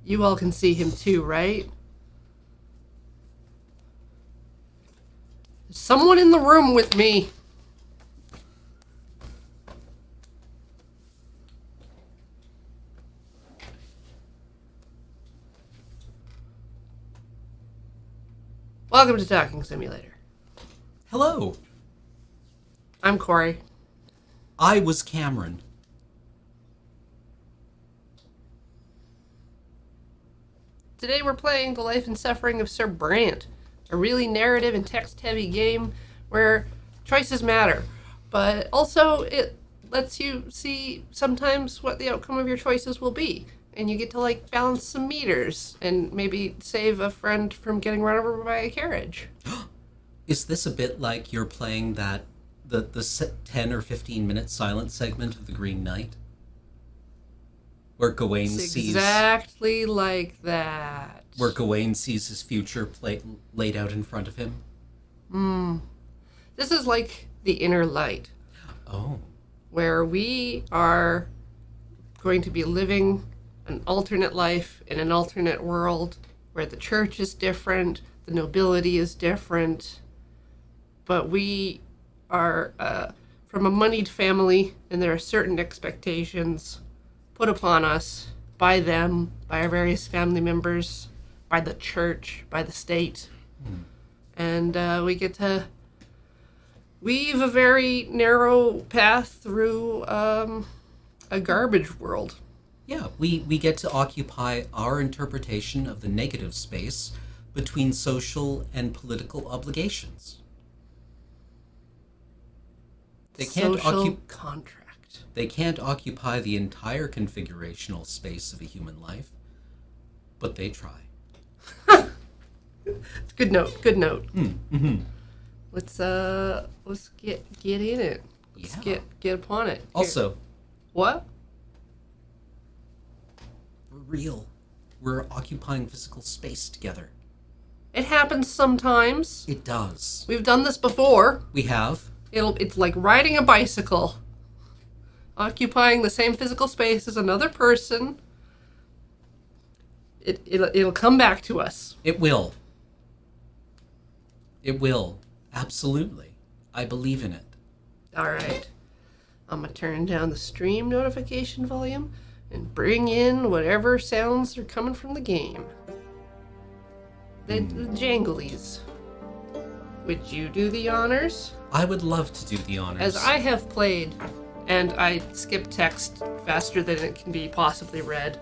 You all can see him too, right? There's someone in the room with me. Welcome to Talking Simulator. Hello. I'm Corey. I was Cameron. Today we're playing The Life and Suffering of Sir Brante, a really narrative and text-heavy game where choices matter, but also it lets you see sometimes what the outcome of your choices will be. And you get to, balance some meters and maybe save a friend from getting run over by a carriage. Is this a bit like you're playing the 10 or 15 minute silent segment of The Green Knight? Where Gawain It's sees... exactly like that. Where Gawain sees his future laid out in front of him? This is like the inner light. Oh. Where we are going to be living an alternate life in an alternate world where the church is different, the nobility is different, but we are from a moneyed family, and there are certain expectations put upon us by them, by our various family members, by the church, by the state. And we get to weave a very narrow path through a garbage world. Yeah, we get to occupy our interpretation of the negative space between social and political obligations. They can't Social contract. They can't occupy the entire configurational space of a human life, but they try. Good note. Good note. Mm-hmm. Let's get in it. Let's get upon it. Also, What? we're real. We're occupying physical space together. It happens sometimes. It does. We've done this before. We have. It's like riding a bicycle. Occupying the same physical space as another person. It'll come back to us. It will. It will. Absolutely. I believe in it. All right. I'm going to turn down the stream notification volume and bring in whatever sounds are coming from the game. The janglies. Would you do the honors? I would love to do the honors. As I have played, and I skip text faster than it can be possibly read,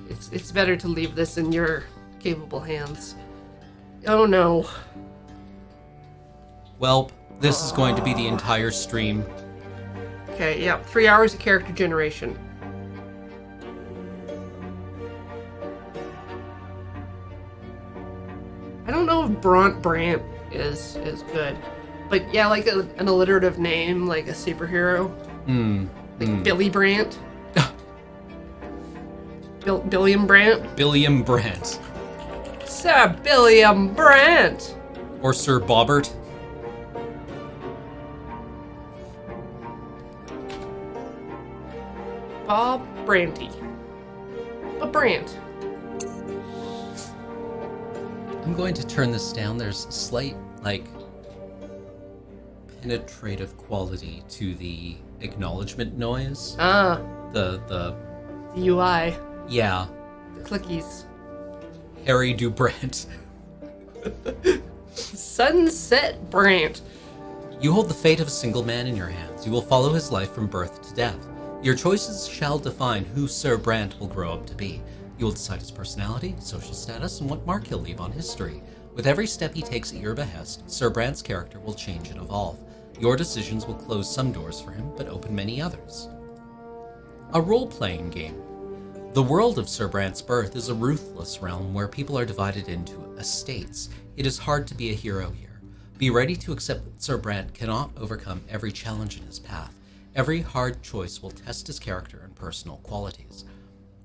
it's better to leave this in your capable hands. Oh no. Well, this is going to be the entire stream. Okay, yeah, 3 hours of character generation. I don't know if Brant is good, but yeah, like an alliterative name, like a superhero, like Billy Brant, Billiam Brant, Billiam Brant. Sir Billiam Brant, Or Sir Bobbert. Bob Branty, a Brant. I'm going to turn this down. There's a slight, penetrative quality to the acknowledgement noise. The UI, yeah, the clickies. Harry Dubrant. Sunset Brant. You hold the fate of a single man in your hands. You will follow his life from birth to death. Your choices shall define who Sir Brant will grow up to be. You will decide his personality, social status, and what mark he'll leave on history. With every step he takes at your behest, Sir Brant's character will change and evolve. Your decisions will close some doors for him, but open many others. A role-playing game. The world of Sir Brant's birth is a ruthless realm where people are divided into estates. It is hard to be a hero here. Be ready to accept that Sir Brant cannot overcome every challenge in his path. Every hard choice will test his character and personal qualities.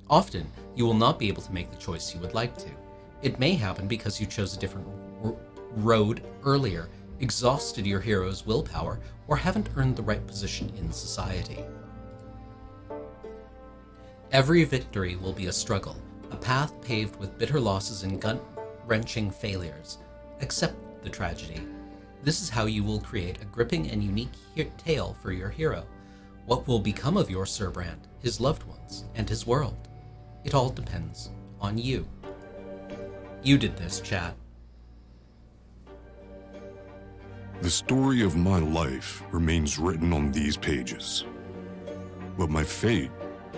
Often, you will not be able to make the choice you would like to. It may happen because you chose a different road earlier, exhausted your hero's willpower, or haven't earned the right position in society. Every victory will be a struggle, a path paved with bitter losses and gut-wrenching failures. Accept the tragedy. This is how you will create a gripping and unique tale for your hero. What will become of your Sir Brante, his loved ones, and his world? It all depends on you. You did this, chat. The story of my life remains written on these pages. But my fate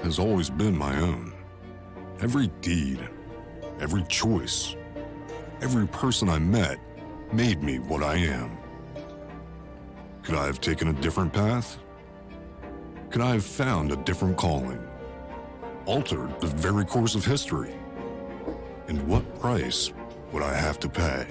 has always been my own. Every deed, every choice, every person I met made me what I am. Could I have taken a different path? Could I have found a different calling? Altered the very course of history? And what price would I have to pay?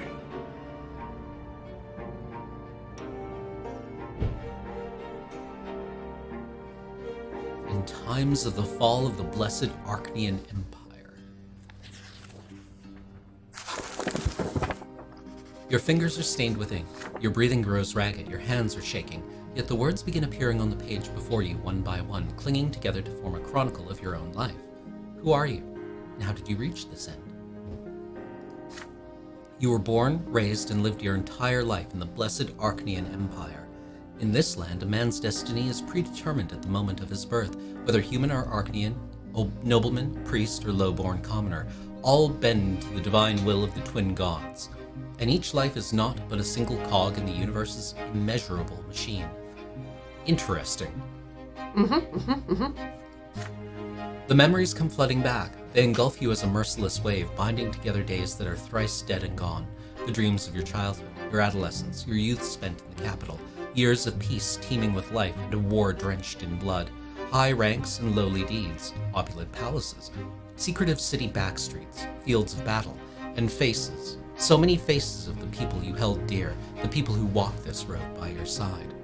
In times of the fall of the blessed Archnean Empire. Your fingers are stained with ink, your breathing grows ragged, your hands are shaking, yet the words begin appearing on the page before you one by one, clinging together to form a chronicle of your own life. Who are you, and how did you reach this end? You were born, raised, and lived your entire life in the blessed Archnean Empire. In this land, a man's destiny is predetermined at the moment of his birth, whether human or Archnean, nobleman, priest, or low-born commoner, all bend to the divine will of the twin gods. And each life is not but a single cog in the universe's immeasurable machine. Interesting. The memories come flooding back. They engulf you as a merciless wave, binding together days that are thrice dead and gone. The dreams of your childhood, your adolescence, your youth spent in the capital, years of peace teeming with life and a war drenched in blood, high ranks and lowly deeds, opulent palaces, secretive city backstreets, fields of battle, and faces. So many faces of the people you held dear, the people who walked this road by your side.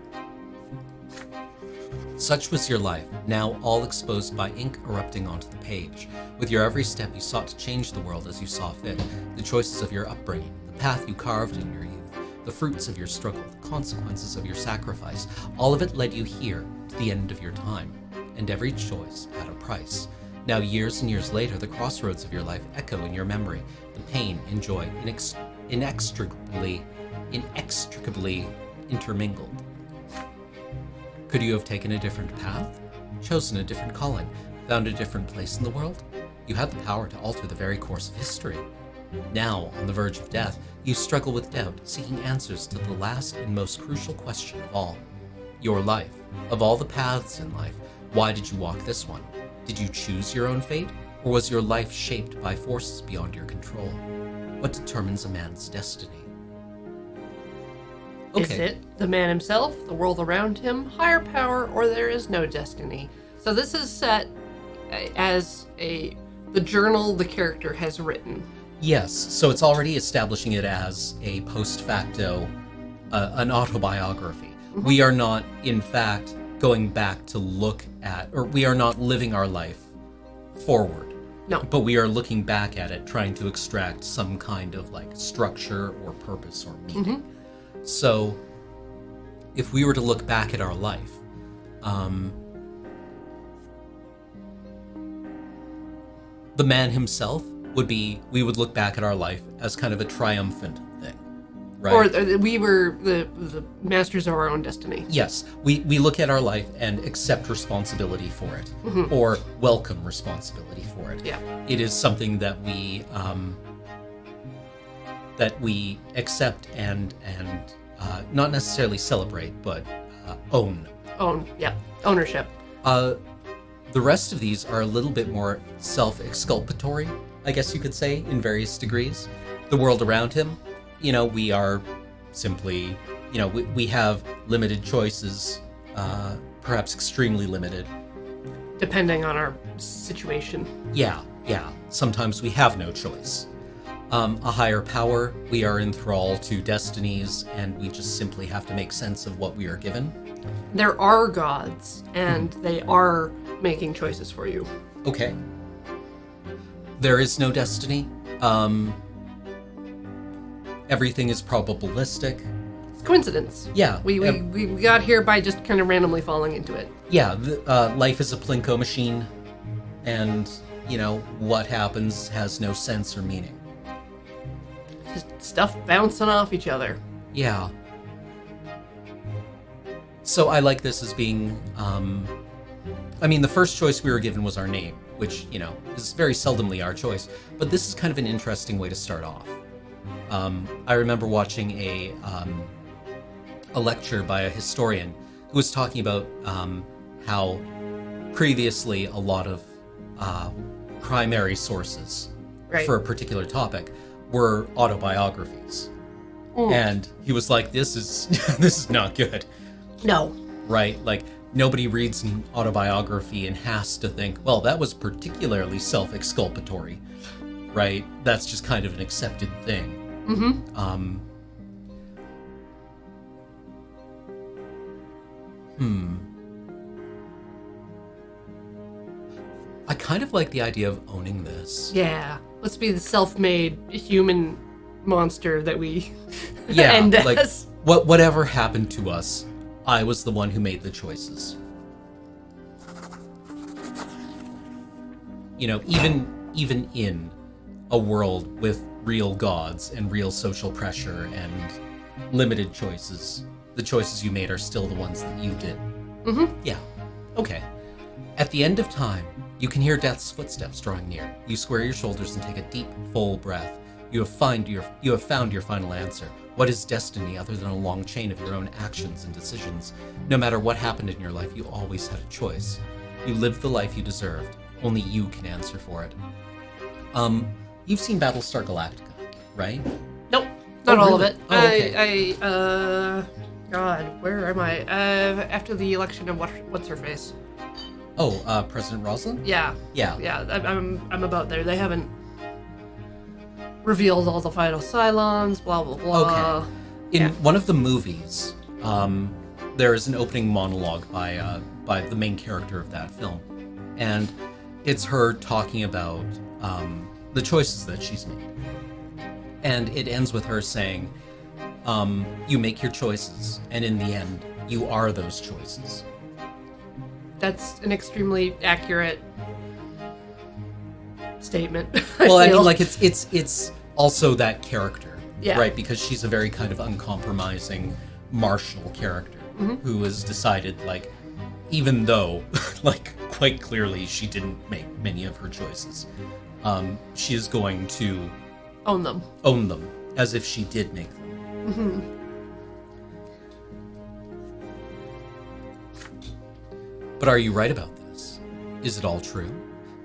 Such was your life, now all exposed by ink erupting onto the page. With your every step, you sought to change the world as you saw fit. The choices of your upbringing, the path you carved in your youth, the fruits of your struggle, the consequences of your sacrifice, all of it led you here, to the end of your time. And every choice had a price. Now, years and years later, the crossroads of your life echo in your memory, the pain and joy inextricably intermingled. Could you have taken a different path, chosen a different calling, found a different place in the world? You had the power to alter the very course of history. Now, on the verge of death, you struggle with doubt, seeking answers to the last and most crucial question of all. Your life. Of all the paths in life, why did you walk this one? Did you choose your own fate, or was your life shaped by forces beyond your control? What determines a man's destiny? Is it the man himself, the world around him, higher power, or there is no destiny? So this is set as the journal the character has written. Yes, so it's already establishing it as a post facto, an autobiography. Mm-hmm. We are not, in fact, going back to look at, or we are not living our life forward. No. But we are looking back at it, trying to extract some kind of like structure or purpose or meaning. Mm-hmm. So, if we were to look back at our life, the man himself we would look back at our life as kind of a triumphant thing, right? Or we were the masters of our own destiny. Yes, we look at our life and accept responsibility for it, mm-hmm. or welcome responsibility for it. Yeah. It is something that we accept and not necessarily celebrate, but own. Yeah, ownership. The rest of these are a little bit more self-exculpatory, I guess you could say, in various degrees. The world around him, we are simply, we have limited choices, perhaps extremely limited. Depending on our situation. Yeah. Sometimes we have no choice. A higher power, we are in thrall to destinies, and we just simply have to make sense of what we are given. There are gods, and they are making choices for you. Okay. There is no destiny. Everything is probabilistic. It's coincidence. Yeah. We got here by just kind of randomly falling into it. Yeah, life is a Plinko machine. And, what happens has no sense or meaning. Just stuff bouncing off each other. Yeah. So I like this as being, the first choice we were given was our name, which, is very seldomly our choice. But this is kind of an interesting way to start off. I remember watching a lecture by a historian who was talking about how previously a lot of primary sources for a particular topic were autobiographies. And he was like, this is not good. No. Right? Like, nobody reads an autobiography and has to think, well, that was particularly self-exculpatory. Right? That's just kind of an accepted thing. I kind of like the idea of owning this. Yeah. Let's be the self-made human monster that we Yeah, end like, as. whatever happened to us, I was the one who made the choices. Even in a world with real gods and real social pressure and limited choices, the choices you made are still the ones that you did. Yeah. Okay. At the end of time, you can hear death's footsteps drawing near. You square your shoulders and take a deep, full breath. You have found your final answer. What is destiny other than a long chain of your own actions and decisions? No matter what happened in your life, you always had a choice. You lived the life you deserved. Only you can answer for it. You've seen Battlestar Galactica, right? Nope. Not all of really? it. Oh, okay. God, where am I? After the election of what's her face? Oh, President Rosalind? Yeah. Yeah. Yeah, I'm about there. They haven't revealed all the final Cylons, blah, blah, blah. Okay. In one of the movies, there is an opening monologue by the main character of that film. And it's her talking about the choices that she's made. And it ends with her saying, you make your choices, and in the end, you are those choices. That's an extremely accurate statement. Well, I feel. mean, like, it's also that character, Yeah. right? Because she's a very kind of uncompromising martial character who has decided, like, even though, like, quite clearly she didn't make many of her choices, she is going to Own them. own them as if she did make them. But are you right about this? Is it all true?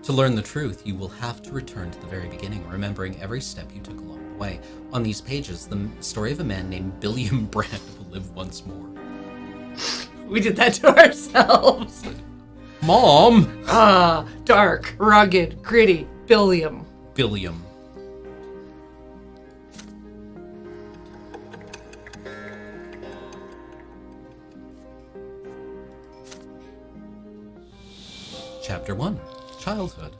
To learn the truth, you will have to return to the very beginning, remembering every step you took along the way. On these pages, the story of a man named Billiam Brante will live once more. We did that to ourselves. Mom! Dark, rugged, gritty, Billiam. Billiam. Chapter 1. Childhood.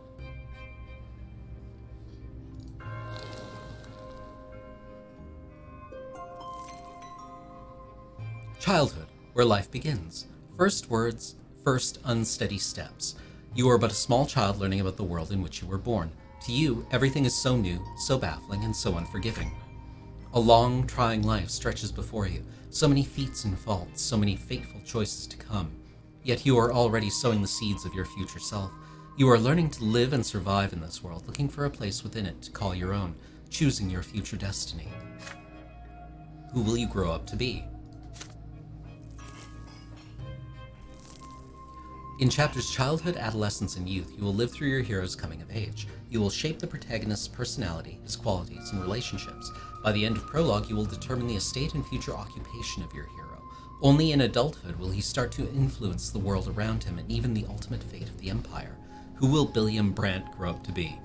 Childhood, where life begins. First words, first unsteady steps. You are but a small child learning about the world in which you were born. To you, everything is so new, so baffling, and so unforgiving. A long, trying life stretches before you. So many feats and faults, so many fateful choices to come. Yet you are already sowing the seeds of your future self. You are learning to live and survive in this world, looking for a place within it to call your own, choosing your future destiny. Who will you grow up to be? In chapters Childhood, Adolescence, and Youth, you will live through your hero's coming of age. You will shape the protagonist's personality, his qualities, and relationships. By the end of prologue, you will determine the estate and future occupation of your hero. Only in adulthood will he start to influence the world around him and even the ultimate fate of the Empire. Who will Billiam Brante grow up to be?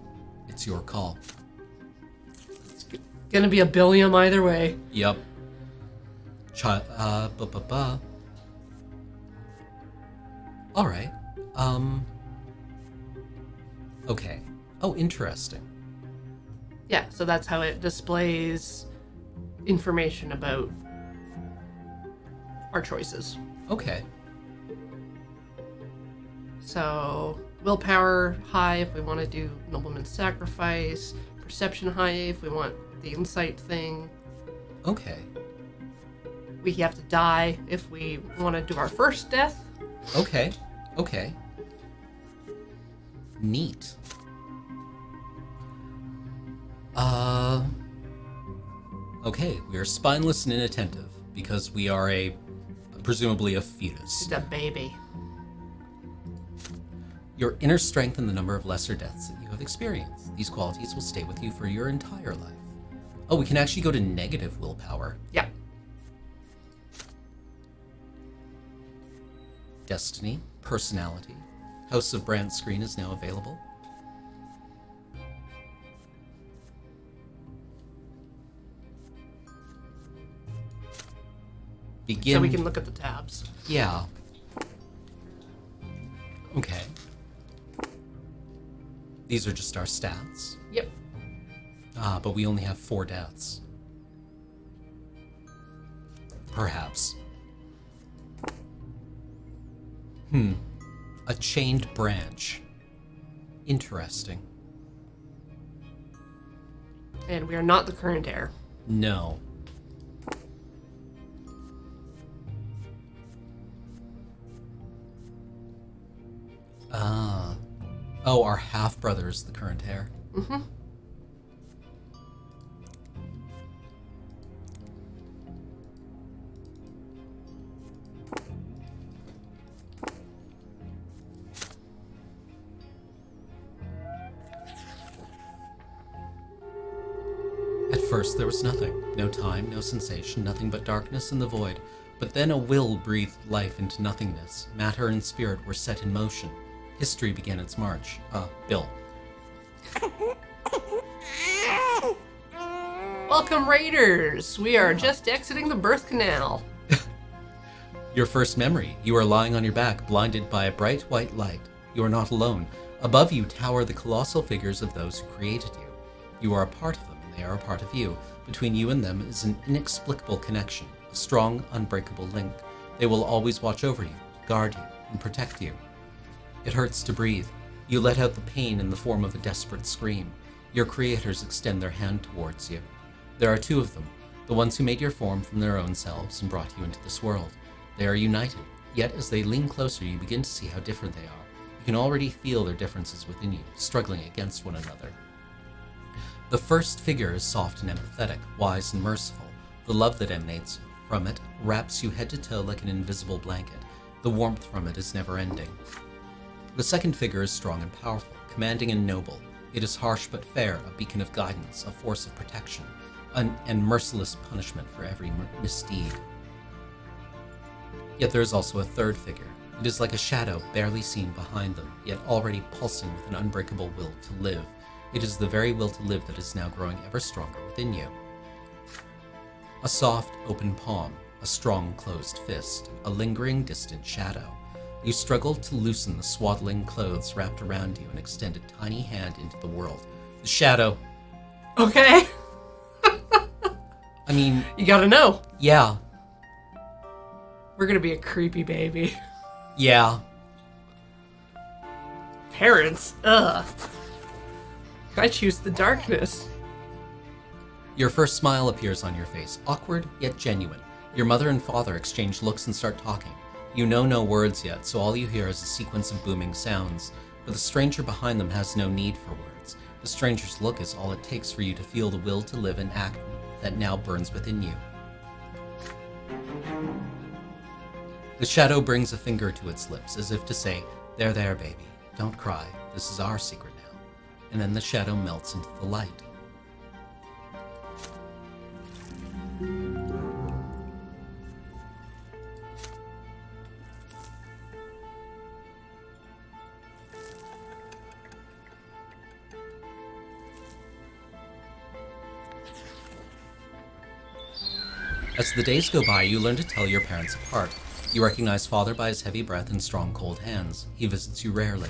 It's your call. It's gonna be a Billiam either way. Yep. Alright. Okay. Oh, interesting. Yeah, so that's how it displays information about our choices. Okay. So willpower high if we want to do nobleman's sacrifice, perception high if we want the insight thing. Okay. We have to die if we want to do our first death. Okay. Neat. Okay, we are spineless and inattentive because we are presumably a fetus. It's a baby. Your inner strength and the number of lesser deaths that you have experienced. These qualities will stay with you for your entire life. Oh, we can actually go to negative willpower. Yeah. Destiny, personality. House of Brant screen is now available. Begin. So we can look at the tabs. Yeah. Okay. These are just our stats. Yep. But we only have 4 deaths. Perhaps. A chained branch. Interesting. And we are not the current heir. No. Oh, our half-brother is the current heir. Mm-hmm. At first there was nothing. No time, no sensation, nothing but darkness and the void. But then a will breathed life into nothingness. Matter and spirit were set in motion. History began its march. Bill. Welcome, Raiders! We are just exiting the birth canal. Your first memory. You are lying on your back, blinded by a bright white light. You are not alone. Above you tower the colossal figures of those who created you. You are a part of them, and they are a part of you. Between you and them is an inexplicable connection, a strong, unbreakable link. They will always watch over you, guard you, and protect you. It hurts to breathe. You let out the pain in the form of a desperate scream. Your creators extend their hand towards you. There are 2 of them, the ones who made your form from their own selves and brought you into this world. They are united, yet as they lean closer, you begin to see how different they are. You can already feel their differences within you, struggling against one another. The first figure is soft and empathetic, wise and merciful. The love that emanates from it wraps you head to toe like an invisible blanket. The warmth from it is never-ending. The second figure is strong and powerful, commanding and noble. It is harsh but fair, a beacon of guidance, a force of protection, and merciless punishment for every misdeed. Yet there is also a third figure. It is like a shadow barely seen behind them, yet already pulsing with an unbreakable will to live. It is the very will to live that is now growing ever stronger within you. A soft, open palm, a strong, closed fist, a lingering, distant shadow. You struggle to loosen the swaddling clothes wrapped around you and extend a tiny hand into the world. The shadow. Okay. I mean... You gotta know. Yeah. We're gonna be a creepy baby. Yeah. Parents. Ugh. I choose the darkness. Your first smile appears on your face, awkward yet genuine. Your mother and father exchange looks and start talking. You know no words yet, so all you hear is a sequence of booming sounds. But the stranger behind them has no need for words. The stranger's look is all it takes for you to feel the will to live and act that now burns within you. The shadow brings a finger to its lips, as if to say, "There, there, baby. Don't cry. This is our secret now." And then the shadow melts into the light. As the days go by, you learn to tell your parents apart. You recognize father by his heavy breath and strong cold hands. He visits you rarely.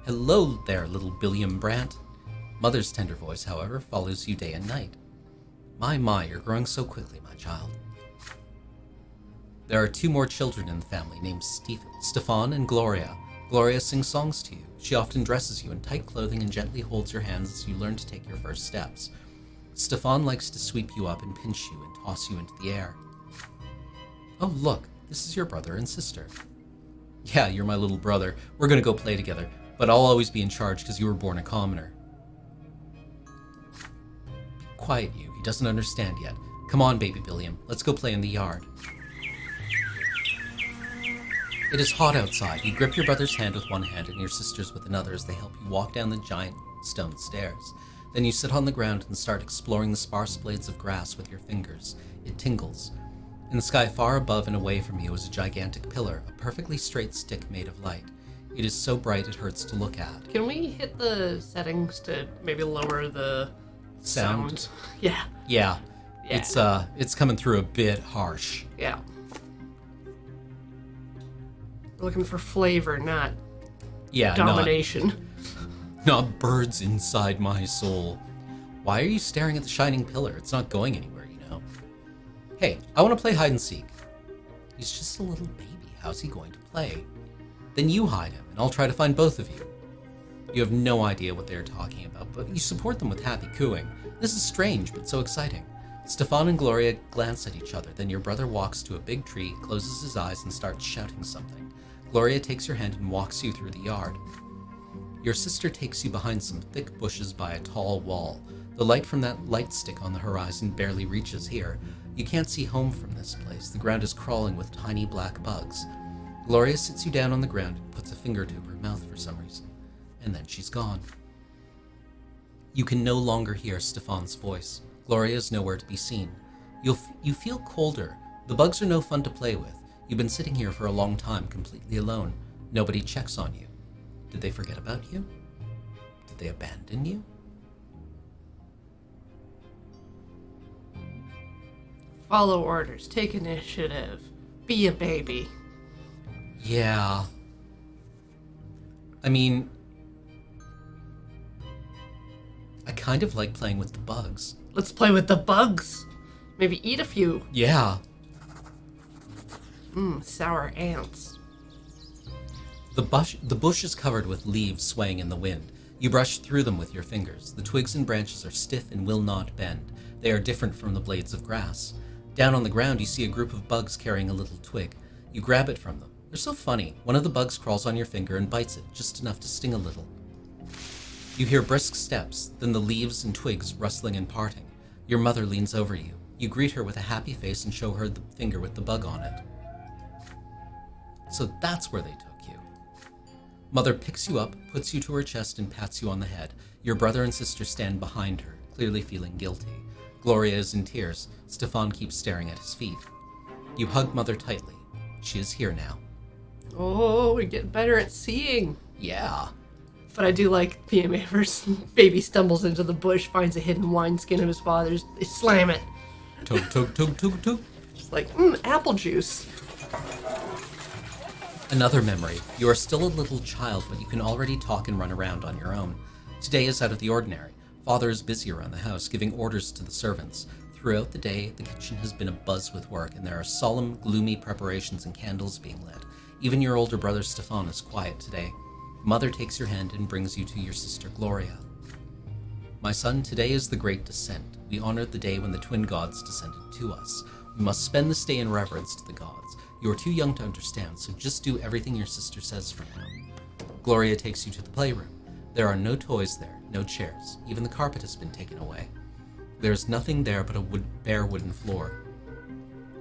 "Hello there, little Billiam Brant." Mother's tender voice, however, follows you day and night. My, you're growing so quickly, my child." There are 2 more children in the family named Stefan and Gloria. Gloria sings songs to you. She often dresses you in tight clothing and gently holds your hands as you learn to take your first steps. Stefan likes to sweep you up and pinch you and toss you into the air. Oh, look, this is your brother and sister. Yeah, you're my little brother. We're gonna go play together, but I'll always be in charge because you were born a commoner. Be quiet, you. He doesn't understand yet. Come on, baby Billiam. Let's go play in the yard. It is hot outside. You grip your brother's hand with one hand and your sister's with another as they help you walk down the giant stone stairs. Then you sit on the ground and start exploring the sparse blades of grass with your fingers. It tingles. In the sky far above and away from you is a gigantic pillar, a perfectly straight stick made of light. It is so bright it hurts to look at. Can we hit the settings to maybe lower the sound? Yeah. Yeah. It's coming through a bit harsh. Yeah. We're looking for flavor, not domination. Not birds inside my soul. Why are you staring at the shining pillar? It's not going anywhere, you know. Hey, I want to play hide and seek. He's just a little baby. How's he going to play? Then you hide him, and I'll try to find both of you. You have no idea what they are talking about, but you support them with happy cooing. This is strange, but so exciting. Stefan and Gloria glance at each other, then your brother walks to a big tree, closes his eyes, and starts shouting something. Gloria takes your hand and walks you through the yard. Your sister takes you behind some thick bushes by a tall wall. The light from that light stick on the horizon barely reaches here. You can't see home from this place. The ground is crawling with tiny black bugs. Gloria sits you down on the ground and puts a finger to her mouth for some reason, and then she's gone. You can no longer hear Stefan's voice. Gloria is nowhere to be seen. You feel colder. The bugs are no fun to play with. You've been sitting here for a long time, completely alone. Nobody checks on you. Did they forget about you? Did they abandon you? Follow orders, take initiative, be a baby. Yeah. I mean, I kind of like playing with the bugs. Let's play with the bugs. Maybe eat a few. Yeah. Sour ants. The bush is covered with leaves swaying in the wind. You brush through them with your fingers. The twigs and branches are stiff and will not bend. They are different from the blades of grass. Down on the ground, you see a group of bugs carrying a little twig. You grab it from them. They're so funny. One of the bugs crawls on your finger and bites it, just enough to sting a little. You hear brisk steps, then the leaves and twigs rustling and parting. Your mother leans over you. You greet her with a happy face and show her the finger with the bug on it. So that's where they took you. Mother picks you up, puts you to her chest, and pats you on the head. Your brother and sister stand behind her, clearly feeling guilty. Gloria is in tears. Stefan keeps staring at his feet. You hug Mother tightly. She is here now. Oh, we get better at seeing. Yeah. But I do like PMAver's baby stumbles into the bush, finds a hidden wineskin of his father's. They slam it. Toke, toke, toke, toke, toke. Just like, apple juice. Another memory. You are still a little child, but you can already talk and run around on your own. Today is out of the ordinary. Father is busy around the house, giving orders to the servants. Throughout the day, the kitchen has been abuzz with work, and there are solemn, gloomy preparations and candles being lit. Even your older brother Stefan is quiet today. Mother takes your hand and brings you to your sister Gloria. My son, today is the great descent. We honor the day when the twin gods descended to us. We must spend this day in reverence to the gods. You are too young to understand, so just do everything your sister says for now. Gloria takes you to the playroom. There are no toys there, no chairs. Even the carpet has been taken away. There is nothing there but a bare wooden floor.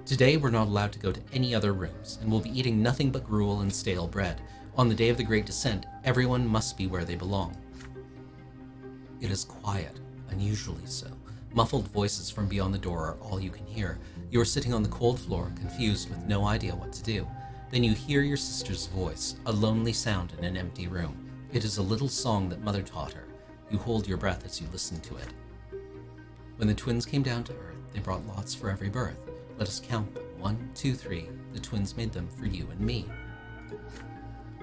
Today we're not allowed to go to any other rooms, and we'll be eating nothing but gruel and stale bread. On the day of the Great Descent, everyone must be where they belong. It is quiet, unusually so. Muffled voices from beyond the door are all you can hear. You are sitting on the cold floor, confused with no idea what to do. Then you hear your sister's voice, a lonely sound in an empty room. It is a little song that Mother taught her. You hold your breath as you listen to it. When the twins came down to earth, they brought lots for every birth. Let us count them. 1, 2, 3. The twins made them for you and me.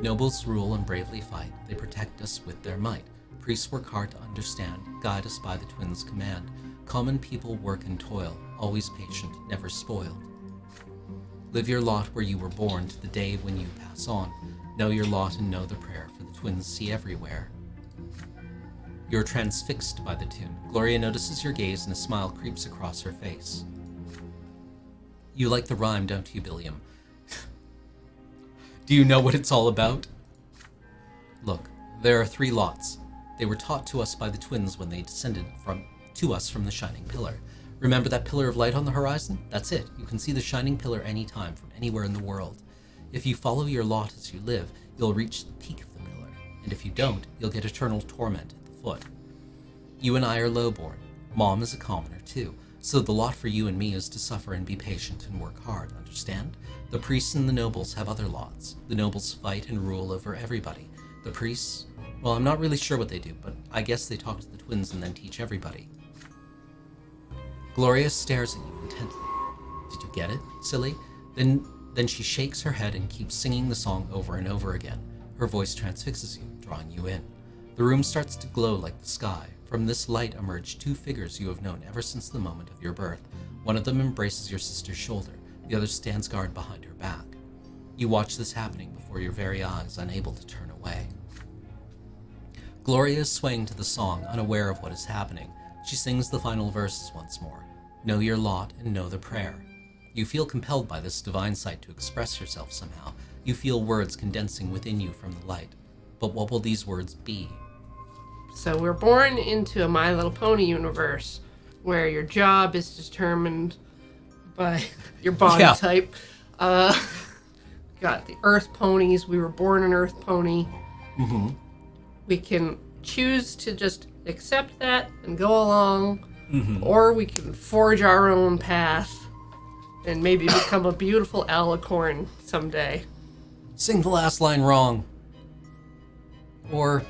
Nobles rule and bravely fight. They protect us with their might. Priests work hard to understand, guide us by the twins' command. Common people work and toil, always patient, never spoiled. Live your lot where you were born to the day when you pass on. Know your lot and know the prayer, for the twins see everywhere. You're transfixed by the tune. Gloria notices your gaze and a smile creeps across her face. You like the rhyme, don't you, Billiam? Do you know what it's all about? Look, there are 3 lots. They were taught to us by the twins when they descended to us from the shining pillar. Remember that pillar of light on the horizon? That's it. You can see the shining pillar anytime from anywhere in the world. If you follow your lot as you live, you'll reach the peak of the pillar. And if you don't, you'll get eternal torment at the foot. You and I are lowborn. Mom is a commoner too. So the lot for you and me is to suffer and be patient and work hard, understand? The priests and the nobles have other lots. The nobles fight and rule over everybody. The priests, well, I'm not really sure what they do, but I guess they talk to the twins and then teach everybody. Gloria stares at you intently. Did you get it, silly? Then she shakes her head and keeps singing the song over and over again. Her voice transfixes you, drawing you in. The room starts to glow like the sky. From this light emerge 2 figures you have known ever since the moment of your birth. One of them embraces your sister's shoulder. The other stands guard behind her back. You watch this happening before your very eyes, unable to turn away. Gloria is swaying to the song, unaware of what is happening. She sings the final verses once more. Know your lot and know the prayer. You feel compelled by this divine sight to express yourself somehow. You feel words condensing within you from the light. But what will these words be? So we're born into a My Little Pony universe where your job is determined by your body type. Got the Earth ponies. We were born an Earth pony. Mm-hmm. We can choose to just accept that and go along, or we can forge our own path and maybe become a beautiful alicorn someday. Sing the last line wrong. Or,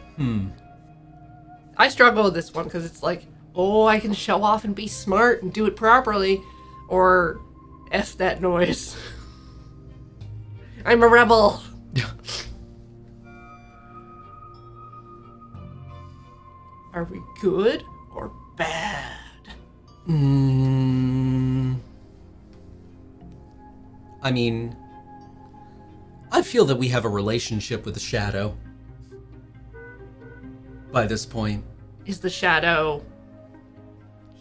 I struggle with this one because it's like, oh, I can show off and be smart and do it properly, or F that noise. I'm a rebel. Are we good or bad? I mean, I feel that we have a relationship with the shadow. By this point. Is the shadow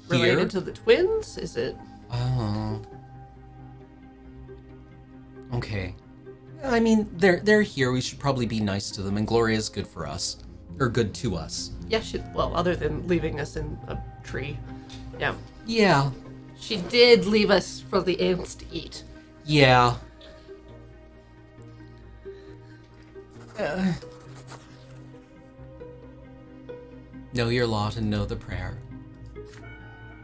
related Here? to the twins? Is it? Oh. Okay. I mean, they're here. We should probably be nice to them, and Gloria's good for us. Or good to us. Yeah, well, other than leaving us in a tree. Yeah. Yeah. She did leave us for the ants to eat. Yeah. Know your lot and know the prayer.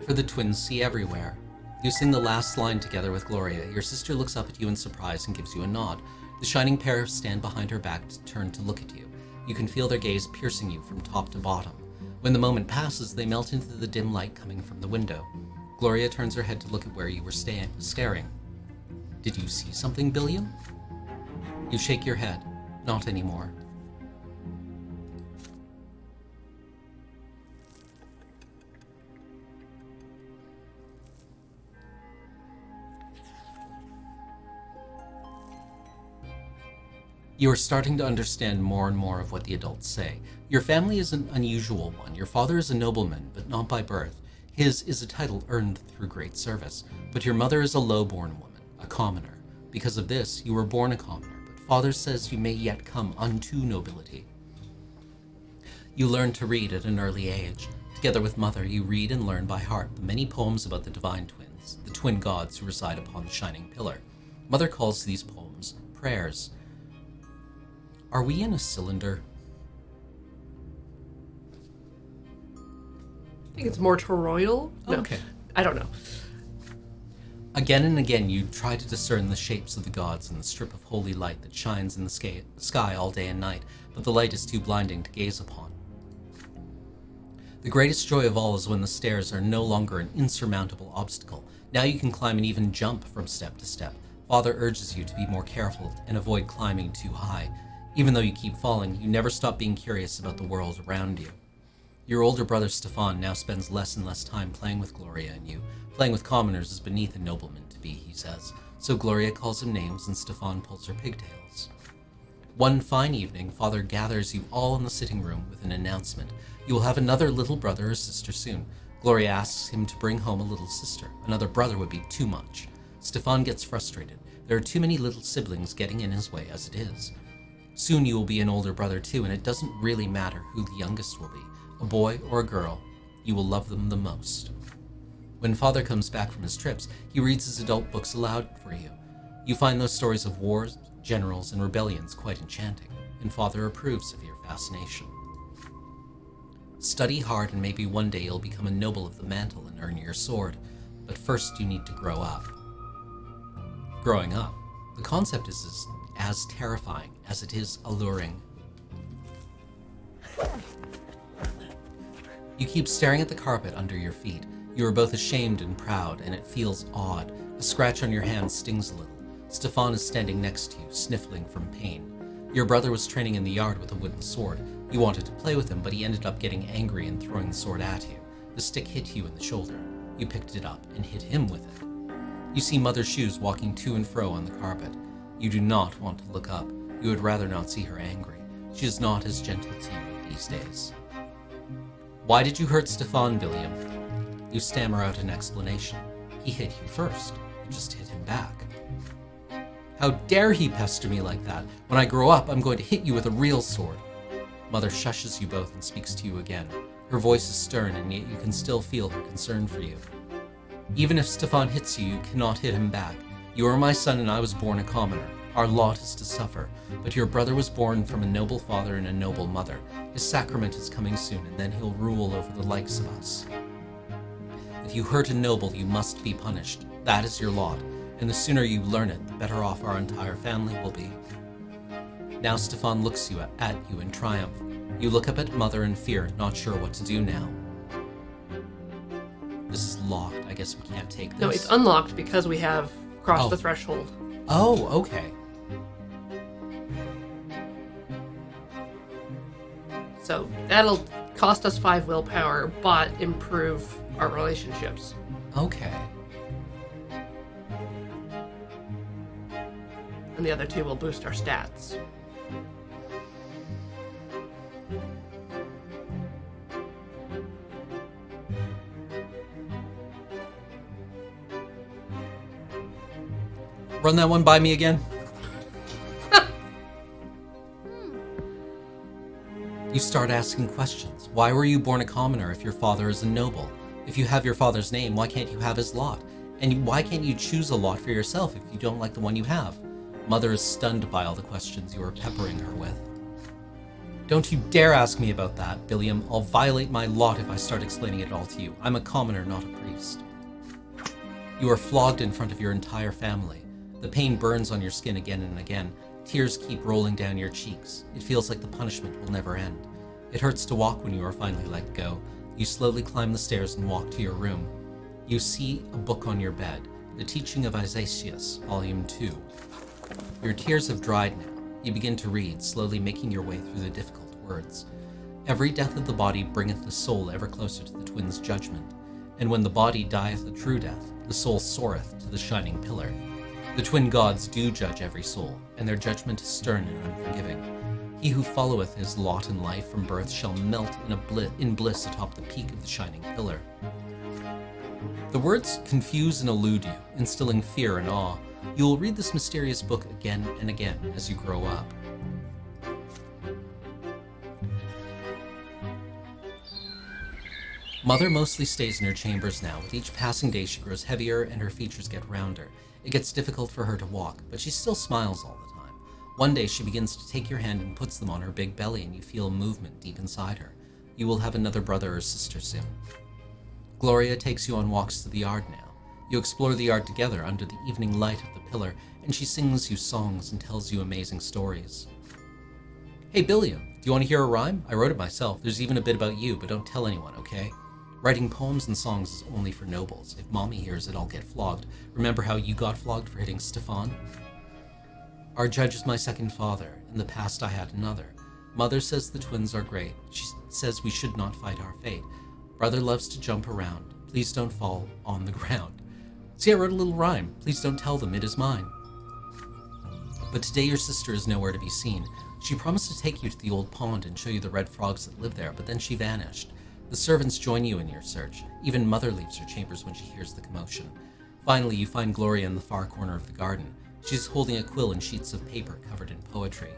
For the twins see everywhere. You sing the last line together with Gloria. Your sister looks up at you in surprise and gives you a nod. The shining pair stand behind her back to turn to look at you. You can feel their gaze piercing you from top to bottom. When the moment passes, they melt into the dim light coming from the window. Gloria turns her head to look at where you were staring. Did you see something, Billiam? You shake your head. Not anymore. You are starting to understand more and more of what the adults say. Your family is an unusual one. Your father is a nobleman, but not by birth. His is a title earned through great service. But your mother is a low-born woman, a commoner. Because of this, you were born a commoner, but father says you may yet come unto nobility. You learn to read at an early age. Together with mother, you read and learn by heart the many poems about the divine twins, the twin gods who reside upon the shining pillar. Mother calls these poems prayers. Are we in a cylinder? I think it's more toroidal. No, Okay. I don't know. Again and again, you try to discern the shapes of the gods in the strip of holy light that shines in the sky all day and night, but the light is too blinding to gaze upon. The greatest joy of all is when the stairs are no longer an insurmountable obstacle. Now you can climb and even jump from step to step. Father urges you to be more careful and avoid climbing too high. Even though you keep falling, you never stop being curious about the world around you. Your older brother Stefan now spends less and less time playing with Gloria and you. Playing with commoners is beneath a nobleman to be, he says. so Gloria calls him names and Stefan pulls her pigtails. One fine evening, Father gathers you all in the sitting room with an announcement. You will have another little brother or sister soon. Gloria asks him to bring home a little sister. Another brother would be too much. Stefan gets frustrated. There are too many little siblings getting in his way as it is. Soon you will be an older brother too, and it doesn't really matter who the youngest will be, a boy or a girl. You will love them the most. When Father comes back from his trips, he reads his adult books aloud for you. You find those stories of wars, generals, and rebellions quite enchanting, and Father approves of your fascination. Study hard and maybe one day you'll become a noble of the mantle and earn your sword, but first you need to grow up. Growing up, the concept is as terrifying as it is alluring. You keep staring at the carpet under your feet. You are both ashamed and proud, and it feels odd. A scratch on your hand stings a little. Stefan is standing next to you, sniffling from pain. Your brother was training in the yard with a wooden sword. You wanted to play with him, but he ended up getting angry and throwing the sword at you. The stick hit you in the shoulder. You picked it up and hit him with it. You see Mother's shoes walking to and fro on the carpet. You do not want to look up. You would rather not see her angry. She is not as gentle to you these days. Why did you hurt Stefan, William? You stammer out an explanation. He hit you first. You just hit him back. How dare he pester me like that? When I grow up, I'm going to hit you with a real sword. Mother shushes you both and speaks to you again. Her voice is stern, and yet you can still feel her concern for you. Even if Stefan hits you, you cannot hit him back. You are my son, and I was born a commoner. Our lot is to suffer, but your brother was born from a noble father and a noble mother. His sacrament is coming soon, and then he'll rule over the likes of us. If you hurt a noble, you must be punished. That is your lot, and the sooner you learn it, the better off our entire family will be. Now Stefan looks at you in triumph. You look up at Mother in fear, not sure what to do now. This is locked. I guess we can't take this. No, it's unlocked because we have crossed Oh. the threshold. Oh, okay. So that'll cost us 5 willpower, but improve our relationships. Okay. And the other 2 will boost our stats. Run that one by me again. You start asking questions. Why were you born a commoner if your father is a noble? If you have your father's name, why can't you have his lot? And why can't you choose a lot for yourself if you don't like the one you have? Mother is stunned by all the questions you are peppering her with. Don't you dare ask me about that, William. I'll violate my lot if I start explaining it all to you. I'm a commoner, not a priest. You are flogged in front of your entire family. The pain burns on your skin again and again. Tears keep rolling down your cheeks. It feels like the punishment will never end. It hurts to walk when you are finally let go. You slowly climb the stairs and walk to your room. You see a book on your bed, The Teaching of Isaias, Volume 2. Your tears have dried now. You begin to read, slowly making your way through the difficult words. Every death of the body bringeth the soul ever closer to the twins' judgment. And when the body dieth a true death, the soul soareth to the shining pillar. The twin gods do judge every soul, and their judgment is stern and unforgiving. He who followeth his lot in life from birth shall melt in bliss atop the peak of the shining pillar. The words confuse and elude you, instilling fear and awe. You will read this mysterious book again and again as you grow up. Mother mostly stays in her chambers now. With each passing day, she grows heavier and her features get rounder. It gets difficult for her to walk, but she still smiles all the time. One day, she begins to take your hand and puts them on her big belly, and you feel movement deep inside her. You will have another brother or sister soon. Gloria takes you on walks to the yard now. You explore the yard together under the evening light of the pillar, and she sings you songs and tells you amazing stories. Hey, Billiam, do you want to hear a rhyme? I wrote it myself. There's even a bit about you, but don't tell anyone, okay? Writing poems and songs is only for nobles. If Mommy hears it, I'll get flogged. Remember how you got flogged for hitting Stefan? Our judge is my second father. In the past, I had another. Mother says the twins are great. She says we should not fight our fate. Brother loves to jump around. Please don't fall on the ground. See, I wrote a little rhyme. Please don't tell them, it is mine. But today your sister is nowhere to be seen. She promised to take you to the old pond and show you the red frogs that live there, but then she vanished. The servants join you in your search. Even Mother leaves her chambers when she hears the commotion. Finally, you find Gloria in the far corner of the garden. She's holding a quill and sheets of paper covered in poetry.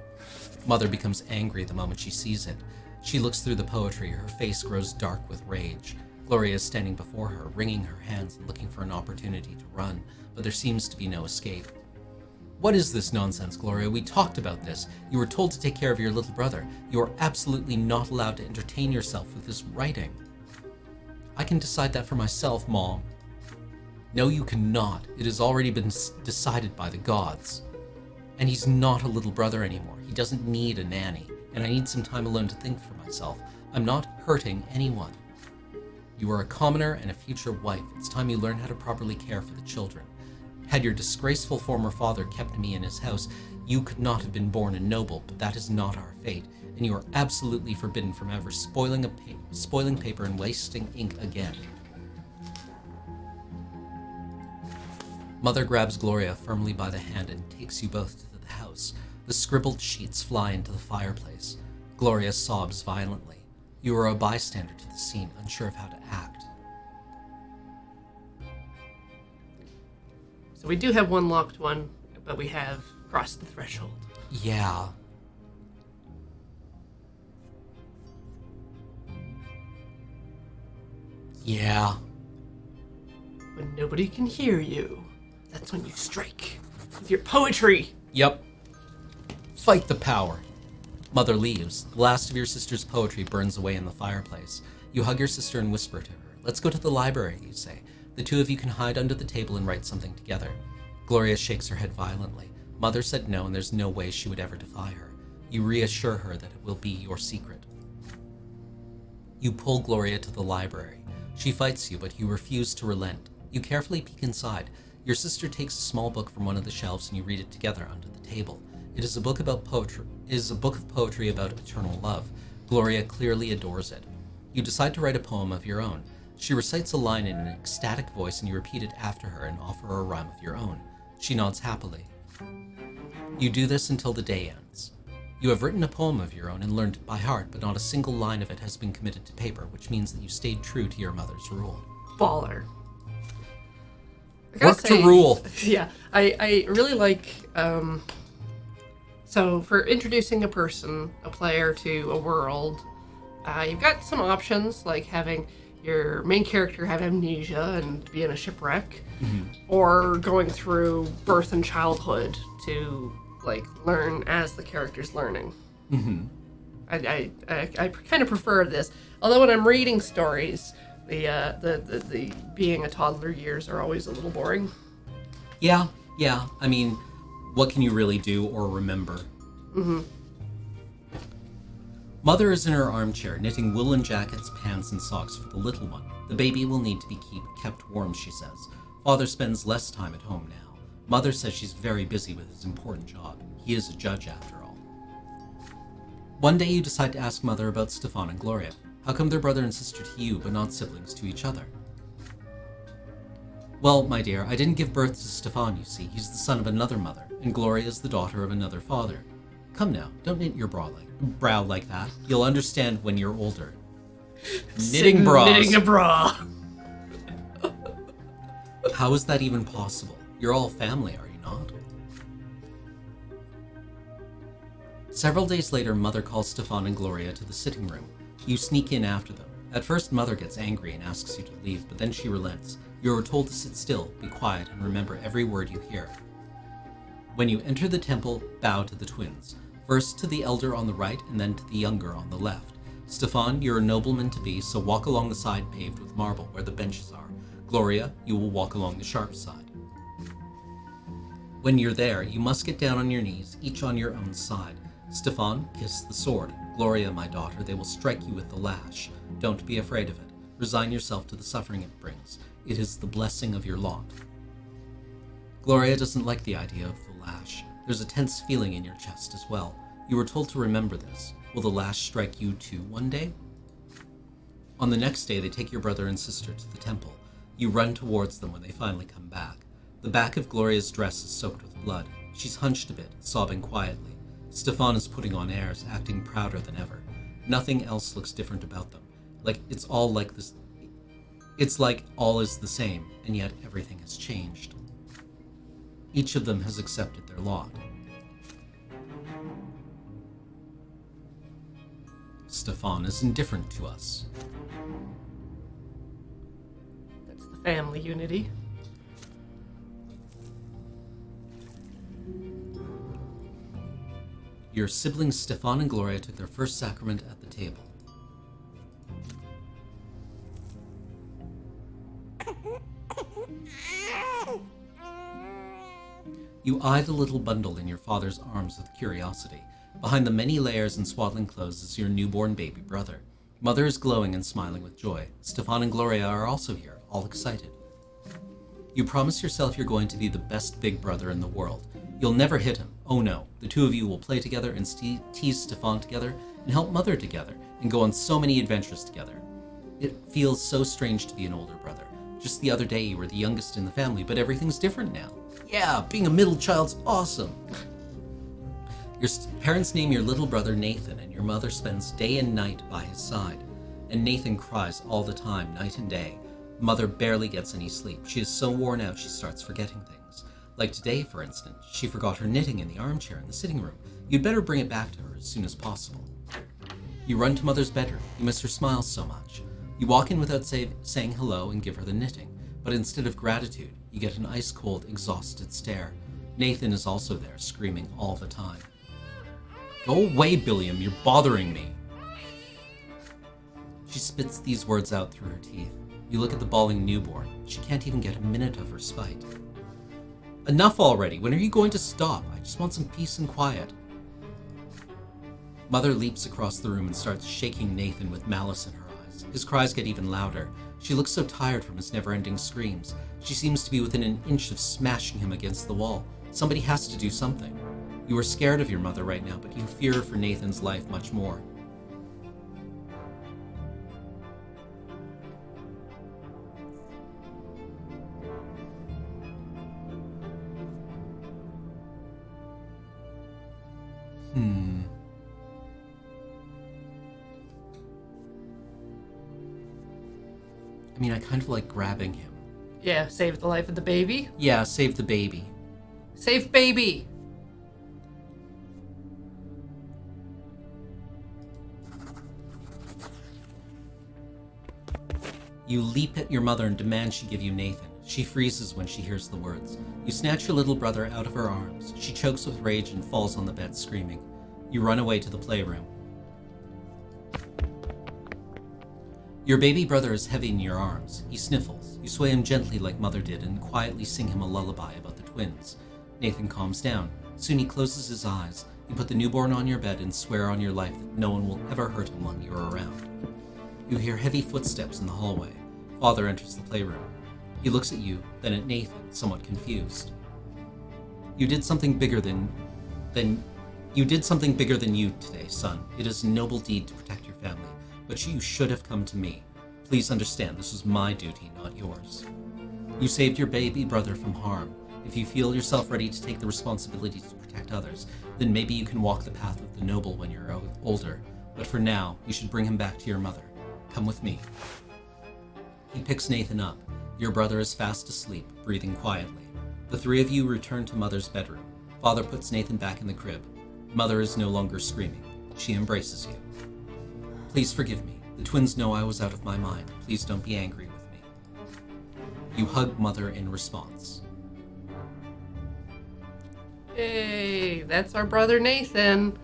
Mother becomes angry the moment she sees it. She looks through the poetry. Her face grows dark with rage. Gloria is standing before her, wringing her hands and looking for an opportunity to run, but there seems to be no escape. What is this nonsense, Gloria? We talked about this. You were told to take care of your little brother. You are absolutely not allowed to entertain yourself with this writing. I can decide that for myself, Mom. No, you cannot. It has already been decided by the gods. And he's not a little brother anymore. He doesn't need a nanny, and I need some time alone to think for myself. I'm not hurting anyone. You are a commoner and a future wife. It's time you learn how to properly care for the children. Had your disgraceful former father kept me in his house, you could not have been born a noble, but that is not our fate, and you are absolutely forbidden from ever spoiling paper and wasting ink again. Mother grabs Gloria firmly by the hand and takes you both to the house. The scribbled sheets fly into the fireplace. Gloria sobs violently. You are a bystander to the scene, unsure of how to act. So we do have one locked one, but we have crossed the threshold. Yeah. Yeah. When nobody can hear you, that's when you strike with your poetry. Yep. Fight the power. Mother leaves. The last of your sister's poetry burns away in the fireplace. You hug your sister and whisper to her. Let's go to the library, you say. The two of you can hide under the table and write something together. Gloria shakes her head violently. Mother said no, and there's no way she would ever defy her. You reassure her that it will be your secret. You pull Gloria to the library. She fights you, but you refuse to relent. You carefully peek inside. Your sister takes a small book from one of the shelves and you read it together under the table. It is a book about poetry. It is a book of poetry about eternal love. Gloria clearly adores it. You decide to write a poem of your own. She recites a line in an ecstatic voice and you repeat it after her and offer her a rhyme of your own. She nods happily. You do this until the day ends. You have written a poem of your own and learned it by heart, but not a single line of it has been committed to paper, which means that you stayed true to your mother's rule. Baller. Work to rule. Yeah, I really like, so for introducing a player to a world, you've got some options, like having your main character have amnesia and be in a shipwreck, or going through birth and childhood to, like, learn as the character's learning. I kind of prefer this, although when I'm reading stories, the being a toddler years are always a little boring. Yeah. I mean, what can you really do or remember? Mother is in her armchair, knitting woolen jackets, pants, and socks for the little one. The baby will need to be kept warm, she says. Father spends less time at home now. Mother says she's very busy with his important job. He is a judge, after all. One day you decide to ask Mother about Stefan and Gloria. How come they're brother and sister to you, but not siblings to each other? Well, my dear, I didn't give birth to Stefan, you see. He's the son of another mother, and Gloria is the daughter of another father. Come now, don't knit your brow like that. You'll understand when you're older. Knitting bras. Knitting a bra. How is that even possible? You're all family, are you not? Several days later, Mother calls Stefan and Gloria to the sitting room. You sneak in after them. At first, Mother gets angry and asks you to leave, but then she relents. You are told to sit still, be quiet, and remember every word you hear. When you enter the temple, bow to the twins. First to the elder on the right, and then to the younger on the left. Stefan, you're a nobleman to be, so walk along the side paved with marble, where the benches are. Gloria, you will walk along the sharp side. When you're there, you must get down on your knees, each on your own side. Stefan, kiss the sword. Gloria, my daughter, they will strike you with the lash. Don't be afraid of it. Resign yourself to the suffering it brings. It is the blessing of your lot. Gloria doesn't like the idea of the lash. There's a tense feeling in your chest as well. You were told to remember this. Will the lash strike you too one day? On the next day, they take your brother and sister to the temple. You run towards them when they finally come back. The back of Gloria's dress is soaked with blood. She's hunched a bit, sobbing quietly. Stefan is putting on airs, acting prouder than ever. Nothing else looks different about them. It's like all is the same, and yet everything has changed. Each of them has accepted their lot. Stefan is indifferent to us. That's the family unity. Your siblings Stefan and Gloria took their first sacrament at the table. You eye the little bundle in your father's arms with curiosity. Behind the many layers and swaddling clothes is your newborn baby brother. Mother is glowing and smiling with joy. Stefan and Gloria are also here, all excited. You promise yourself you're going to be the best big brother in the world. You'll never hit him. Oh no. The two of you will play together and tease Stefan together and help Mother together and go on so many adventures together. It feels so strange to be an older brother. Just the other day you were the youngest in the family, but everything's different now. Yeah, being a middle child's awesome. Your parents name your little brother Nathan, and your mother spends day and night by his side. And Nathan cries all the time, night and day. Mother barely gets any sleep. She is so worn out she starts forgetting things. Like today, for instance, she forgot her knitting in the armchair in the sitting room. You'd better bring it back to her as soon as possible. You run to Mother's bedroom. You miss her smile so much. You walk in without saying hello and give her the knitting, but instead of gratitude, you get an ice-cold, exhausted stare. Nathan is also there, screaming all the time. Go away, Billiam, you're bothering me. She spits these words out through her teeth. You look at the bawling newborn. She can't even get a minute of her spite. Enough already. When are you going to stop? I just want some peace and quiet. Mother leaps across the room and starts shaking Nathan with malice in her eyes. His cries get even louder. She looks so tired from his never-ending screams. She seems to be within an inch of smashing him against the wall. Somebody has to do something. You are scared of your mother right now, but you fear for Nathan's life much more. I mean, I kind of like grabbing him. Yeah, save the life of the baby. Yeah, save the baby. Save baby! You leap at your mother and demand she give you Nathan. She freezes when she hears the words. You snatch your little brother out of her arms. She chokes with rage and falls on the bed screaming. You run away to the playroom. Your baby brother is heavy in your arms. He sniffles. You sway him gently like Mother did and quietly sing him a lullaby about the twins. Nathan calms down. Soon he closes his eyes. You put the newborn on your bed and swear on your life that no one will ever hurt him while you're around. You hear heavy footsteps in the hallway. Father enters the playroom. He looks at you, then at Nathan, somewhat confused. You did something bigger than you today, son. It is a noble deed to protect your family, but you should have come to me. Please understand, this was my duty, not yours. You saved your baby brother from harm. If you feel yourself ready to take the responsibility to protect others, then maybe you can walk the path of the noble when you're older. But for now, you should bring him back to your mother. Come with me. He picks Nathan up. Your brother is fast asleep, breathing quietly. The three of you return to Mother's bedroom. Father puts Nathan back in the crib. Mother is no longer screaming. She embraces you. Please forgive me. The twins know I was out of my mind. Please don't be angry with me. You hug Mother in response. Hey, that's our brother Nathan.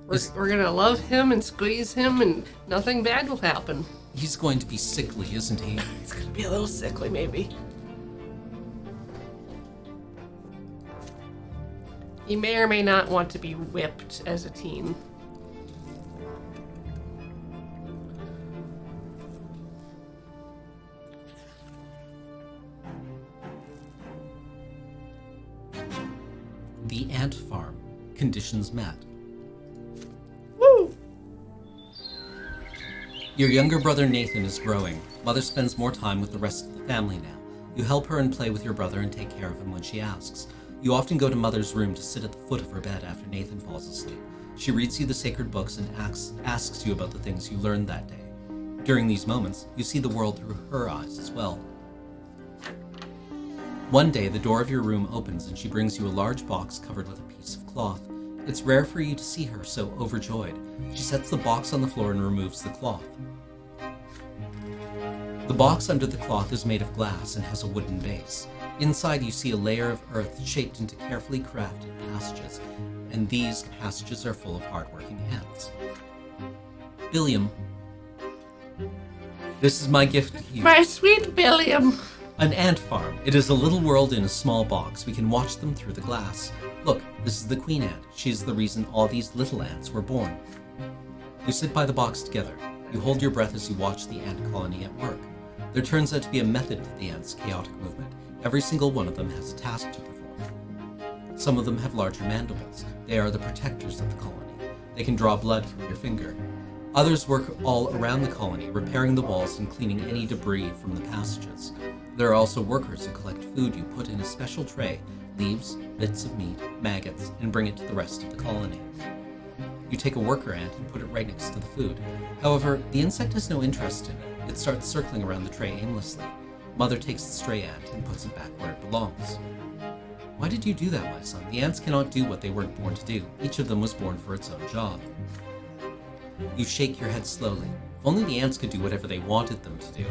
We're gonna love him and squeeze him and nothing bad will happen. He's going to be sickly, isn't he? He's gonna be a little sickly, maybe. He may or may not want to be whipped as a teen. The ant farm. Conditions met. Woo! Your younger brother Nathan is growing. Mother spends more time with the rest of the family now. You help her and play with your brother and take care of him when she asks. You often go to Mother's room to sit at the foot of her bed after Nathan falls asleep. She reads you the sacred books and asks you about the things you learned that day. During these moments, you see the world through her eyes as well. One day, the door of your room opens and she brings you a large box covered with a piece of cloth. It's rare for you to see her so overjoyed. She sets the box on the floor and removes the cloth. The box under the cloth is made of glass and has a wooden base. Inside you see a layer of earth shaped into carefully crafted passages, and these passages are full of hardworking ants. Billiam, this is my gift to you. My sweet Billiam. An ant farm. It is a little world in a small box. We can watch them through the glass. Look, this is the queen ant. She is the reason all these little ants were born. You sit by the box together. You hold your breath as you watch the ant colony at work. There turns out to be a method to the ants' chaotic movement. Every single one of them has a task to perform. Some of them have larger mandibles. They are the protectors of the colony. They can draw blood from your finger. Others work all around the colony, repairing the walls and cleaning any debris from the passages. There are also workers who collect food you put in a special tray, leaves, bits of meat, maggots, and bring it to the rest of the colony. You take a worker ant and put it right next to the food. However, the insect has no interest in it. It starts circling around the tray aimlessly. Mother takes the stray ant and puts it back where it belongs. Why did you do that, my son? The ants cannot do what they weren't born to do. Each of them was born for its own job. You shake your head slowly. If only the ants could do whatever they wanted them to do.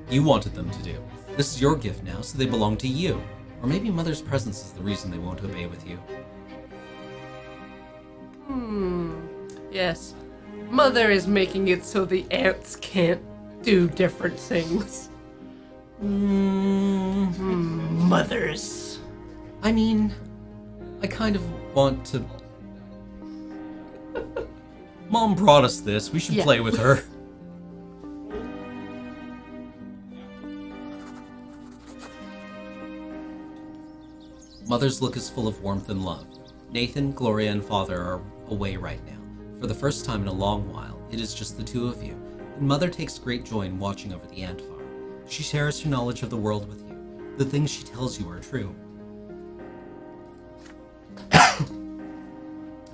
You wanted them to do. This is your gift now, so they belong to you. Or maybe Mother's presence is the reason they won't obey with you. Yes. Mother is making it so the ants can't do different things. Mothers. I mean, I kind of want to... Mom brought us this. We should play with her. Mother's look is full of warmth and love. Nathan, Gloria, and Father are away right now. For the first time in a long while, it is just the two of you, and Mother takes great joy in watching over the ant farm. She shares her knowledge of the world with you. The things she tells you are true.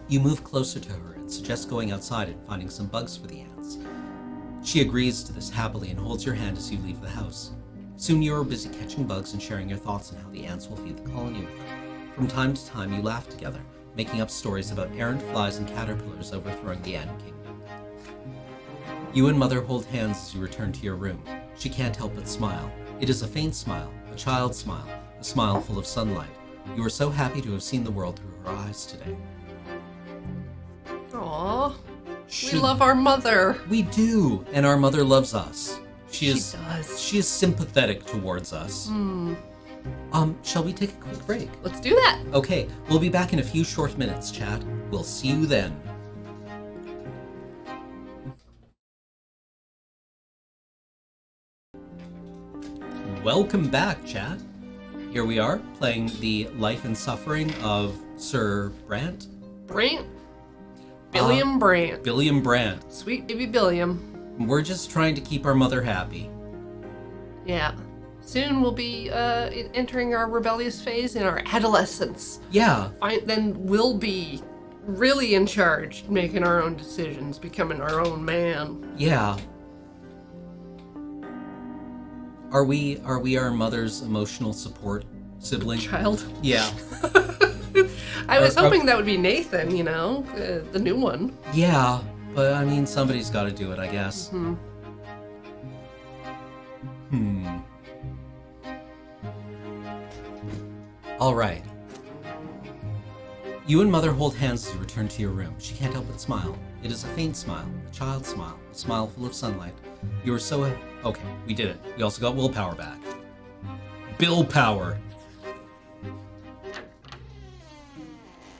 You move closer to her and suggest going outside and finding some bugs for the ants. She agrees to this happily and holds your hand as you leave the house. Soon you are busy catching bugs and sharing your thoughts on how the ants will feed the colony with them. From time to time you laugh together, making up stories about errant flies and caterpillars overthrowing the ant kingdom. You and Mother hold hands as you return to your room. She can't help but smile. It is a faint smile, a child's smile, a smile full of sunlight. You are so happy to have seen the world through her eyes today. Aww. We love our mother. We do, and our mother loves us. She does. She is sympathetic towards us. Shall we take a quick break? Let's do that. Okay, we'll be back in a few short minutes, chat. We'll see you then. Welcome back, chat. Here we are, playing the life and suffering of Sir Brante. Brant? Billiam Brant. Billiam Brante. Sweet baby Billiam. We're just trying to keep our mother happy. Yeah. Soon we'll be entering our rebellious phase in our adolescence. Yeah. Then we'll be really in charge, making our own decisions, becoming our own man. Yeah. Are we our mother's emotional support sibling? Child. Yeah. I was hoping that would be Nathan, the new one. Yeah, but I mean, somebody's got to do it, I guess. All right. You and Mother hold hands as you return to your room. She can't help but smile. It is a faint smile, a child's smile, a smile full of sunlight. You are so... Okay, we did it. We also got willpower back. Bill power.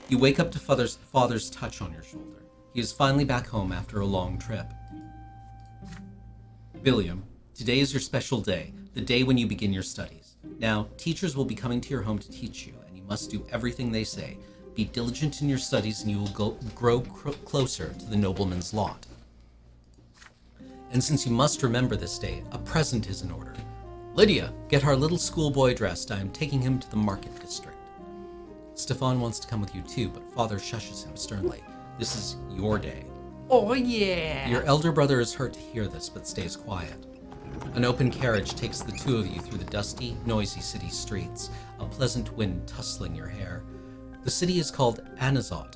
You wake up to father's touch on your shoulder. He is finally back home after a long trip. Billiam, today is your special day, the day when you begin your studies. Now, teachers will be coming to your home to teach you, and you must do everything they say. Be diligent in your studies, and you will grow closer to the nobleman's lot. And since you must remember this day, a present is in order. Lydia, get our little schoolboy dressed. I am taking him to the market district. Stefan wants to come with you too, but Father shushes him sternly. This is your day. Oh, yeah. Your elder brother is hurt to hear this, but stays quiet. An open carriage takes the two of you through the dusty, noisy city streets, a pleasant wind tussling your hair. The city is called Anazot.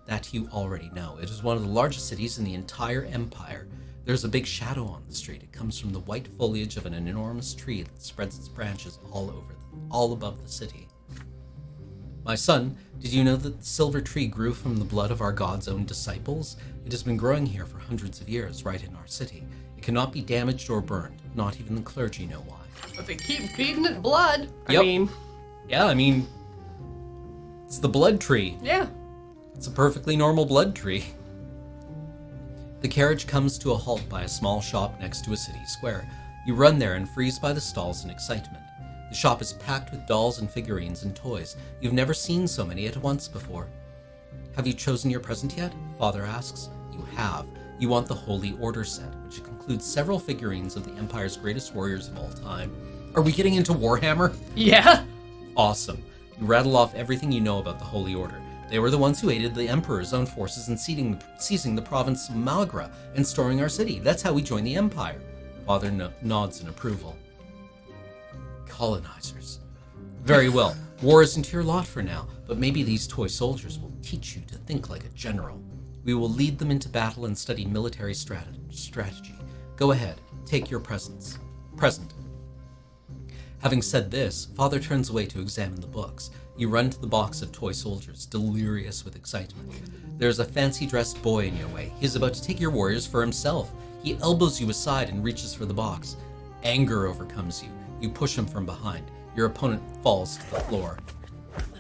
That you already know. It is one of the largest cities in the entire empire. There's a big shadow on the street. It comes from the white foliage of an enormous tree that spreads its branches all above the city. My son, did you know that the silver tree grew from the blood of our God's own disciples? It has been growing here for hundreds of years, right in our city. It cannot be damaged or burned. Not even the clergy know why. But they keep feeding it blood. Yep. I mean, it's the blood tree. Yeah. It's a perfectly normal blood tree. The carriage comes to a halt by a small shop next to a city square. You run there and freeze by the stalls in excitement. The shop is packed with dolls and figurines and toys. You've never seen so many at once before. Have you chosen your present yet? Father asks. You have. You want the Holy Order set, which includes several figurines of the Empire's greatest warriors of all time. Are we getting into Warhammer? Yeah. Awesome. You rattle off everything you know about the Holy Order. They were the ones who aided the Emperor's own forces in seizing the province of Malgra and storming our city. That's how we joined the Empire. Father nods in approval. Colonizers. Very well. War isn't your lot for now, but maybe these toy soldiers will teach you to think like a general. We will lead them into battle and study military strategy. Go ahead, take your present. Having said this, Father turns away to examine the books. You run to the box of toy soldiers, delirious with excitement. There's a fancy-dressed boy in your way. He is about to take your warriors for himself. He elbows you aside and reaches for the box. Anger overcomes you. You push him from behind. Your opponent falls to the floor.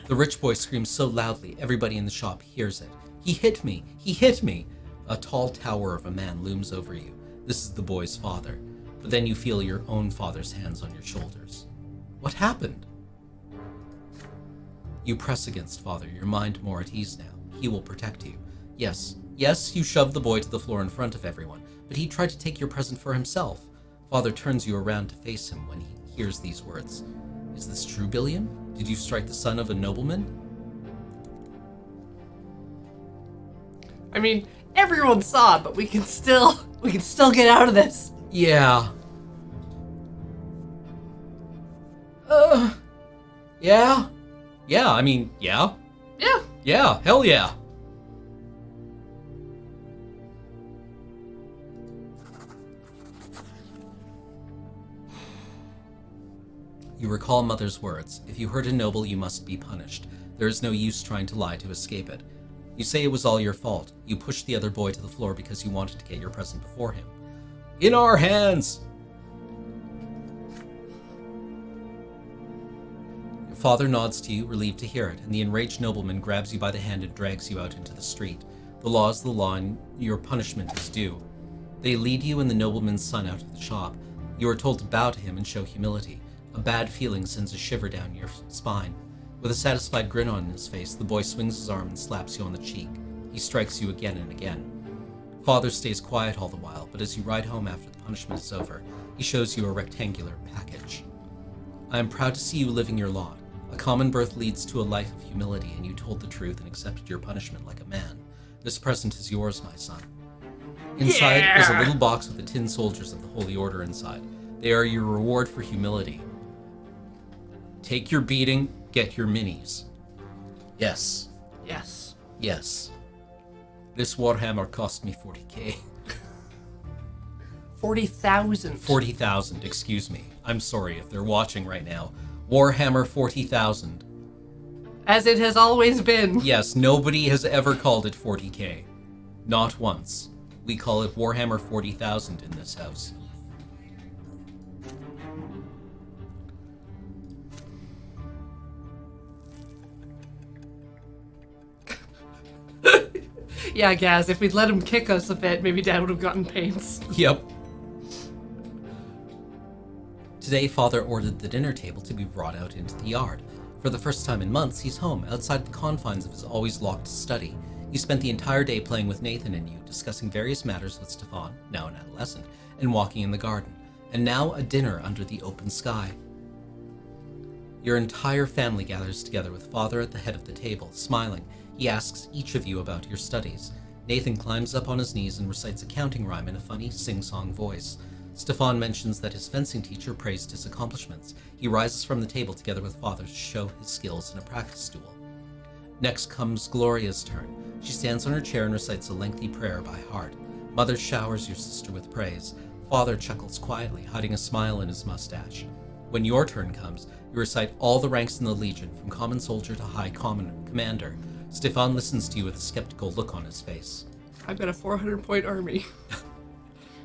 The rich boy screams so loudly, everybody in the shop hears it. He hit me! He hit me! A tall tower of a man looms over you. This is the boy's father. But then you feel your own father's hands on your shoulders. What happened? You press against Father, your mind more at ease now. He will protect you. Yes, you shoved the boy to the floor in front of everyone, but he tried to take your present for himself. Father turns you around to face him when he hears these words. Is this true, Billiam? Did you strike the son of a nobleman? I mean, everyone saw it, but we can still get out of this. Yeah. Yeah? Yeah, I mean, yeah. Yeah. Yeah, hell yeah. You recall Mother's words. If you hurt a noble, you must be punished. There is no use trying to lie to escape it. You say it was all your fault. You pushed the other boy to the floor because you wanted to get your present before him. In our hands! Your father nods to you, relieved to hear it, and the enraged nobleman grabs you by the hand and drags you out into the street. The law is the law, and your punishment is due. They lead you and the nobleman's son out of the shop. You are told to bow to him and show humility. A bad feeling sends a shiver down your spine. With a satisfied grin on his face, the boy swings his arm and slaps you on the cheek. He strikes you again and again. Father stays quiet all the while, but as you ride home after the punishment is over, he shows you a rectangular package. I am proud to see you living your lot. A common birth leads to a life of humility, and you told the truth and accepted your punishment like a man. This present is yours, my son. Inside is a little box with the tin soldiers of the Holy Order inside. They are your reward for humility. Take your beating, get your minis. Yes. Yes. Yes. This Warhammer cost me 40k. 40,000. 40,000, excuse me. I'm sorry if they're watching right now. Warhammer 40,000. As it has always been. Yes, nobody has ever called it 40k. Not once. We call it Warhammer 40,000 in this house. Yeah, Gaz, if we'd let him kick us a bit, maybe Dad would have gotten pains. Yep. Today, Father ordered the dinner table to be brought out into the yard. For the first time in months, he's home, outside the confines of his always locked study. He spent the entire day playing with Nathan and you, discussing various matters with Stefan, now an adolescent, and walking in the garden, and now a dinner under the open sky. Your entire family gathers together with Father at the head of the table, smiling. He asks each of you about your studies. Nathan climbs up on his knees and recites a counting rhyme in a funny, sing-song voice. Stefan mentions that his fencing teacher praised his accomplishments. He rises from the table together with Father to show his skills in a practice duel. Next comes Gloria's turn. She stands on her chair and recites a lengthy prayer by heart. Mother showers your sister with praise. Father chuckles quietly, hiding a smile in his mustache. When your turn comes, you recite all the ranks in the Legion, from common soldier to high commander. Stefan listens to you with a skeptical look on his face. I've got a 400-point army.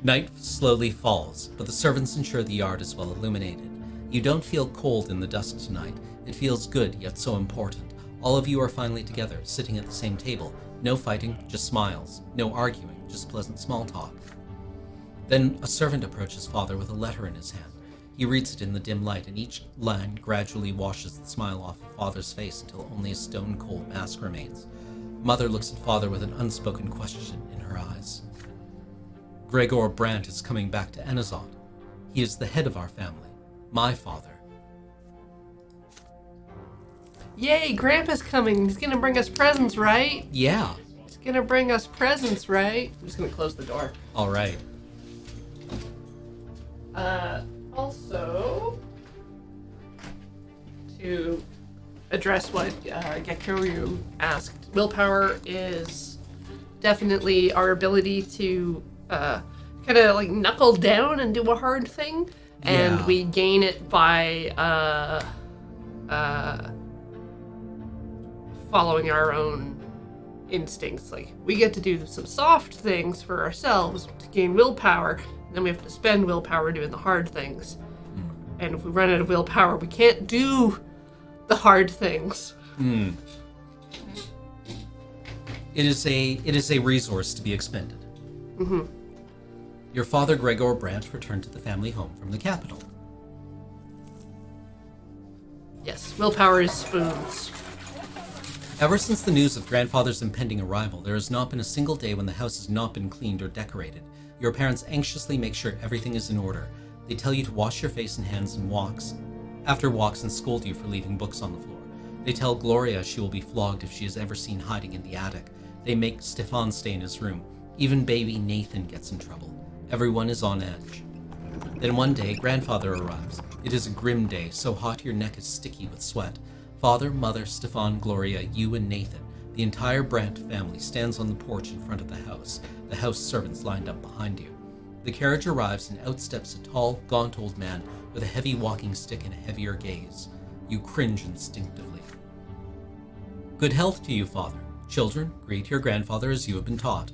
Night slowly falls, but the servants ensure the yard is well illuminated. You don't feel cold in the dusk tonight. It feels good, yet so important. All of you are finally together, sitting at the same table. No fighting, just smiles. No arguing, just pleasant small talk. Then a servant approaches Father with a letter in his hand. He reads it in the dim light, and each line gradually washes the smile off of Father's face until only a stone-cold mask remains. Mother looks at Father with an unspoken question in her eyes. Gregor Brante is coming back to Enazot. He is the head of our family. My father. Yay, Grandpa's coming. He's gonna bring us presents, right? Yeah. He's gonna bring us presents, right? I'm just gonna close the door. All right. Also, to address what Gekiryu asked, willpower is definitely our ability to kind of like knuckle down and do a hard thing, and we gain it by following our own instincts. Like, we get to do some soft things for ourselves to gain willpower, and then we have to spend willpower doing the hard things. And if we run out of willpower, we can't do the hard things. It is a resource to be expended. Mm-hmm. Your father, Gregor Brante, returned to the family home from the capital. Yes, willpower is spoons. Ever since the news of grandfather's impending arrival, there has not been a single day when the house has not been cleaned or decorated. Your parents anxiously make sure everything is in order. They tell you to wash your face and hands after walks and scold you for leaving books on the floor. They tell Gloria she will be flogged if she is ever seen hiding in the attic. They make Stefan stay in his room. Even baby Nathan gets in trouble. Everyone is on edge. Then one day, grandfather arrives. It is a grim day, so hot your neck is sticky with sweat. Father, Mother, Stefan, Gloria, you and Nathan, the entire Brante family stands on the porch in front of the house servants lined up behind you. The carriage arrives and out steps a tall, gaunt old man with a heavy walking stick and a heavier gaze. You cringe instinctively. Good health to you, Father. Children, greet your grandfather as you have been taught.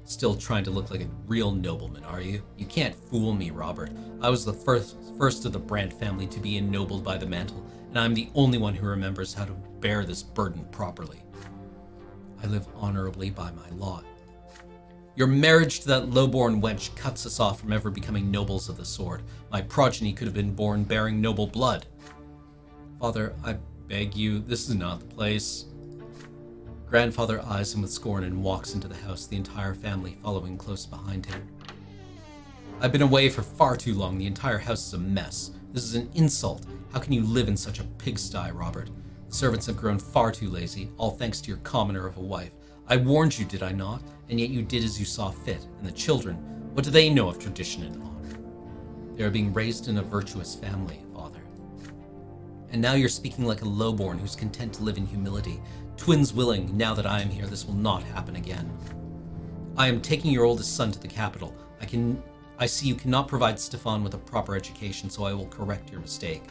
Still trying to look like a real nobleman, are you? You can't fool me, Robert. I was the first of the Brante family to be ennobled by the mantle, and I'm the only one who remembers how to bear this burden properly. I live honorably by my lot. Your marriage to that low-born wench cuts us off from ever becoming nobles of the sword. My progeny could have been born bearing noble blood. Father, I beg you, this is not the place. Grandfather eyes him with scorn and walks into the house, the entire family following close behind him. I've been away for far too long. The entire house is a mess. This is an insult. How can you live in such a pigsty, Robert? The servants have grown far too lazy, all thanks to your commoner of a wife. I warned you, did I not? And yet you did as you saw fit. And the children, what do they know of tradition and honor? They are being raised in a virtuous family, Father. And now you're speaking like a lowborn who's content to live in humility. Twins willing, now that I am here, this will not happen again. I am taking your oldest son to the capital. I see you cannot provide Stefan with a proper education, so I will correct your mistake.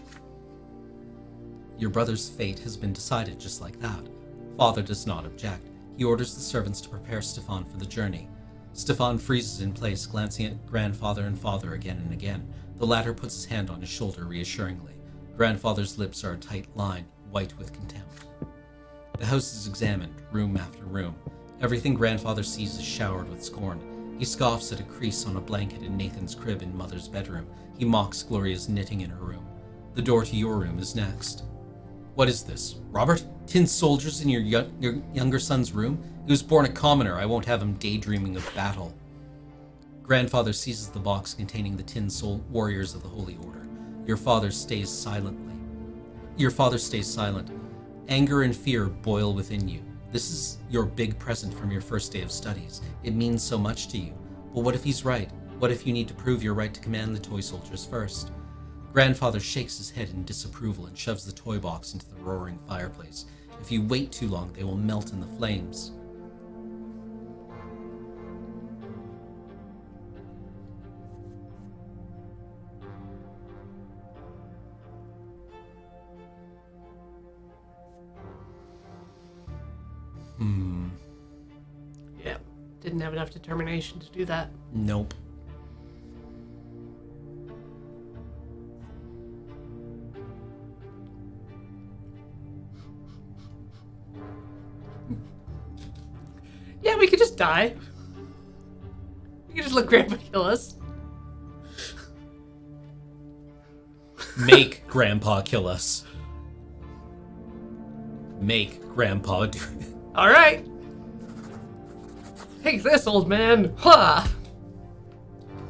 Your brother's fate has been decided just like that. Father does not object. He orders the servants to prepare Stefan for the journey. Stefan freezes in place, glancing at grandfather and father again and again. The latter puts his hand on his shoulder reassuringly. Grandfather's lips are a tight line, white with contempt. The house is examined, room after room. Everything grandfather sees is showered with scorn. He scoffs at a crease on a blanket in Nathan's crib in Mother's bedroom. He mocks Gloria's knitting in her room. The door to your room is next. What is this, Robert? Tin soldiers in your younger son's room? He was born a commoner. I won't have him daydreaming of battle. Grandfather seizes the box containing the tin soul warriors of the Holy Order. Your father stays silent. Anger and fear boil within you. This is your big present from your first day of studies. It means so much to you. But what if he's right? What if you need to prove your right to command the toy soldiers first? Grandfather shakes his head in disapproval and shoves the toy box into the roaring fireplace. If you wait too long, they will melt in the flames. Yeah, didn't have enough determination to do that. Nope. Yeah, we could just die. We could just let Grandpa kill us. Make Grandpa kill us. Make Grandpa do it. All right. Take this, old man. Ha!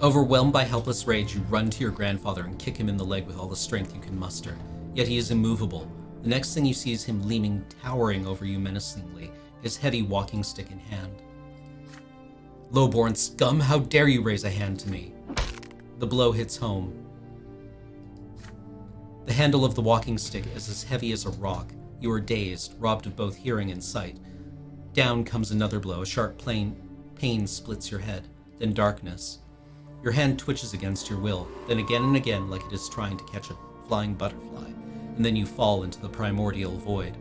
Overwhelmed by helpless rage, you run to your grandfather and kick him in the leg with all the strength you can muster. Yet he is immovable. The next thing you see is him towering over you menacingly, his heavy walking stick in hand. Low-born scum, how dare you raise a hand to me? The blow hits home. The handle of the walking stick is as heavy as a rock. You are dazed, robbed of both hearing and sight. Down comes another blow. A sharp pain splits your head, then darkness. Your hand twitches against your will, then again and again like it is trying to catch a flying butterfly, and then you fall into the primordial void.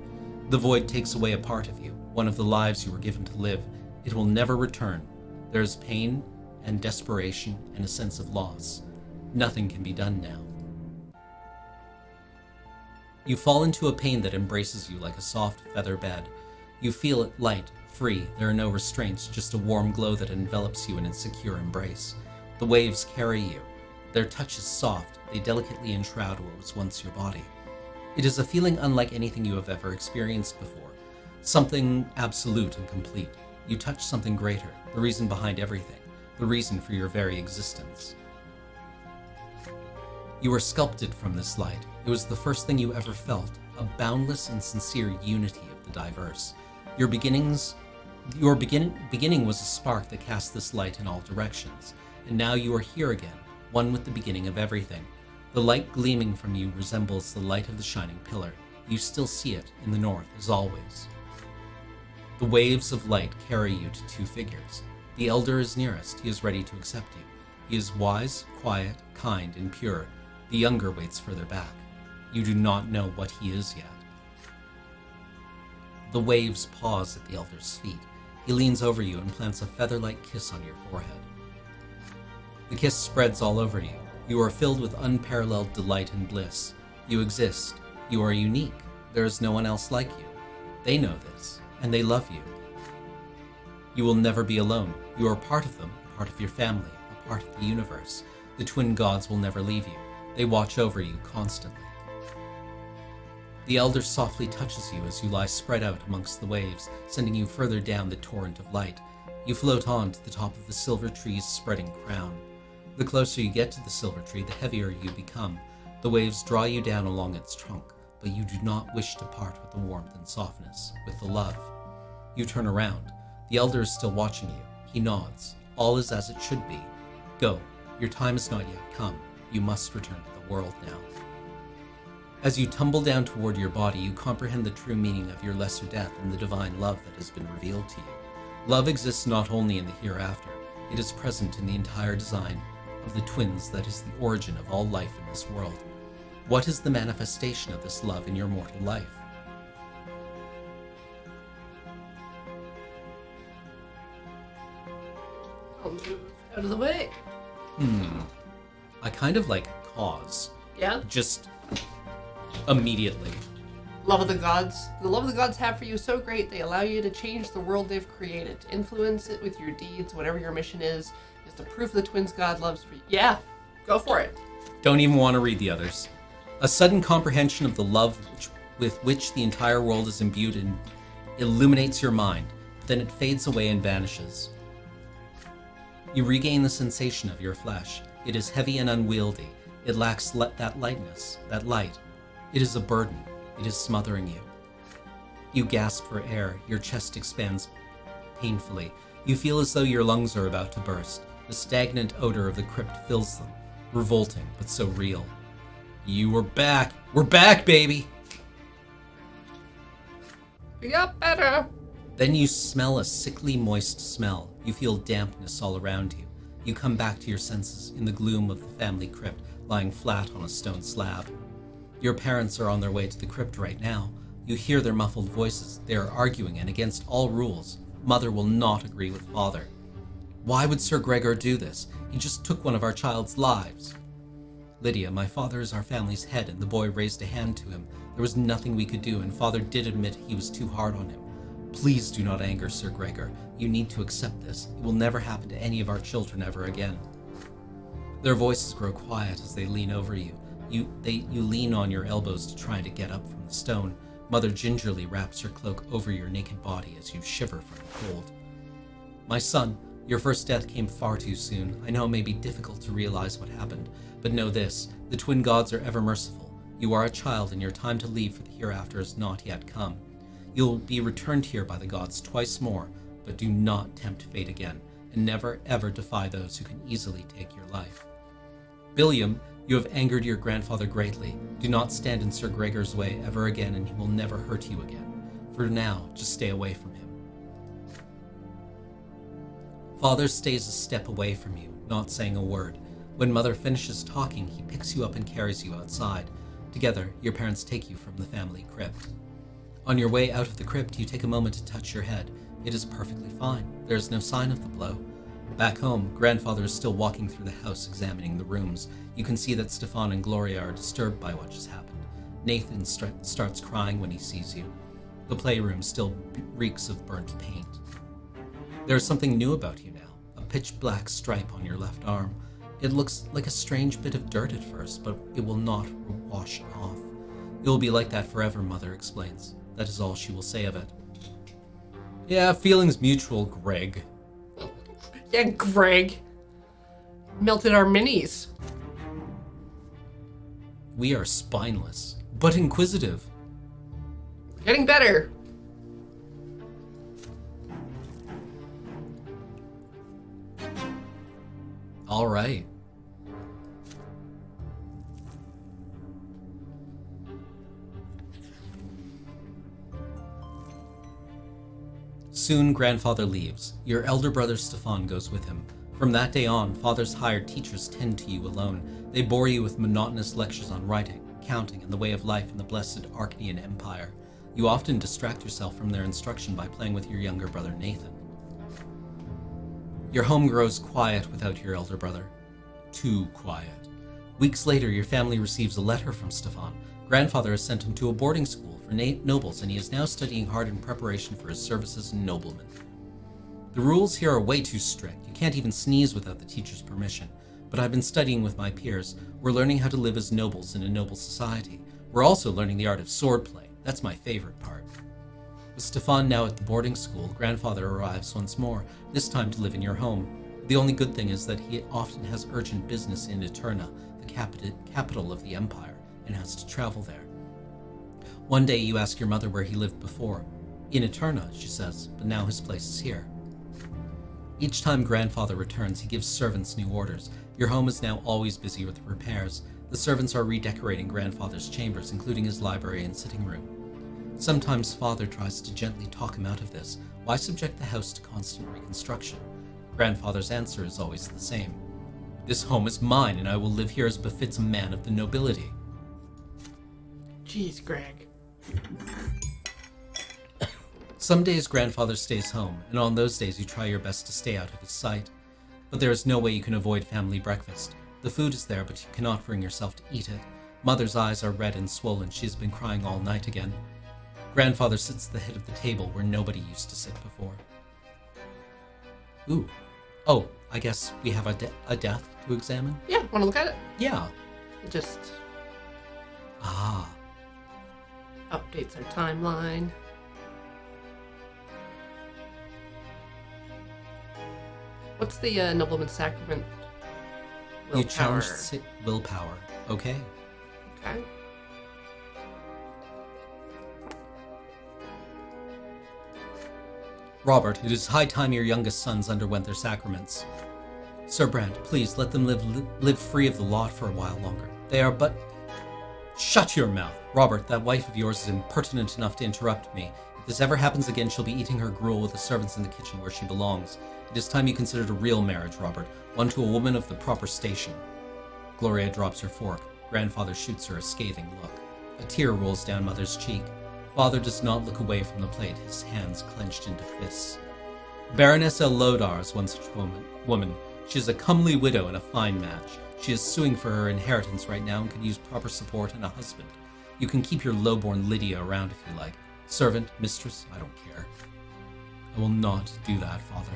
The void takes away a part of you, one of the lives you were given to live. It will never return. There is pain and desperation and a sense of loss. Nothing can be done now. You fall into a pain that embraces you like a soft feather bed. You feel it light, free. There are no restraints, just a warm glow that envelops you in its secure embrace. The waves carry you. Their touch is soft. They delicately enshroud what was once your body. It is a feeling unlike anything you have ever experienced before. Something absolute and complete. You touch something greater, the reason behind everything, the reason for your very existence. You were sculpted from this light. It was the first thing you ever felt, a boundless and sincere unity of the diverse. Your beginning was a spark that cast this light in all directions, and now you are here again, one with the beginning of everything. The light gleaming from you resembles the light of the shining pillar. You still see it in the north, as always. The waves of light carry you to two figures. The elder is nearest. He is ready to accept you. He is wise, quiet, kind, and pure. The younger waits further back. You do not know what he is yet. The waves pause at the elder's feet. He leans over you and plants a feather-like kiss on your forehead. The kiss spreads all over you. You are filled with unparalleled delight and bliss. You exist. You are unique. There is no one else like you. They know this, and they love you. You will never be alone. You are part of them, a part of your family, a part of the universe. The twin gods will never leave you. They watch over you constantly. The elder softly touches you as you lie spread out amongst the waves, sending you further down the torrent of light. You float on to the top of the silver tree's spreading crown. The closer you get to the silver tree, the heavier you become. The waves draw you down along its trunk, but you do not wish to part with the warmth and softness, with the love. You turn around. The elder is still watching you. He nods. All is as it should be. Go. Your time has not yet come. You must return to the world now. As you tumble down toward your body, you comprehend the true meaning of your lesser death and the divine love that has been revealed to you. Love exists not only in the hereafter, it is present in the entire design of the twins that is the origin of all life in this world. What is the manifestation of this love in your mortal life? I'll move out of the way. I kind of like cause. Yeah? Just immediately. Love of the gods. The love of the gods have for you is so great, they allow you to change the world they've created, to influence it with your deeds, whatever your mission is the proof the twins God loves for you. Yeah, go for it. Don't even want to read the others. A sudden comprehension of the love with which the entire world is imbued and illuminates your mind. Then it fades away and vanishes. You regain the sensation of your flesh. It is heavy and unwieldy. It lacks that lightness, that light. It is a burden. It is smothering you. You gasp for air. Your chest expands painfully. You feel as though your lungs are about to burst. The stagnant odor of the crypt fills them. Revolting, but so real. You are back. We're back, baby! We got better. Then you smell a sickly, moist smell. You feel dampness all around you. You come back to your senses in the gloom of the family crypt, lying flat on a stone slab. Your parents are on their way to the crypt right now. You hear their muffled voices. They are arguing, and against all rules. Mother will not agree with father. Why would Sir Gregor do this? He just took one of our child's lives. Lydia, my father is our family's head, and the boy raised a hand to him. There was nothing we could do, and father did admit he was too hard on him. Please do not anger Sir Gregor. You need to accept this. It will never happen to any of our children ever again. Their voices grow quiet as they lean over you. You lean on your elbows to try to get up from the stone. Mother gingerly wraps her cloak over your naked body as you shiver from the cold. My son, your first death came far too soon. I know it may be difficult to realize what happened, but know this, the twin gods are ever merciful. You are a child, and your time to leave for the hereafter has not yet come. You'll be returned here by the gods twice more, but do not tempt fate again, and never ever defy those who can easily take your life. Billiam, you have angered your grandfather greatly. Do not stand in Sir Gregor's way ever again, and he will never hurt you again. For now, just stay away from him. Father stays a step away from you, not saying a word. When Mother finishes talking, he picks you up and carries you outside. Together, your parents take you from the family crypt. On your way out of the crypt, you take a moment to touch your head. It is perfectly fine. There is no sign of the blow. Back home, Grandfather is still walking through the house, examining the rooms. You can see that Stefan and Gloria are disturbed by what just happened. Nathan starts crying when he sees you. The playroom still reeks of burnt paint. There is something new about you now, a pitch-black stripe on your left arm. It looks like a strange bit of dirt at first, but it will not wash off. It will be like that forever, Mother explains. That is all she will say of it. Yeah, feelings mutual, Greg. Yeah, Greg. Melted our minis. We are spineless, but inquisitive. Getting better. All right. Soon, Grandfather leaves. Your elder brother Stefan goes with him. From that day on, Father's hired teachers tend to you alone. They bore you with monotonous lectures on writing, counting, and the way of life in the blessed Arcadian Empire. You often distract yourself from their instruction by playing with your younger brother Nathan. Your home grows quiet without your elder brother. Too quiet. Weeks later, your family receives a letter from Stefan. Grandfather has sent him to a boarding school for nobles, and he is now studying hard in preparation for his service as a nobleman. The rules here are way too strict. You can't even sneeze without the teacher's permission. But I've been studying with my peers. We're learning how to live as nobles in a noble society. We're also learning the art of swordplay. That's my favorite part. With Stefan now at the boarding school, Grandfather arrives once more, this time to live in your home. The only good thing is that he often has urgent business in Eterna, the capital of the Empire, and has to travel there. One day you ask your mother where he lived before. In Eterna, she says, but now his place is here. Each time Grandfather returns, he gives servants new orders. Your home is now always busy with repairs. The servants are redecorating Grandfather's chambers, including his library and sitting room. Sometimes Father tries to gently talk him out of this. Why subject the house to constant reconstruction? Grandfather's answer is always the same. This home is mine, and I will live here as befits a man of the nobility. Jeez, Greg. Some days Grandfather stays home, and on those days you try your best to stay out of his sight. But there is no way you can avoid family breakfast. The food is there, but you cannot bring yourself to eat it. Mother's eyes are red and swollen. She has been crying all night again. Grandfather sits at the head of the table where nobody used to sit before. Ooh. Oh, I guess we have a death to examine? Yeah, want to look at it? Yeah. It just Ah. updates our timeline. What's the nobleman's sacrament? You challenge willpower. Okay. Okay. Robert, it is high time your youngest sons underwent their sacraments. Sir Brant, please let them live free of the lot for a while longer. They are but... Shut your mouth. Robert, that wife of yours is impertinent enough to interrupt me. If this ever happens again, she'll be eating her gruel with the servants in the kitchen where she belongs. It is time you considered a real marriage, Robert, one to a woman of the proper station. Gloria drops her fork. Grandfather shoots her a scathing look. A tear rolls down Mother's cheek. Father does not look away from the plate, his hands clenched into fists. Baroness Lodar is one such woman. She is a comely widow and a fine match. She is suing for her inheritance right now and could use proper support and a husband. You can keep your lowborn Lydia around if you like. Servant, mistress, I don't care. I will not do that, Father.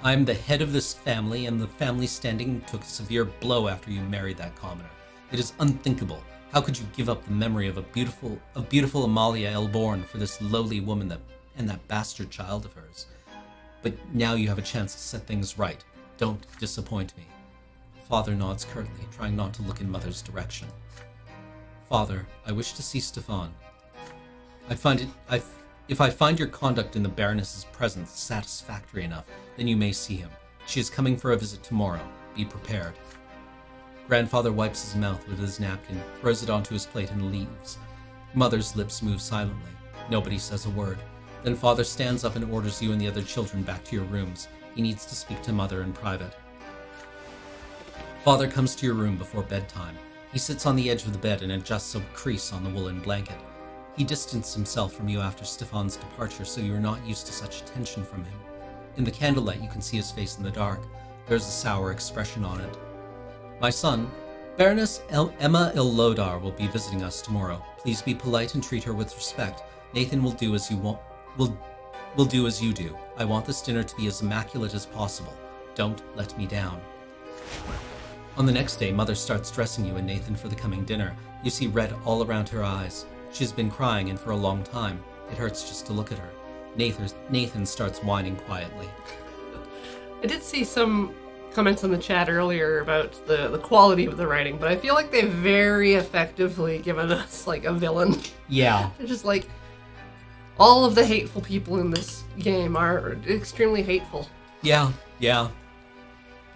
I am the head of this family, and the family's standing took a severe blow after you married that commoner. It is unthinkable. How could you give up the memory of beautiful Amalia Elborn for this lowly woman and that bastard child of hers? But now you have a chance to set things right. Don't disappoint me. Father nods curtly, trying not to look in Mother's direction. Father, I wish to see Stefan. If I find your conduct in the Baroness's presence satisfactory enough, then you may see him. She is coming for a visit tomorrow. Be prepared. Grandfather wipes his mouth with his napkin, throws it onto his plate, and leaves. Mother's lips move silently. Nobody says a word. Then Father stands up and orders you and the other children back to your rooms. He needs to speak to Mother in private. Father comes to your room before bedtime. He sits on the edge of the bed and adjusts a crease on the woolen blanket. He distanced himself from you after Stefan's departure, so you are not used to such attention from him. In the candlelight, you can see his face in the dark. There's a sour expression on it. My son, Baroness Emma Illodar will be visiting us tomorrow. Please be polite and treat her with respect. Nathan will do as you want. Will do as you do. I want this dinner to be as immaculate as possible. Don't let me down. On the next day, Mother starts dressing you and Nathan for the coming dinner. You see red all around her eyes. She's been crying, and for a long time. It hurts just to look at her. Nathan starts whining quietly. I did see some comments in the chat earlier about the quality of the writing, but I feel like they've very effectively given us like a villain. Yeah. They're just like, all of the hateful people in this game are extremely hateful. Yeah.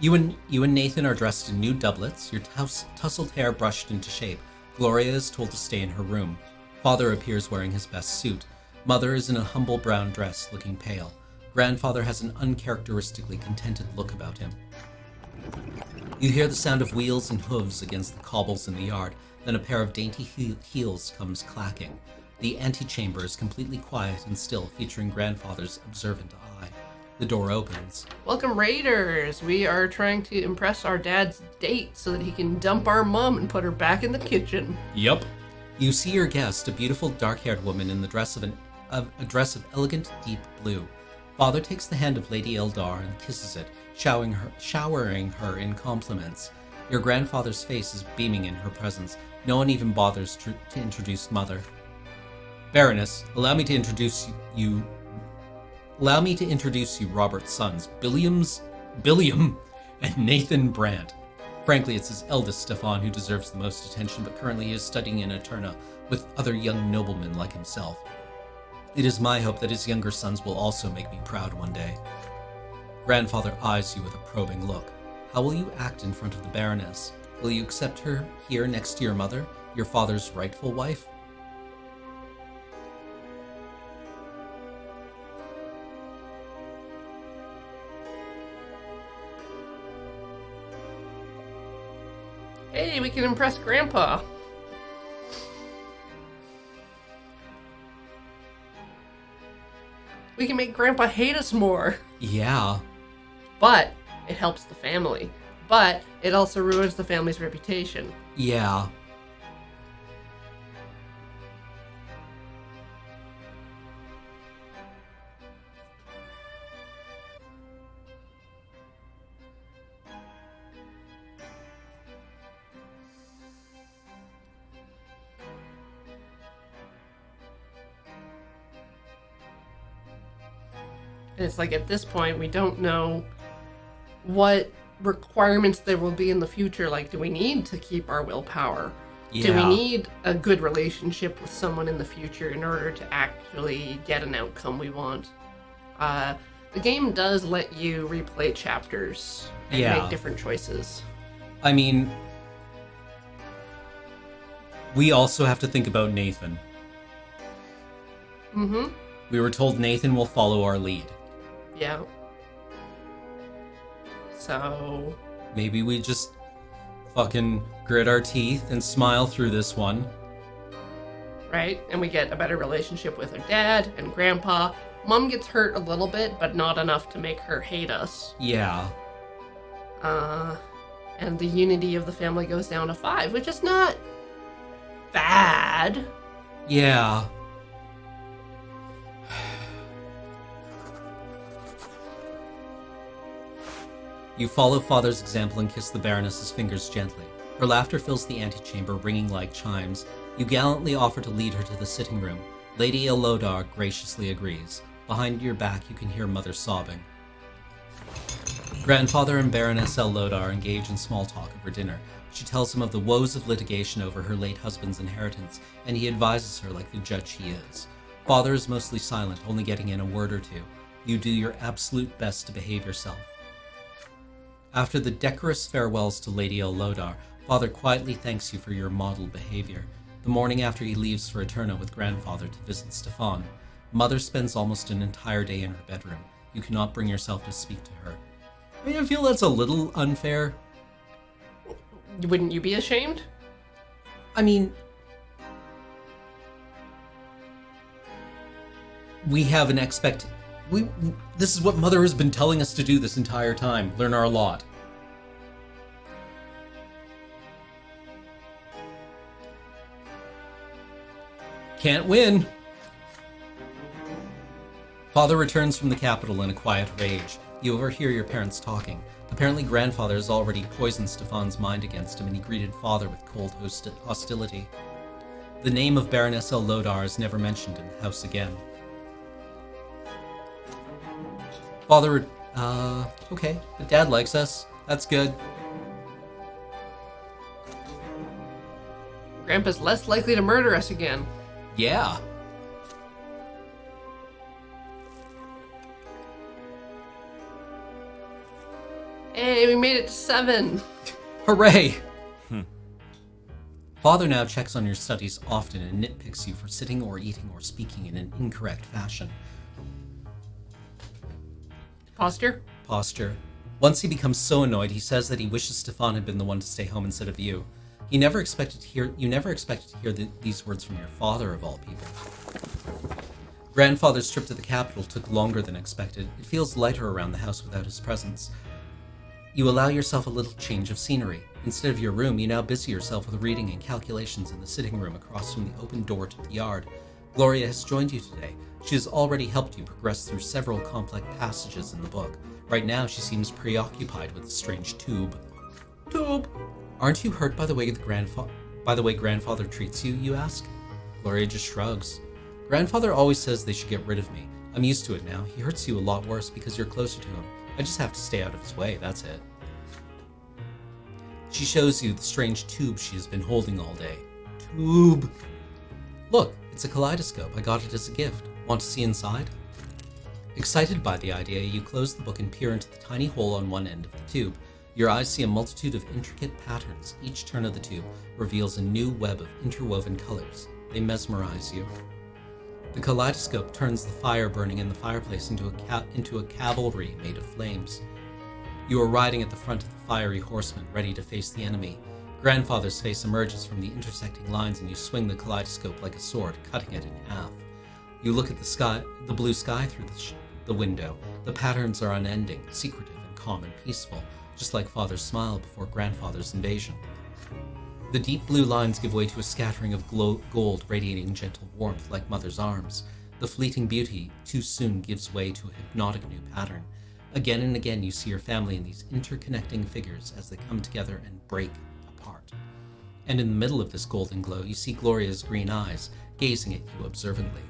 You and Nathan are dressed in new doublets, your tousled hair brushed into shape. Gloria is told to stay in her room. Father appears wearing his best suit. Mother is in a humble brown dress, looking pale. Grandfather has an uncharacteristically contented look about him. You hear the sound of wheels and hooves against the cobbles in the yard, then a pair of dainty heels comes clacking. The antechamber is completely quiet and still, featuring Grandfather's observant eye. The door opens. Welcome, Raiders! We are trying to impress our dad's date so that he can dump our mom and put her back in the kitchen. Yup. You see your guest, a beautiful dark-haired woman in the dress of a dress of elegant deep blue. Father takes the hand of Lady Eldar and kisses it, showering her in compliments. Your grandfather's face is beaming in her presence. No one even bothers to introduce Mother. Baroness, allow me to introduce you, Robert's sons, Billiam, and Nathan Brant. Frankly, it's his eldest, Stefan, who deserves the most attention, but currently he is studying in Eterna with other young noblemen like himself. It is my hope that his younger sons will also make me proud one day. Grandfather eyes you with a probing look. How will you act in front of the Baroness? Will you accept her here next to your mother, your father's rightful wife? Hey, we can impress Grandpa. We can make Grandpa hate us more. Yeah. But it helps the family. But it also ruins the family's reputation. Yeah. And it's like at this point, we don't know what requirements there will be in the future. Like, do we need to keep our willpower? Do we need a good relationship with someone in the future in order to actually get an outcome we want? The game does let you replay chapters and make different choices. I mean, we also have to think about Nathan. Mm-hmm. We were told Nathan will follow our lead. Yeah. So... maybe we just fucking grit our teeth and smile through this one. Right? And we get a better relationship with her dad and grandpa. Mom gets hurt a little bit, but not enough to make her hate us. Yeah. And the unity of the family goes down to 5, which is not bad. Yeah. You follow Father's example and kiss the Baroness's fingers gently. Her laughter fills the antechamber, ringing like chimes. You gallantly offer to lead her to the sitting room. Lady Elodar graciously agrees. Behind your back, you can hear Mother sobbing. Grandfather and Baroness Elodar engage in small talk over dinner. She tells him of the woes of litigation over her late husband's inheritance, and he advises her like the judge he is. Father is mostly silent, only getting in a word or two. You do your absolute best to behave yourself. After the decorous farewells to Lady Elodar, Father quietly thanks you for your model behavior. The morning after he leaves for Eterna with Grandfather to visit Stefan, Mother spends almost an entire day in her bedroom. You cannot bring yourself to speak to her. I mean, I feel that's a little unfair. Wouldn't you be ashamed? I mean, we have an this is what Mother has been telling us to do this entire time. Learn our lot. Can't win. Father returns from the capital in a quiet rage. You overhear your parents talking. Apparently Grandfather has already poisoned Stefan's mind against him, and he greeted Father with cold hostility. The name of Baroness Elodar is never mentioned in the house again. Father, okay, but Dad likes us. That's good. Grandpa's less likely to murder us again. Yeah. Hey, we made it to 7. Hooray! Father now checks on your studies often and nitpicks you for sitting or eating or speaking in an incorrect fashion. Posture? Posture. Once he becomes so annoyed, he says that he wishes Stefan had been the one to stay home instead of you. You never expected to hear these words from your father, of all people. Grandfather's trip to the capital took longer than expected. It feels lighter around the house without his presence. You allow yourself a little change of scenery. Instead of your room, you now busy yourself with reading and calculations in the sitting room across from the open door to the yard. Gloria has joined you today. She has already helped you progress through several complex passages in the book. Right now, she seems preoccupied with the strange tube. Tube! Aren't you hurt by the way Grandfather treats you, you ask? Gloria just shrugs. Grandfather always says they should get rid of me. I'm used to it now. He hurts you a lot worse because you're closer to him. I just have to stay out of his way, that's it. She shows you the strange tube she has been holding all day. Tube! Look, it's a kaleidoscope. I got it as a gift. Want to see inside? Excited by the idea, you close the book and peer into the tiny hole on one end of the tube. Your eyes see a multitude of intricate patterns. Each turn of the tube reveals a new web of interwoven colors. They mesmerize you. The kaleidoscope turns the fire burning in the fireplace into a cavalry made of flames. You are riding at the front of the fiery horseman, ready to face the enemy. Grandfather's face emerges from the intersecting lines, and you swing the kaleidoscope like a sword, cutting it in half. You look at the blue sky through the window. The patterns are unending, secretive and calm and peaceful, just like Father's smile before Grandfather's invasion. The deep blue lines give way to a scattering of gold radiating gentle warmth like Mother's arms. The fleeting beauty too soon gives way to a hypnotic new pattern. Again and again you see your family in these interconnecting figures as they come together and break apart. And in the middle of this golden glow, you see Gloria's green eyes, gazing at you observantly.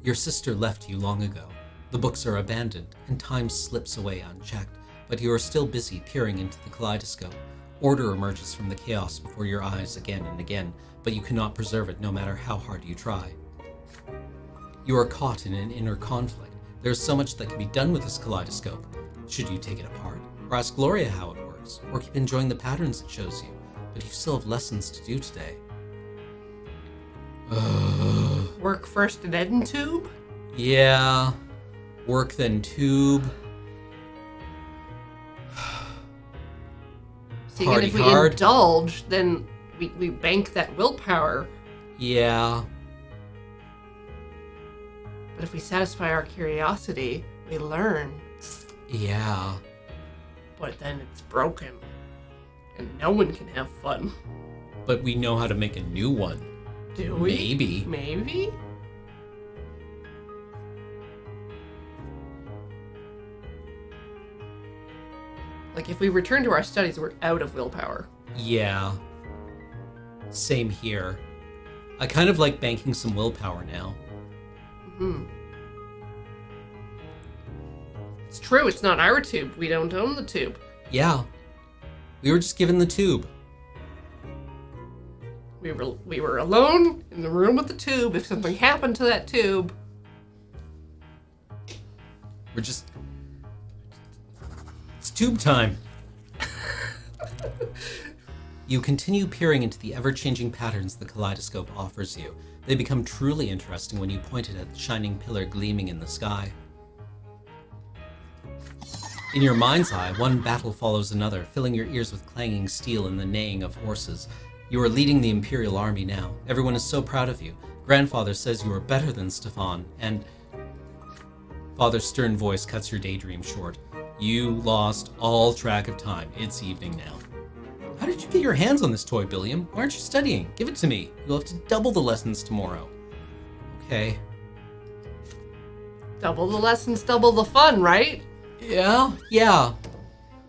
Your sister left you long ago. The books are abandoned, and time slips away unchecked, but you are still busy peering into the kaleidoscope. Order emerges from the chaos before your eyes again and again, but you cannot preserve it no matter how hard you try. You are caught in an inner conflict. There is so much that can be done with this kaleidoscope. Should you take it apart, or ask Gloria how it works, or keep enjoying the patterns it shows you? But you still have lessons to do today. Work first and then tube? Yeah. Work then tube. See, Party and if we hard. indulge, then we bank that willpower. Yeah. But if we satisfy our curiosity, we learn. Yeah. But then it's broken. And no one can have fun. But we know how to make a new one. Do we? Maybe. Maybe? Like, if we return to our studies, we're out of willpower. Yeah. Same here. I kind of like banking some willpower now. It's true, it's not our tube. We don't own the tube. Yeah. We were just given the tube. We were alone in the room with the tube. If something happened to that tube, We're just... It's tube time. You continue peering into the ever-changing patterns the kaleidoscope offers you. They become truly interesting when you point it at the shining pillar gleaming in the sky. In your mind's eye, one battle follows another, filling your ears with clanging steel and the neighing of horses. You are leading the Imperial Army now. Everyone is so proud of you. Grandfather says you are better than Stefan, and... Father's stern voice cuts your daydream short. You lost all track of time. It's evening now. How did you get your hands on this toy, Billiam? Why aren't you studying? Give it to me. You'll have to double the lessons tomorrow. Okay. double the lessons, double the fun, right? Yeah.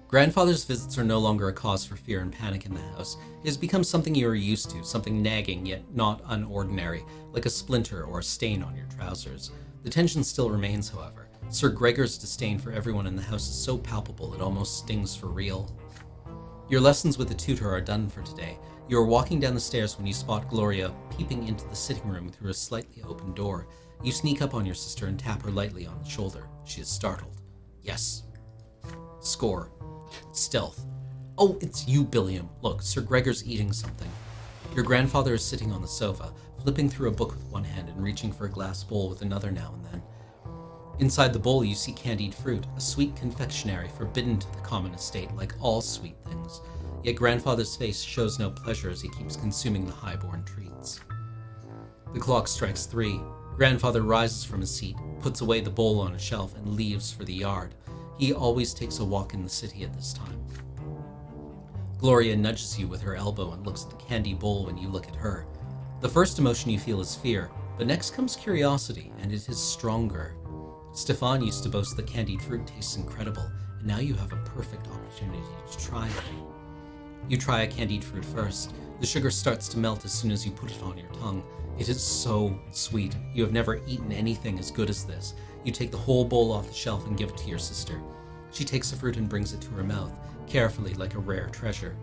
Grandfather's visits are no longer a cause for fear and panic in the house. It has become something you are used to, something nagging yet not unordinary, like a splinter or a stain on your trousers. The tension still remains, however. Sir Gregor's disdain for everyone in the house is so palpable it almost stings for real. Your lessons with the tutor are done for today. You are walking down the stairs when you spot Gloria peeping into the sitting room through a slightly open door. You sneak up on your sister and tap her lightly on the shoulder. She is startled. Yes. Score. Stealth. Oh, it's you, Billiam. Look, Sir Gregor's eating something. Your grandfather is sitting on the sofa, flipping through a book with one hand and reaching for a glass bowl with another now and then. Inside the bowl, you see candied fruit, a sweet confectionery forbidden to the common estate, like all sweet things. Yet grandfather's face shows no pleasure as he keeps consuming the high-born treats. The clock strikes 3. Grandfather rises from his seat, puts away the bowl on a shelf, and leaves for the yard. He always takes a walk in the city at this time. Gloria nudges you with her elbow and looks at the candy bowl when you look at her. The first emotion you feel is fear, but next comes curiosity, and it is stronger. Stefan used to boast that candied fruit tastes incredible, and now you have a perfect opportunity to try it. You try a candied fruit first. The sugar starts to melt as soon as you put it on your tongue. It is so sweet. You have never eaten anything as good as this. You take the whole bowl off the shelf and give it to your sister. She takes the fruit and brings it to her mouth, carefully like a rare treasure.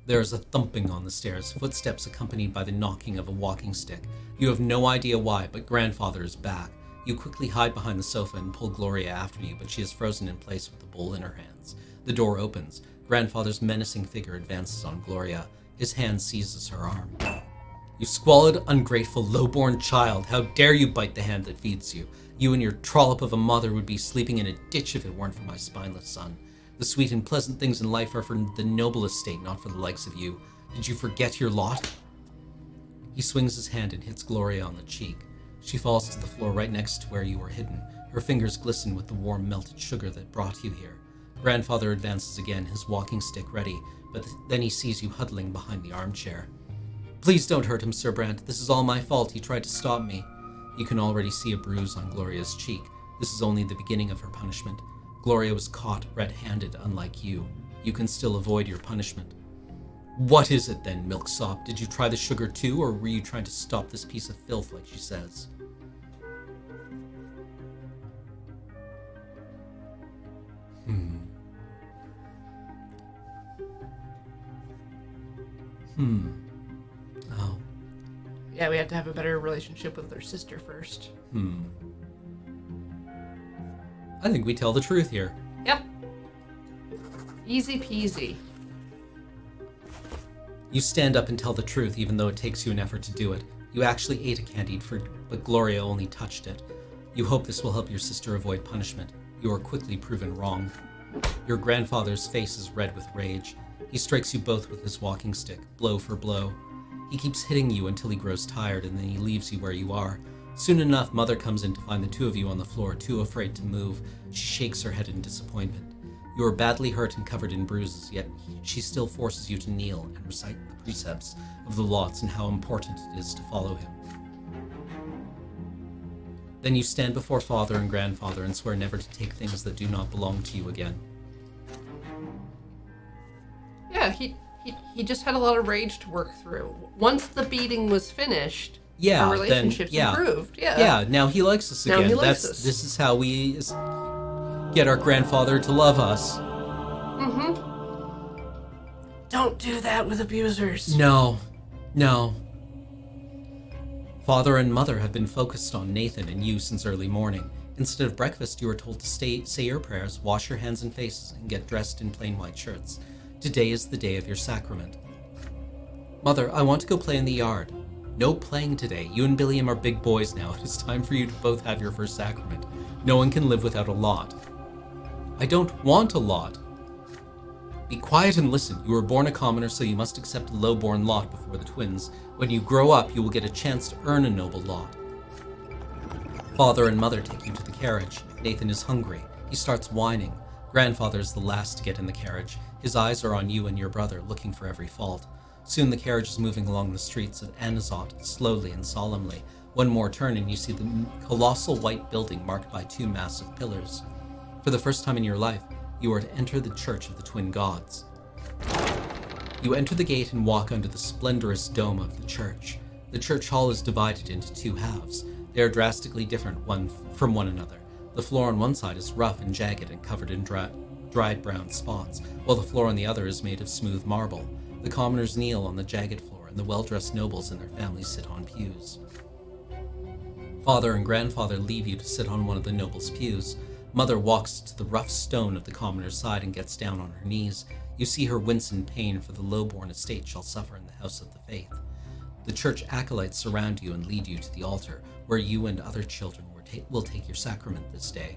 There is a thumping on the stairs, footsteps accompanied by the knocking of a walking stick. You have no idea why, but grandfather is back. You quickly hide behind the sofa and pull Gloria after you, but she is frozen in place with the bowl in her hands. The door opens. Grandfather's menacing figure advances on Gloria. His hand seizes her arm. You squalid, ungrateful, low-born child, how dare you bite the hand that feeds you? You and your trollop of a mother would be sleeping in a ditch if it weren't for my spineless son. The sweet and pleasant things in life are for the noble estate, not for the likes of you. Did you forget your lot? He swings his hand and hits Gloria on the cheek. She falls to the floor right next to where you were hidden. Her fingers glisten with the warm melted sugar that brought you here. Grandfather advances again, his walking stick ready, but then he sees you huddling behind the armchair. Please don't hurt him, Sir Brante. This is all my fault. He tried to stop me. You can already see a bruise on Gloria's cheek. This is only the beginning of her punishment. Gloria was caught red-handed, unlike you. You can still avoid your punishment. What is it then, Milksop? Did you try the sugar too, or were you trying to stop this piece of filth like she says? Oh. Yeah, we had to have a better relationship with their sister first. I think we tell the truth here. Yep. Easy peasy. You stand up and tell the truth, even though it takes you an effort to do it. You actually ate a candied fruit, but Gloria only touched it. You hope this will help your sister avoid punishment. You are quickly proven wrong. Your grandfather's face is red with rage. He strikes you both with his walking stick, blow for blow. He keeps hitting you until he grows tired, and then he leaves you where you are. Soon enough, Mother comes in to find the two of you on the floor, too afraid to move. She shakes her head in disappointment. You are badly hurt and covered in bruises, yet she still forces you to kneel and recite the precepts of the lots and how important it is to follow him. Then you stand before Father and Grandfather and swear never to take things that do not belong to you again. Yeah, he just had a lot of rage to work through. Once the beating was finished, our relationships improved. Yeah, now he likes us again. Now he likes us. This is how we get our grandfather to love us. Don't do that with abusers. No. Father and Mother have been focused on Nathan and you since early morning. Instead of breakfast, you are told to say your prayers, wash your hands and faces, and get dressed in plain white shirts. Today is the day of your sacrament. Mother, I want to go play in the yard. No playing today. You and Billiam are big boys now. It is time for you to both have your first sacrament. No one can live without a lot. I don't want a lot. Be quiet and listen. You were born a commoner, so you must accept a low-born lot before the twins. When you grow up, you will get a chance to earn a noble lot. Father and Mother take you to the carriage. Nathan is hungry. He starts whining. Grandfather is the last to get in the carriage. His eyes are on you and your brother, looking for every fault. Soon the carriage is moving along the streets of Anazot, slowly and solemnly. One more turn and you see the colossal white building marked by two massive pillars. For the first time in your life, you are to enter the Church of the Twin Gods. You enter the gate and walk under the splendorous dome of the church. The church hall is divided into two halves. They are drastically different from one another. The floor on one side is rough and jagged and covered in dried brown spots, while the floor on the other is made of smooth marble. The commoners kneel on the jagged floor, and the well-dressed nobles and their families sit on pews. Father and Grandfather leave you to sit on one of the nobles' pews. Mother walks to the rough stone of the commoner's side and gets down on her knees. You see her wince in pain, for the low-born estate shall suffer in the house of the faith. The church acolytes surround you and lead you to the altar, where you and other children will take your sacrament this day.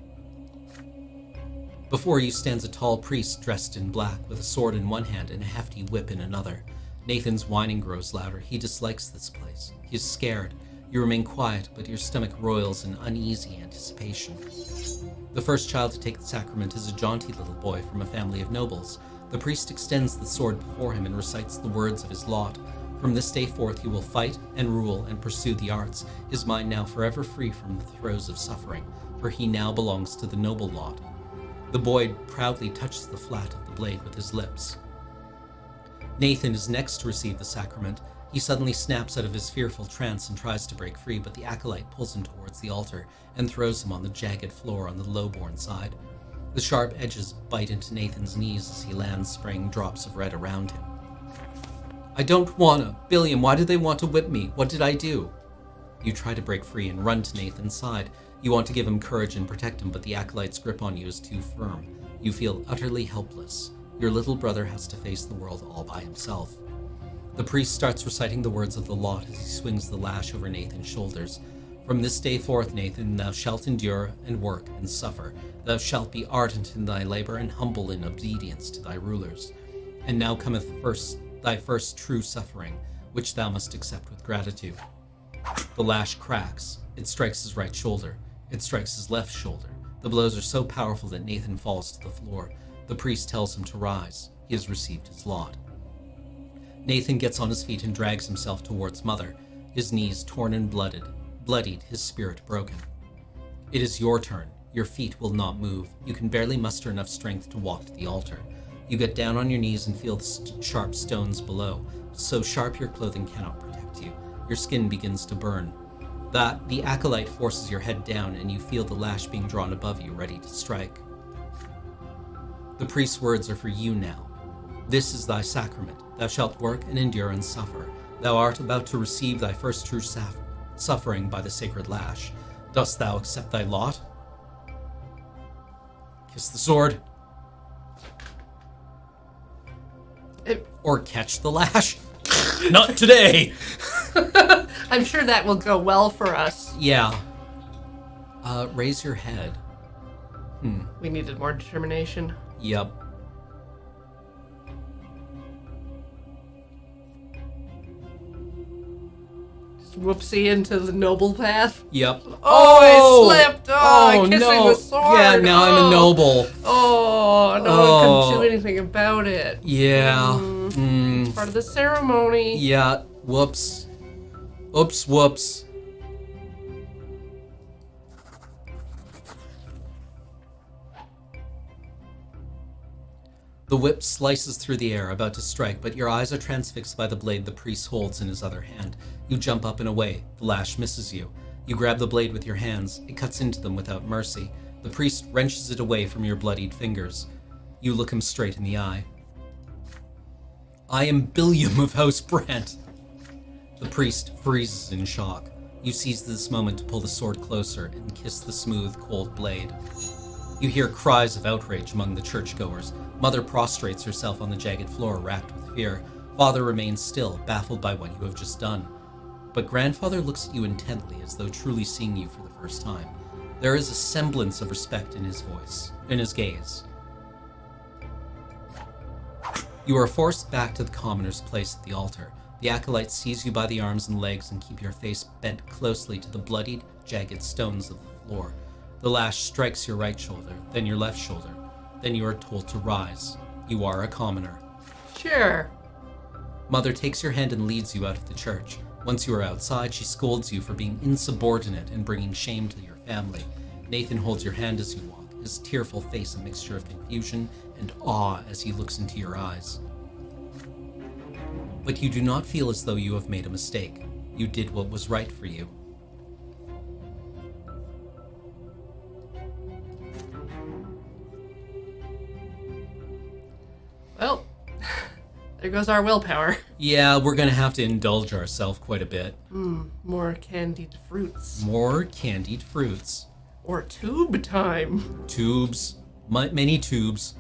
Before you stands a tall priest dressed in black, with a sword in one hand and a hefty whip in another. Nathan's whining grows louder. He dislikes this place. He is scared. You remain quiet, but your stomach roils in uneasy anticipation. The first child to take the sacrament is a jaunty little boy from a family of nobles. The priest extends the sword before him and recites the words of his lot. From this day forth he will fight and rule and pursue the arts, his mind now forever free from the throes of suffering, for he now belongs to the noble lot. The boy proudly touches the flat of the blade with his lips. Nathan is next to receive the sacrament. He suddenly snaps out of his fearful trance and tries to break free, but the acolyte pulls him towards the altar and throws him on the jagged floor on the low-born side. The sharp edges bite into Nathan's knees as he lands, spraying drops of red around him. I don't wanna. Billiam, why do they want to whip me? What did I do? You try to break free and run to Nathan's side. You want to give him courage and protect him, but the acolyte's grip on you is too firm. You feel utterly helpless. Your little brother has to face the world all by himself. The priest starts reciting the words of the lot as he swings the lash over Nathan's shoulders. From this day forth, Nathan, thou shalt endure and work and suffer. Thou shalt be ardent in thy labor and humble in obedience to thy rulers. And now cometh thy first true suffering, which thou must accept with gratitude. The lash cracks. It strikes his right shoulder. It strikes his left shoulder. The blows are so powerful that Nathan falls to the floor. The priest tells him to rise. He has received his lot. Nathan gets on his feet and drags himself towards Mother, his knees torn and bloodied, his spirit broken. It is your turn. Your feet will not move. You can barely muster enough strength to walk to the altar. You get down on your knees and feel the sharp stones below, so sharp your clothing cannot protect you. Your skin begins to burn. The acolyte forces your head down and you feel the lash being drawn above you, ready to strike. The priest's words are for you now. This is thy sacrament. Thou shalt work and endure and suffer. Thou art about to receive thy first true suffering by the sacred lash. Dost thou accept thy lot? Kiss the sword. Or catch the lash. Not today! I'm sure that will go well for us. Yeah. Raise your head. We needed more determination. Yep. Whoopsie into the noble path. Yep. Oh, I slipped. Oh, kissing the sword. Yeah, now I'm a noble. Oh, no one could do anything about it. Yeah. It's part of the ceremony. Yeah. Whoops. Oops, whoops. The whip slices through the air, about to strike, but your eyes are transfixed by the blade the priest holds in his other hand. You jump up and away. The lash misses you. You grab the blade with your hands. It cuts into them without mercy. The priest wrenches it away from your bloodied fingers. You look him straight in the eye. I am Billiam of House Brant. The priest freezes in shock. You seize this moment to pull the sword closer and kiss the smooth, cold blade. You hear cries of outrage among the churchgoers. Mother prostrates herself on the jagged floor, racked with fear. Father remains still, baffled by what you have just done. But grandfather looks at you intently, as though truly seeing you for the first time. There is a semblance of respect in his voice, in his gaze. You are forced back to the commoner's place at the altar. The acolytes seize you by the arms and legs and keep your face bent closely to the bloodied, jagged stones of the floor. The lash strikes your right shoulder, then your left shoulder. Then you are told to rise. You are a commoner. Sure. Mother takes your hand and leads you out of the church. Once you are outside, she scolds you for being insubordinate and bringing shame to your family. Nathan holds your hand as you walk, his tearful face a mixture of confusion and awe as he looks into your eyes. But you do not feel as though you have made a mistake. You did what was right for you. Well, there goes our willpower. Yeah, we're gonna have to indulge ourselves quite a bit. More candied fruits. More candied fruits. Or tube time. Tubes. Many tubes.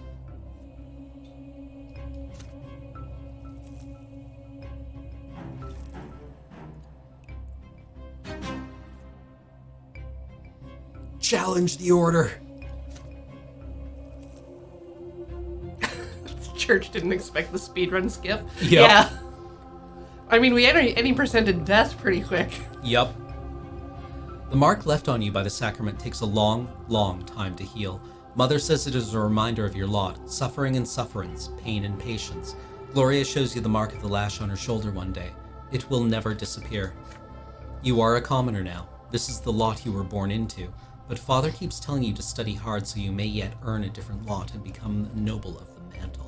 Challenge the order. Church didn't expect the speedrun skip. Yep. Yeah. I mean, we enter any percent in death pretty quick. Yep. The mark left on you by the sacrament takes a long, long time to heal. Mother says it is a reminder of your lot, suffering and sufferance, pain and patience. Gloria shows you the mark of the lash on her shoulder one day. It will never disappear. You are a commoner now. This is the lot you were born into. But Father keeps telling you to study hard so you may yet earn a different lot and become a noble of the mantle.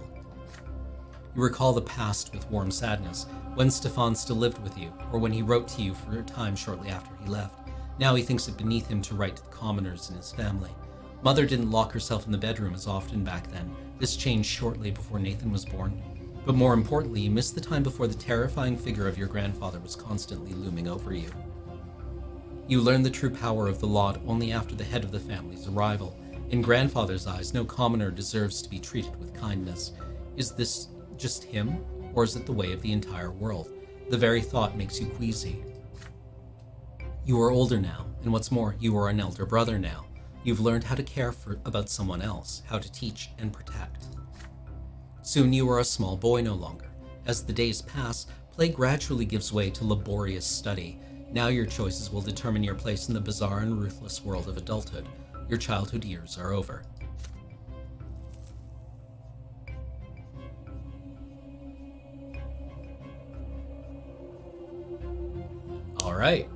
You recall the past with warm sadness, when Stefan still lived with you, or when he wrote to you for a time shortly after he left. Now he thinks it beneath him to write to the commoners in his family. Mother didn't lock herself in the bedroom as often back then. This changed shortly before Nathan was born. But more importantly, you missed the time before the terrifying figure of your grandfather was constantly looming over you. You learned the true power of the lot only after the head of the family's arrival. In grandfather's eyes, no commoner deserves to be treated with kindness. Is this just him, or is it the way of the entire world? The very thought makes you queasy. You are older now, and what's more, you are an elder brother now. You've learned how to care about someone else, how to teach and protect. Soon you are a small boy no longer. As the days pass, play gradually gives way to laborious study. Now your choices will determine your place in the bizarre and ruthless world of adulthood. Your childhood years are over. All right.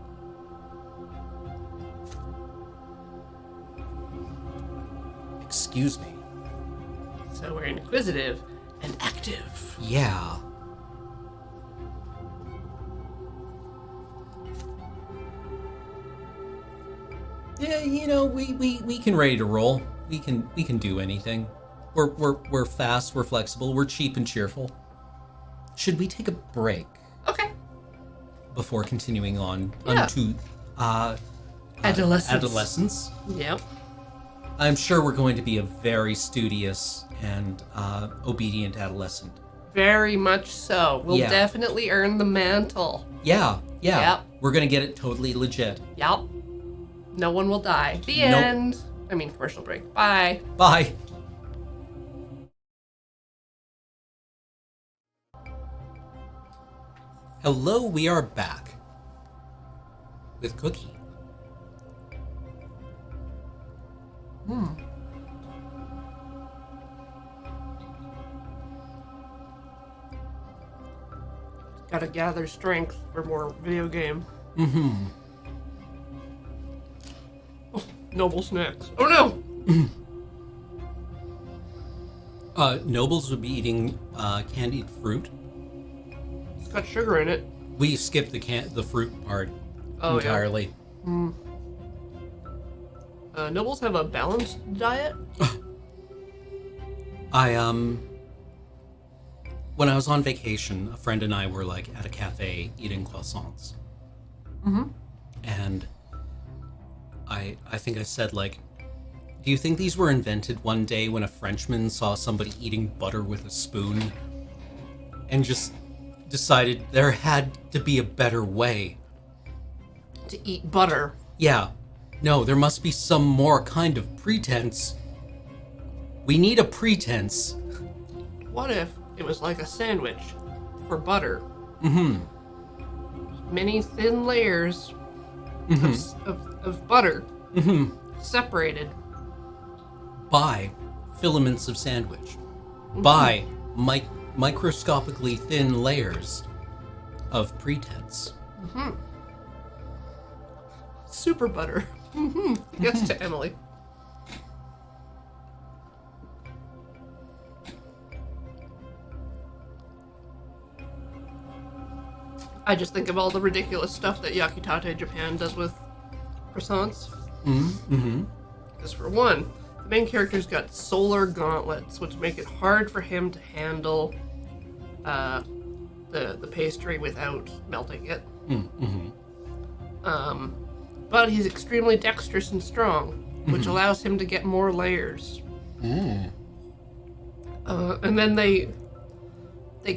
Excuse me. So we're inquisitive and active. Yeah. Yeah, you know, we can ready to roll. We can do anything. We're fast, we're flexible, we're cheap and cheerful. Should we take a break Okay. before continuing on Yeah. unto Adolescence. adolescence? Yep. I'm sure we're going to be a very studious and obedient adolescent. Very much so. We'll Yeah. definitely earn the mantle. Yeah. Yep. We're gonna get it totally legit. Yep. No one will die. The Nope. end. I mean, commercial break. Bye. Bye. Hello, we are back with Cookie. Gotta gather strength for more video game. Mm-hmm. Oh, noble snacks. Oh no! Nobles would be eating candied fruit. It's got sugar in it. We skipped the fruit part Oh, entirely. Yeah. Nobles have a balanced diet. When I was on vacation, a friend and I were like at a cafe eating croissants. Mm-hmm. And I think I said, like, do you think these were invented one day when a Frenchman saw somebody eating butter with a spoon and just decided there had to be a better way? To eat butter. Yeah. No, there must be some more kind of pretense. We need a pretense. What if it was like a sandwich for butter? Mm-hmm. Many thin layers of butter separated. By filaments of sandwich. By microscopically thin layers of pretense. Super butter. Yes to Emily. I just think of all the ridiculous stuff that Yakitate Japan does with croissants. Mm-hmm. Because for one, the main character's got solar gauntlets, which make it hard for him to handle the pastry without melting it. Mm-hmm. But he's extremely dexterous and strong, which allows him to get more layers. And then they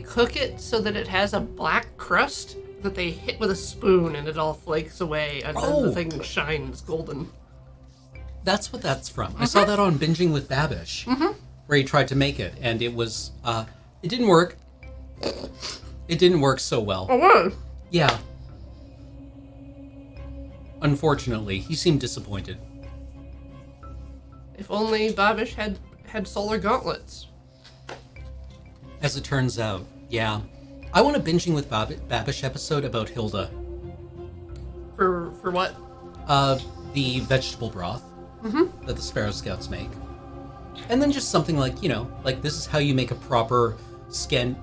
cook it so that it has a black crust that they hit with a spoon and it all flakes away and then the thing shines golden. That's what that's from. I saw that on Binging with Babish, where he tried to make it, and it was, it didn't work. It didn't work so well. Oh, wow. Yeah. Unfortunately, he seemed disappointed. If only Babish had solar gauntlets. As it turns out, yeah. I want a Binging with Babish episode about Hilda. For what? The vegetable broth that the Sparrow Scouts make. And then just something like, like this is how you make a proper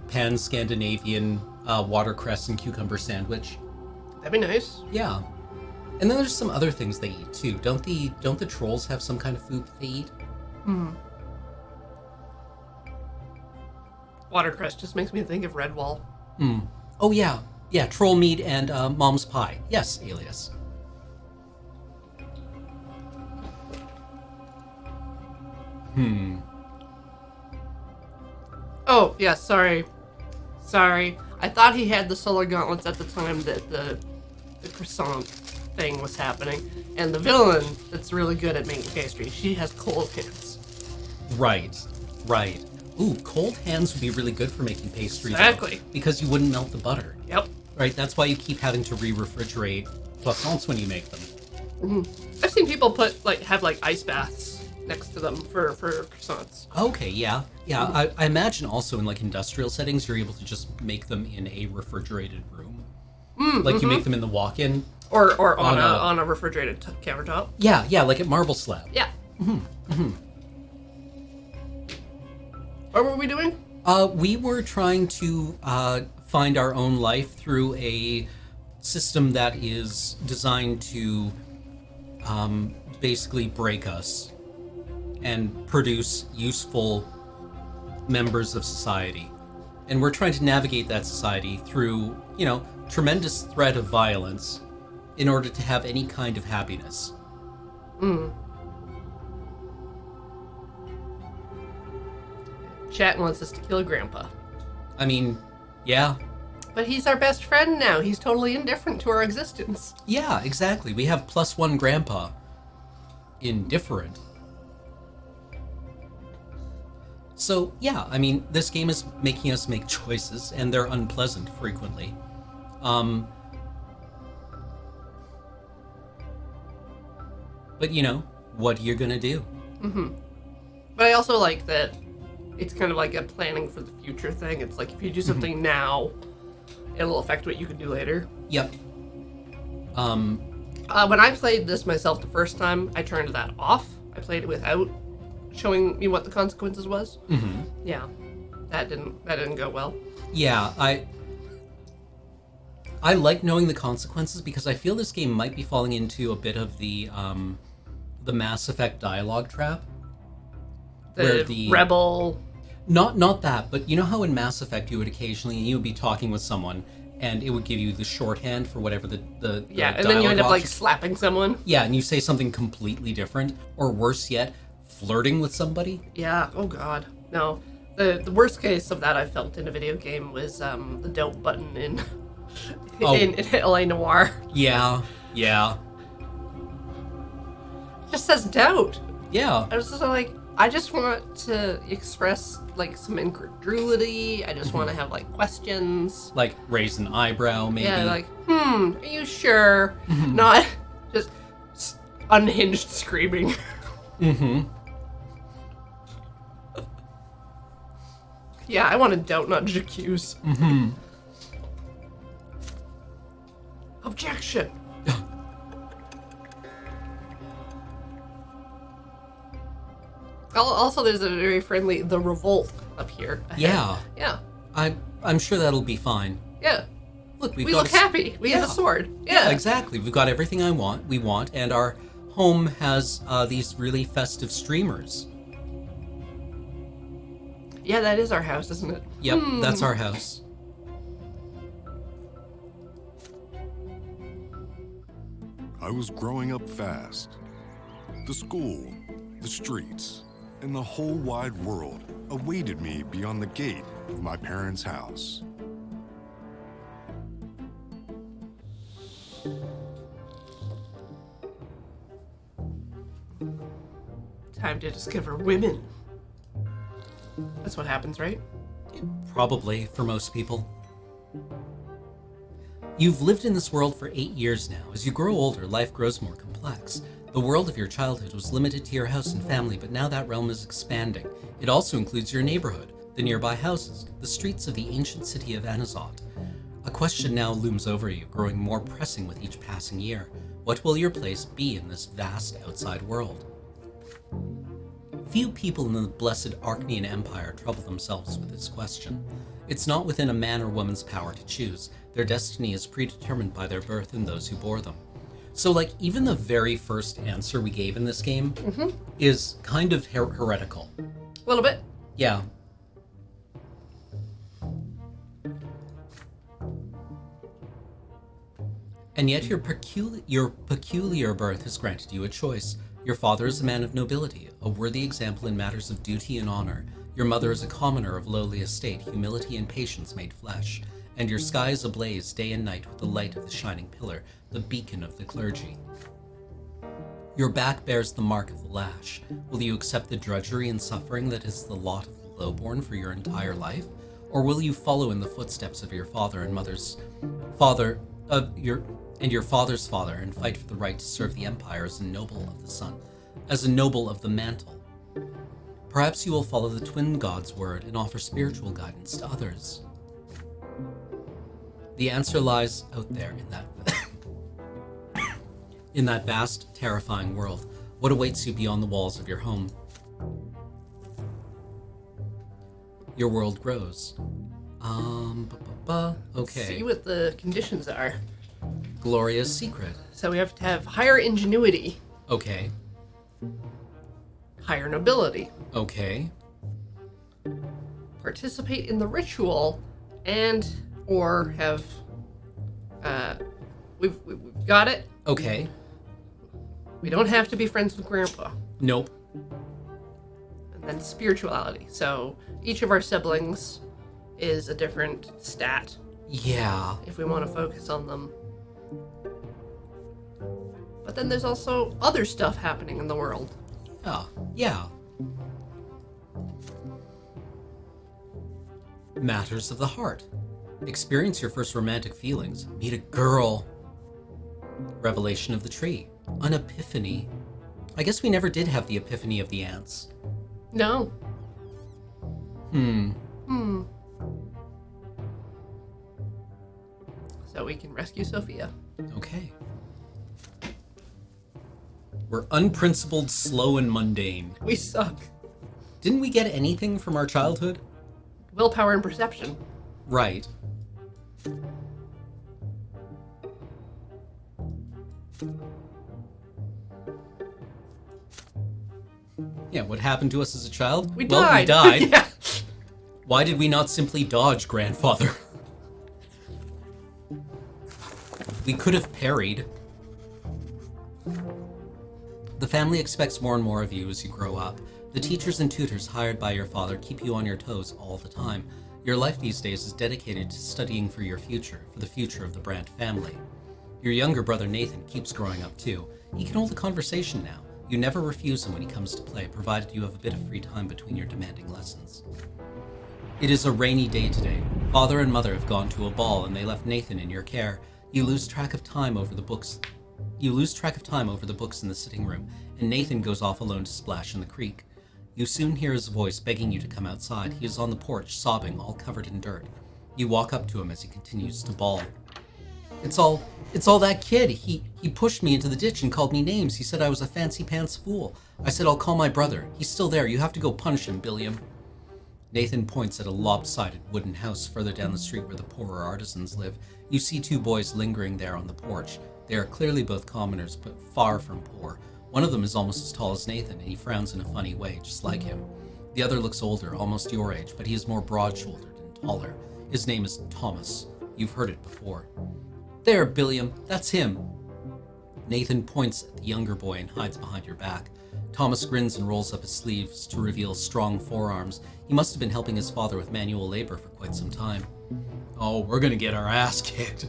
pan-Scandinavian watercress and cucumber sandwich. That'd be nice. Yeah. And then there's some other things they eat too. Don't the trolls have some kind of food that they eat? Watercress just makes me think of Redwall. Oh yeah. Yeah, troll meat and mom's pie. Yes, Alias. Oh, yeah, sorry. I thought he had the solar gauntlets at the time that the croissant thing was happening. And the villain that's really good at making pastry, she has cold hands. Right. Ooh, cold hands would be really good for making pastries. Exactly. Because you wouldn't melt the butter. Yep. Right, that's why you keep having to re-refrigerate croissants when you make them. I've seen people have ice baths next to them for croissants. Okay, yeah. Yeah, I imagine also in industrial settings, you're able to just make them in a refrigerated room. You make them in the walk-in. Or on a refrigerated countertop. Yeah, like at Marble Slab. Yeah. What were we doing? We were trying to find our own life through a system that is designed to basically break us and produce useful members of society. And we're trying to navigate that society through, tremendous threat of violence in order to have any kind of happiness. Chat wants us to kill Grandpa. I mean, yeah. But he's our best friend now. He's totally indifferent to our existence. Yeah, exactly. We have +1 Grandpa. Indifferent. So, yeah, I mean, this game is making us make choices, and they're unpleasant frequently. But, what are you gonna do? But I also like that it's kind of like a planning for the future thing. It's like if you do something now, it'll affect what you can do later. Yep. When I played this myself the first time, I turned that off. I played it without showing me what the consequences was. Yeah, that didn't go well. Yeah, I like knowing the consequences because I feel this game might be falling into a bit of the Mass Effect dialogue trap. The rebel. Not that, but you know how in Mass Effect you would be talking with someone and it would give you the shorthand for whatever the and then you end up like slapping someone. Yeah, and you say something completely different, or worse yet, flirting with somebody. Yeah. Oh God. No. The worst case of that I felt in a video game was the don't button in in LA Noire. Yeah. It just says doubt. Yeah. I was just like, I just want to express like some incredulity. I just want to have like questions. Like raise an eyebrow, maybe. Yeah, like, are you sure? Not just unhinged screaming. Yeah, I want to doubt, not just accuse. Objection. Also, there's a very friendly The Revolt up here ahead. Yeah. Yeah. I'm sure that'll be fine. Yeah. Look, We look happy. We have a sword. Yeah. Exactly. We've got everything we want, and our home has these really festive streamers. Yeah, that is our house, isn't it? Yep, that's our house. I was growing up fast. The school, the streets, and the whole wide world awaited me beyond the gate of my parents' house. Time to discover women. That's what happens, right? Probably, for most people. You've lived in this world for 8 years now. As you grow older, life grows more complex. The world of your childhood was limited to your house and family, but now that realm is expanding. It also includes your neighborhood, the nearby houses, the streets of the ancient city of Anazot. A question now looms over you, growing more pressing with each passing year. What will your place be in this vast outside world? Few people in the blessed Arcanian Empire trouble themselves with this question. It's not within a man or woman's power to choose. Their destiny is predetermined by their birth and those who bore them. So, like, even the very first answer we gave in this game is kind of heretical. A little bit. Yeah. And yet your peculiar birth has granted you a choice. Your father is a man of nobility, a worthy example in matters of duty and honor. Your mother is a commoner of lowly estate, humility and patience made flesh. And your sky is ablaze day and night with the light of the shining pillar, the beacon of the clergy. Your back bears the mark of the lash. Will you accept the drudgery and suffering that is the lot of the lowborn for your entire life? Or will you follow in the footsteps of your father and mother's father, your father's father, and fight for the right to serve the empire as a noble of the sun, as a noble of the mantle? Perhaps you will follow the twin god's word and offer spiritual guidance to others. The answer lies out there in that vast, terrifying world. What awaits you beyond the walls of your home? Your world grows. Okay. See what the conditions are. Gloria's secret. So we have to have higher ingenuity, Okay. higher nobility, Okay. participate in the ritual and or have we've got it. Okay. We don't have to be friends with Grandpa. Nope. And then spirituality. So each of our siblings is a different stat Yeah. if we want to focus on them. But then there's also other stuff happening in the world. Yeah. Matters of the heart. Experience your first romantic feelings. Meet a girl. Revelation of the tree. An epiphany. I guess we never did have the epiphany of the ants. No. So we can rescue Sophia. Okay. We're unprincipled, slow, and mundane. We suck. Didn't we get anything from our childhood? Willpower and perception. Right. Yeah, what happened to us as a child? We Well, died. we died. Yeah. Why did we not simply dodge, grandfather? We could have parried. The family expects more and more of you as you grow up. The teachers and tutors hired by your father keep you on your toes all the time. Your life these days is dedicated to studying for your future, for the future of the Brante family. Your younger brother Nathan keeps growing up too. He can hold a conversation now. You never refuse him when he comes to play, provided you have a bit of free time between your demanding lessons. It is a rainy day today. Father and mother have gone to a ball and they left Nathan in your care. You lose track of time over the books in the sitting room, and Nathan goes off alone to splash in the creek. You soon hear his voice begging you to come outside. He is on the porch, sobbing, all covered in dirt. You walk up to him as he continues to bawl. It's all that kid. He pushed me into the ditch and called me names. He said I was a fancy pants fool. I said I'll call my brother. He's still there. You have to go punish him, Billiam. Nathan points at a lopsided wooden house further down the street where the poorer artisans live. You see two boys lingering there on the porch. They are clearly both commoners, but far from poor. One of them is almost as tall as Nathan, and he frowns in a funny way, just like him. The other looks older, almost your age, but he is more broad-shouldered and taller. His name is Thomas. You've heard it before. There, Billiam, that's him. Nathan points at the younger boy and hides behind your back. Thomas grins and rolls up his sleeves to reveal strong forearms. He must have been helping his father with manual labor for quite some time. Oh, we're gonna get our ass kicked.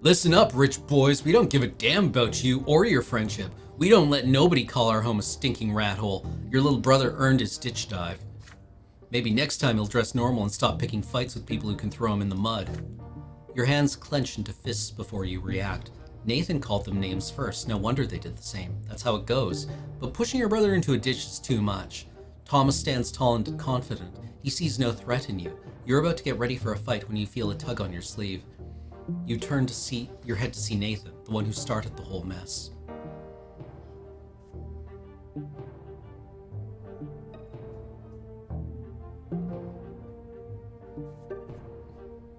Listen up, rich boys. We don't give a damn about you or your friendship. We don't let nobody call our home a stinking rat hole. Your little brother earned his ditch dive. Maybe next time he'll dress normal and stop picking fights with people who can throw him in the mud. Your hands clench into fists before you react. Nathan called them names first. No wonder they did the same. That's how it goes. But pushing your brother into a ditch is too much. Thomas stands tall and confident. He sees no threat in you. You're about to get ready for a fight when you feel a tug on your sleeve. You turn your head to see Nathan, the one who started the whole mess.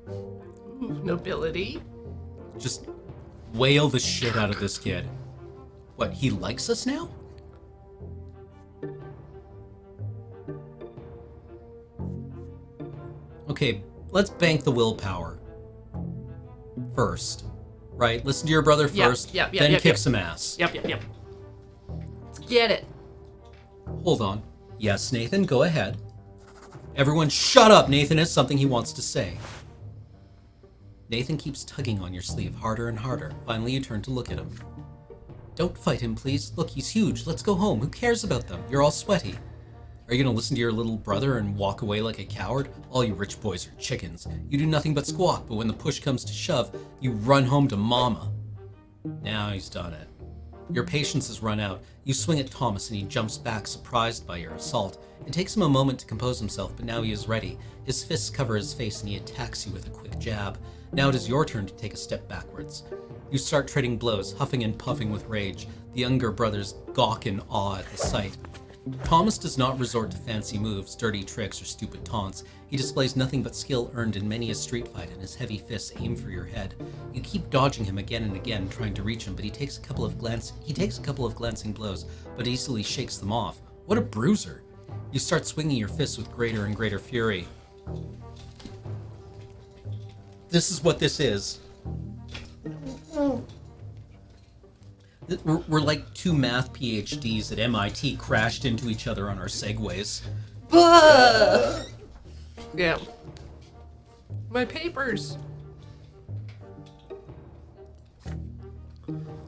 Ooh, nobility. Just wail the shit out of this kid. What, he likes us now? Okay, let's bank the willpower. First. Right? Listen to your brother first, then kick some ass. Yep. Let's get it. Hold on. Yes, Nathan, go ahead. Everyone shut up! Nathan has something he wants to say. Nathan keeps tugging on your sleeve harder and harder. Finally, you turn to look at him. Don't fight him, please. Look, he's huge. Let's go home. Who cares about them? You're all sweaty. Are you gonna listen to your little brother and walk away like a coward? All you rich boys are chickens. You do nothing but squawk, but when the push comes to shove, you run home to mama. Now he's done it. Your patience has run out. You swing at Thomas and he jumps back, surprised by your assault. It takes him a moment to compose himself, but now he is ready. His fists cover his face and he attacks you with a quick jab. Now it is your turn to take a step backwards. You start trading blows, huffing and puffing with rage. The younger brothers gawk in awe at the sight. Thomas does not resort to fancy moves, dirty tricks, or stupid taunts. He displays nothing but skill earned in many a street fight, and his heavy fists aim for your head. You keep dodging him again and again, trying to reach him, but he takes a couple of glancing blows, but easily shakes them off. What a bruiser! You start swinging your fists with greater and greater fury. This is what this is. We're like two math PhDs at MIT crashed into each other on our Segways. Yeah. My papers.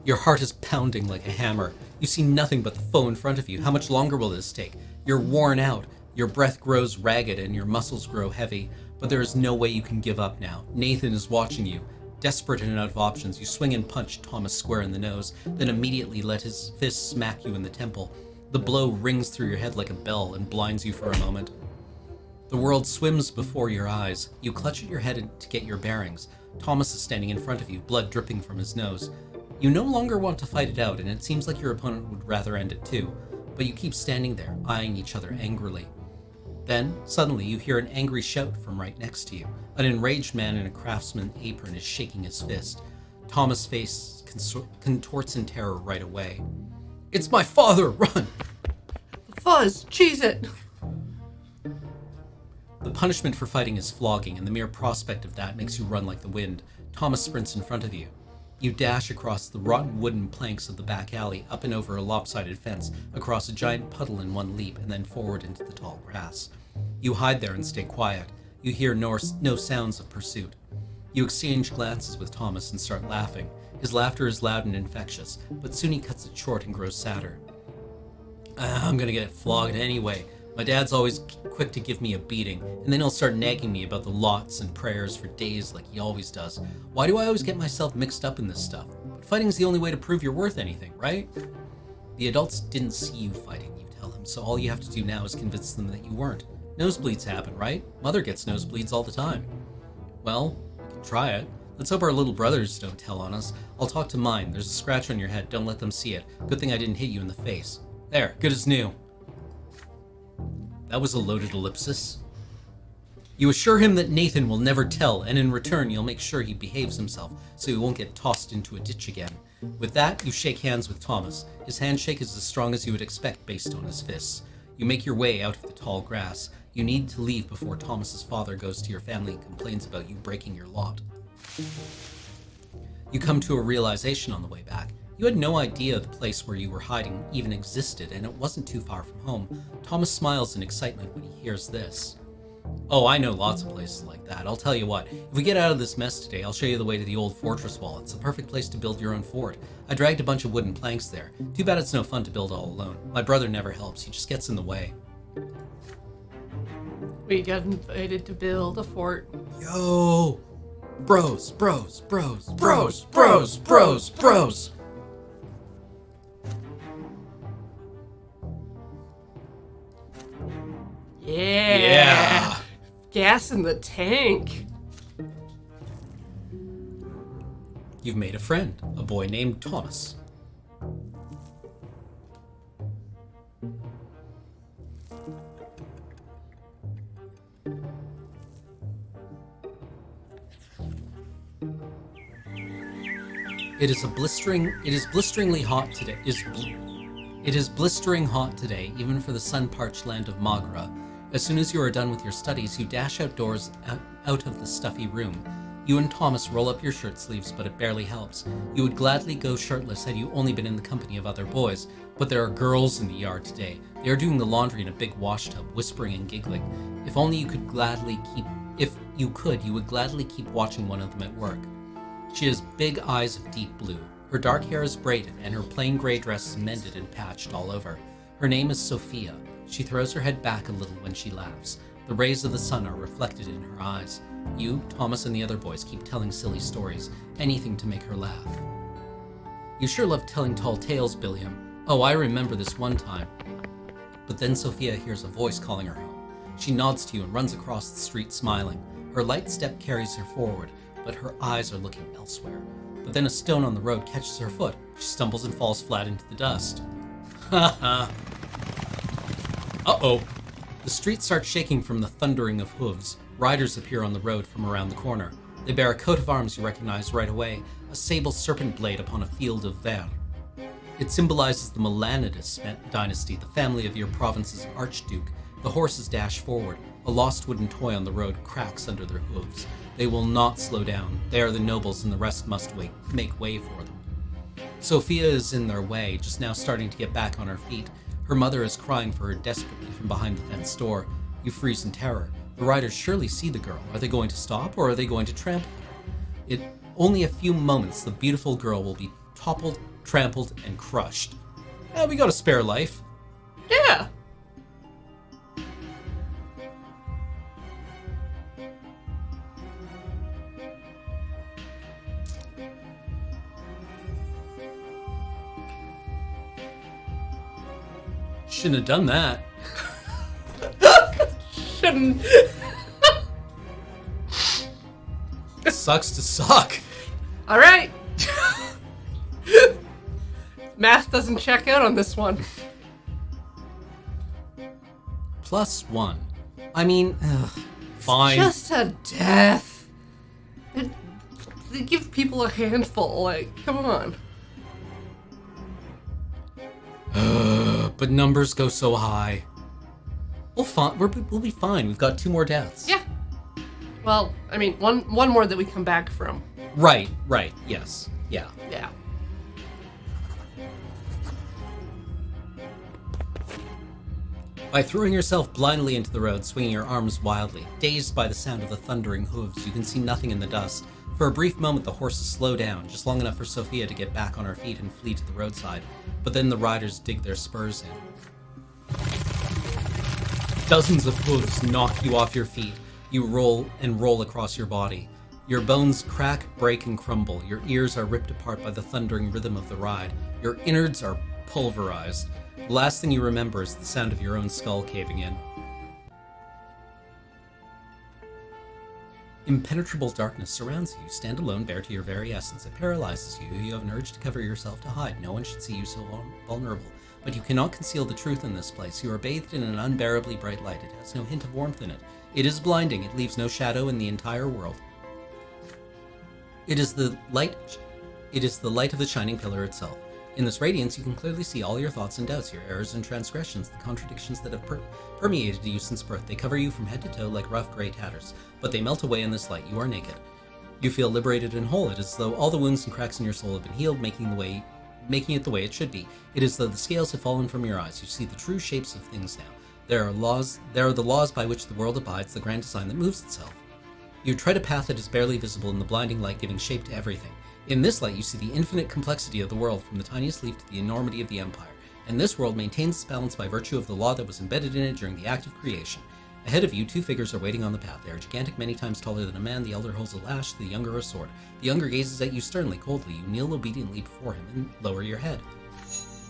Your heart is pounding like a hammer. You see nothing but the foe in front of you. How much longer will this take? You're worn out. Your breath grows ragged and your muscles grow heavy. But there is no way you can give up now. Nathan is watching you. Desperate and out of options, you swing and punch Thomas square in the nose, then immediately let his fist smack you in the temple. The blow rings through your head like a bell and blinds you for a moment. The world swims before your eyes. You clutch at your head to get your bearings. Thomas is standing in front of you, blood dripping from his nose. You no longer want to fight it out, and it seems like your opponent would rather end it too, but you keep standing there, eyeing each other angrily. Then, suddenly, you hear an angry shout from right next to you. An enraged man in a craftsman apron is shaking his fist. Thomas' face contorts in terror right away. "It's my father! Run!" Fuzz, cheese it. The punishment for fighting is flogging, and the mere prospect of that makes you run like the wind. Thomas sprints in front of you. You dash across the rotten wooden planks of the back alley, up and over a lopsided fence, across a giant puddle in one leap, and then forward into the tall grass. You hide there and stay quiet. You hear no sounds of pursuit. You exchange glances with Thomas and start laughing. His laughter is loud and infectious, but soon he cuts it short and grows sadder. "I'm gonna get flogged anyway. My dad's always quick to give me a beating, and then he'll start nagging me about the lots and prayers for days like he always does. Why do I always get myself mixed up in this stuff? But fighting's the only way to prove you're worth anything, right?" The adults didn't see you fighting, you tell him, so all you have to do now is convince them that you weren't. Nosebleeds happen, right? Mother gets nosebleeds all the time. "Well, we can try it. Let's hope our little brothers don't tell on us. I'll talk to mine. There's a scratch on your head. Don't let them see it. Good thing I didn't hit you in the face. There, good as new." That was a loaded ellipsis. You assure him that Nathan will never tell, and in return you'll make sure he behaves himself so he won't get tossed into a ditch again. With that, you shake hands with Thomas. His handshake is as strong as you would expect based on his fists. You make your way out of the tall grass. You need to leave before Thomas's father goes to your family and complains about you breaking your lot. You come to a realization on the way back. You had no idea the place where you were hiding even existed, and it wasn't too far from home. Thomas smiles in excitement when he hears this. "Oh, I know lots of places like that. I'll tell you what, if we get out of this mess today, I'll show you the way to the old fortress wall. It's the perfect place to build your own fort. I dragged a bunch of wooden planks there. Too bad it's no fun to build all alone. My brother never helps. He just gets in the way." We got invited to build a fort. Yo! Bros, bros, bros, bros, bros, bros, bros! Yeah. Gas in the tank. You've made a friend, a boy named Thomas. It is blisteringly hot today. It is blistering hot today, even for the sun-parched land of Magra. As soon as you are done with your studies, you dash outdoors out of the stuffy room. You and Thomas roll up your shirt sleeves, but it barely helps. You would gladly go shirtless had you only been in the company of other boys, but there are girls in the yard today. They are doing the laundry in a big wash tub, whispering and giggling. If only you could you would gladly keep watching one of them at work. She has big eyes of deep blue. Her dark hair is braided, and her plain gray dress is mended and patched all over. Her name is Sophia. She throws her head back a little when she laughs. The rays of the sun are reflected in her eyes. You, Thomas, and the other boys keep telling silly stories, anything to make her laugh. "You sure love telling tall tales, Billiam. Oh, I remember this one time." But then Sophia hears a voice calling her home. She nods to you and runs across the street smiling. Her light step carries her forward, but her eyes are looking elsewhere. But then a stone on the road catches her foot. She stumbles and falls flat into the dust. Ha ha. Uh-oh. The street starts shaking from the thundering of hooves. Riders appear on the road from around the corner. They bear a coat of arms you recognize right away, a sable serpent blade upon a field of vert. It symbolizes the Melanides dynasty, the family of your province's archduke. The horses dash forward. A lost wooden toy on the road cracks under their hooves. They will not slow down. They are the nobles, and the rest must make way for them. Sophia is in their way, just now starting to get back on her feet. Her mother is crying for her desperately from behind the fenced door. You freeze in terror. The riders surely see the girl. Are they going to stop, or are they going to trample her? In only a few moments, the beautiful girl will be toppled, trampled, and crushed. We got a spare life. Yeah. Shouldn't have done that. Shouldn't. Sucks to suck. All right. Math doesn't check out on this one. +1. I mean, fine. Just a death. They give people a handful. Like, come on. But numbers go so high. We'll be fine. We've got 2 more deaths. Yeah. Well, I mean, one more that we come back from. Right. Yes. Yeah. Yeah. By throwing yourself blindly into the road, swinging your arms wildly, dazed by the sound of the thundering hooves, you can see nothing in the dust. For a brief moment, the horses slow down, just long enough for Sophia to get back on her feet and flee to the roadside. But then the riders dig their spurs in. Dozens of hooves knock you off your feet. You roll across your body. Your bones crack, break, and crumble. Your ears are ripped apart by the thundering rhythm of the ride. Your innards are pulverized. The last thing you remember is the sound of your own skull caving in. Impenetrable darkness surrounds you. You stand alone, bare to your very essence. It paralyzes you. You have an urge to cover yourself, to hide. No one should see you so vulnerable. But you cannot conceal the truth in this place. You are bathed in an unbearably bright light. It has no hint of warmth in it. It is blinding. It leaves no shadow in the entire world. It is the light of the shining pillar itself. In this radiance, you can clearly see all your thoughts and doubts, your errors and transgressions, the contradictions that have permeated you since birth. They cover you from head to toe like rough gray tatters, but they melt away in this light. You are naked. You feel liberated and whole. It is as though all the wounds and cracks in your soul have been healed, making it the way it should be. It is as though the scales have fallen from your eyes. You see the true shapes of things now. There are the laws by which the world abides, the grand design that moves itself. You tread a path that is barely visible in the blinding light, giving shape to everything. In this light, you see the infinite complexity of the world, from the tiniest leaf to the enormity of the empire. And this world maintains its balance by virtue of the law that was embedded in it during the act of creation. Ahead of you, 2 figures are waiting on the path. They are gigantic, many times taller than a man. The elder holds a lash, the younger a sword. The younger gazes at you sternly, coldly. You kneel obediently before him and lower your head.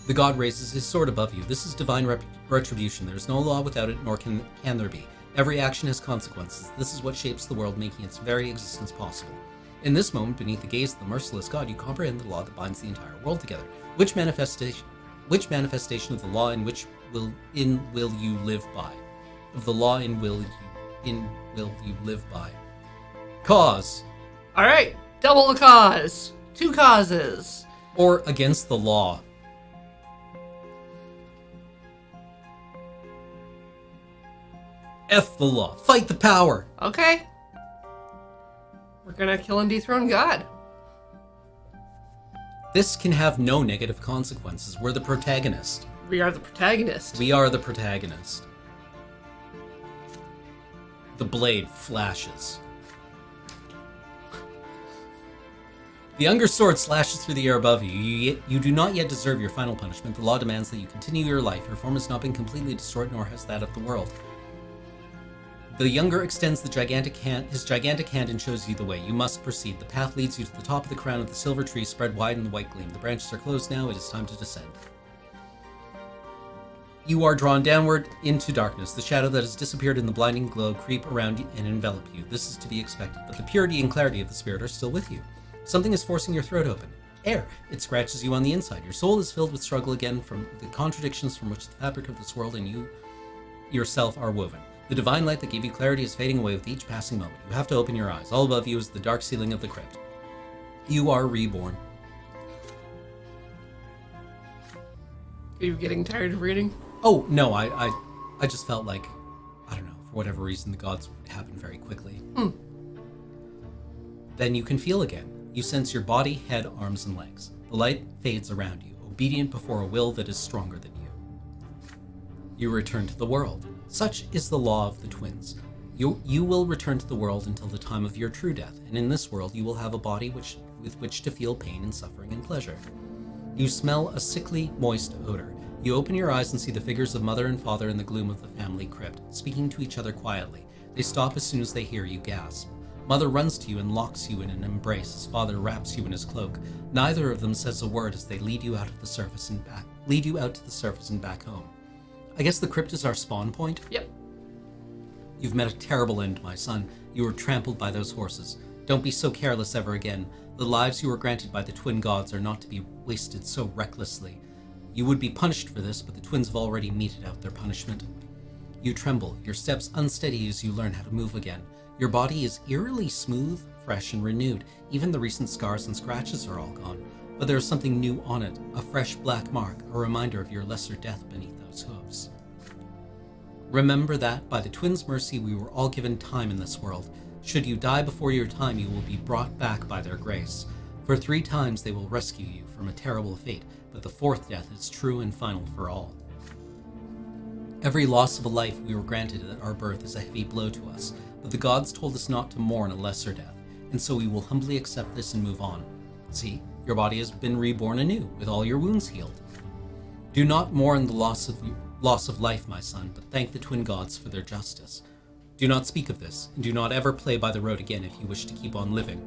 The god raises his sword above you. This is divine retribution. There is no law without it, nor can there be. Every action has consequences. This is what shapes the world, making its very existence possible. In this moment, beneath the gaze of the merciless God, you comprehend the law that binds the entire world together. Which manifestation of the law will you live by? Of the law will you live by? Cause. All right, double the cause. 2 causes. Or against the law. F the law. Fight the power. Okay. We're gonna kill and dethrone God. This can have no negative consequences. We're the protagonist. We are the protagonist. We are the protagonist. The blade flashes. The younger sword slashes through the air above you. You do not yet deserve your final punishment. The law demands that you continue your life. Your form has not been completely destroyed, nor has that of the world. The younger extends his gigantic hand and shows you the way. You must proceed. The path leads you to the top of the crown of the silver tree spread wide in the white gleam. The branches are closed now. It is time to descend. You are drawn downward into darkness. The shadow that has disappeared in the blinding glow creep around you and envelop you. This is to be expected, but the purity and clarity of the spirit are still with you. Something is forcing your throat open. Air. It scratches you on the inside. Your soul is filled with struggle again from the contradictions from which the fabric of this world and you yourself are woven. The divine light that gave you clarity is fading away with each passing moment. You have to open your eyes. All above you is the dark ceiling of the crypt. You are reborn. Are you getting tired of reading? Oh, no, I just felt like, I don't know, for whatever reason, the gods happen very quickly. Then you can feel again. You sense your body, head, arms, and legs. The light fades around you, obedient before a will that is stronger than you. You return to the world. Such is the law of the twins. You will return to the world until the time of your true death, and in this world you will have a body with which to feel pain and suffering and pleasure. You smell a sickly, moist odor. You open your eyes and see the figures of mother and father in the gloom of the family crypt, speaking to each other quietly. They stop as soon as they hear you gasp. Mother runs to you and locks you in an embrace as father wraps you in his cloak. Neither of them says a word as they lead you out to the surface and back home. I guess the crypt is our spawn point? Yep. You've met a terrible end, my son. You were trampled by those horses. Don't be so careless ever again. The lives you were granted by the twin gods are not to be wasted so recklessly. You would be punished for this, but the twins have already meted out their punishment. You tremble, your steps unsteady as you learn how to move again. Your body is eerily smooth, fresh, and renewed. Even the recent scars and scratches are all gone. But there is something new on it, a fresh black mark, a reminder of your lesser death beneath those hooves. Remember that, by the twins' mercy, we were all given time in this world. Should you die before your time, you will be brought back by their grace. For 3 times they will rescue you from a terrible fate, but the 4th death is true and final for all. Every loss of a life we were granted at our birth is a heavy blow to us, but the gods told us not to mourn a lesser death, and so we will humbly accept this and move on. See, your body has been reborn anew, with all your wounds healed. Do not mourn the loss of life, my son, but thank the twin gods for their justice. Do not speak of this, and do not ever play by the road again if you wish to keep on living.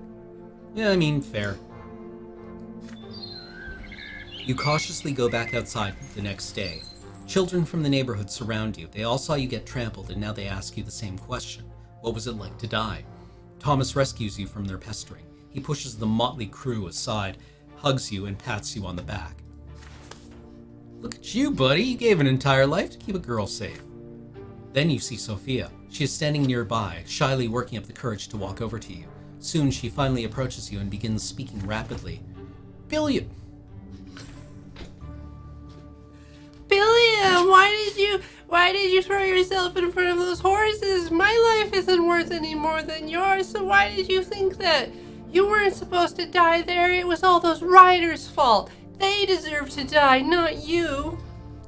Yeah, I mean, fair. You cautiously go back outside the next day. Children from the neighborhood surround you. They all saw you get trampled, and now they ask you the same question. What was it like to die? Thomas rescues you from their pestering. He pushes the motley crew aside, hugs you, and pats you on the back. Look at you, buddy. You gave an entire life to keep a girl safe. Then you see Sophia. She is standing nearby, shyly working up the courage to walk over to you. Soon she finally approaches you and begins speaking rapidly. Billiam, why did you throw yourself in front of those horses? My life isn't worth any more than yours, so why did you think that? You weren't supposed to die there. It was all those riders' fault. They deserve to die, not you.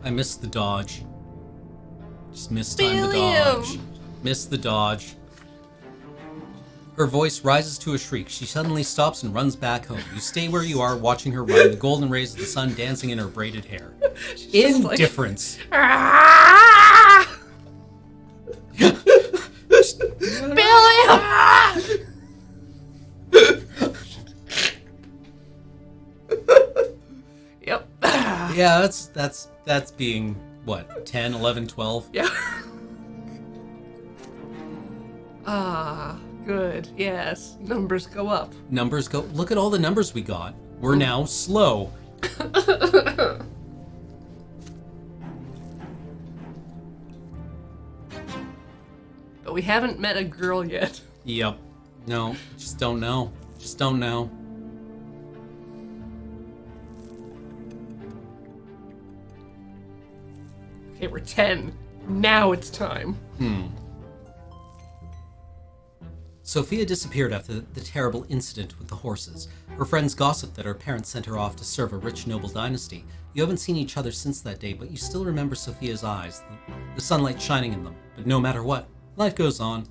I missed the dodge. Just missed time to dodge. Missed the dodge. Her voice rises to a shriek. She suddenly stops and runs back home. You stay where you are, watching her run, the golden rays of the sun dancing in her braided hair. Indifference. Ah! Billy! Yep. Yeah, that's being, what, 10, 11, 12? Yeah. Good. Yes. Numbers go up. Numbers go. Look at all the numbers we got. We're now slow. But we haven't met a girl yet. Yep. No, just don't know. Just don't know. Okay, we're 10. Now it's time. Sophia disappeared after the terrible incident with the horses. Her friends gossiped that her parents sent her off to serve a rich noble dynasty. You haven't seen each other since that day, but you still remember Sophia's eyes, the sunlight shining in them. But no matter what, life goes on.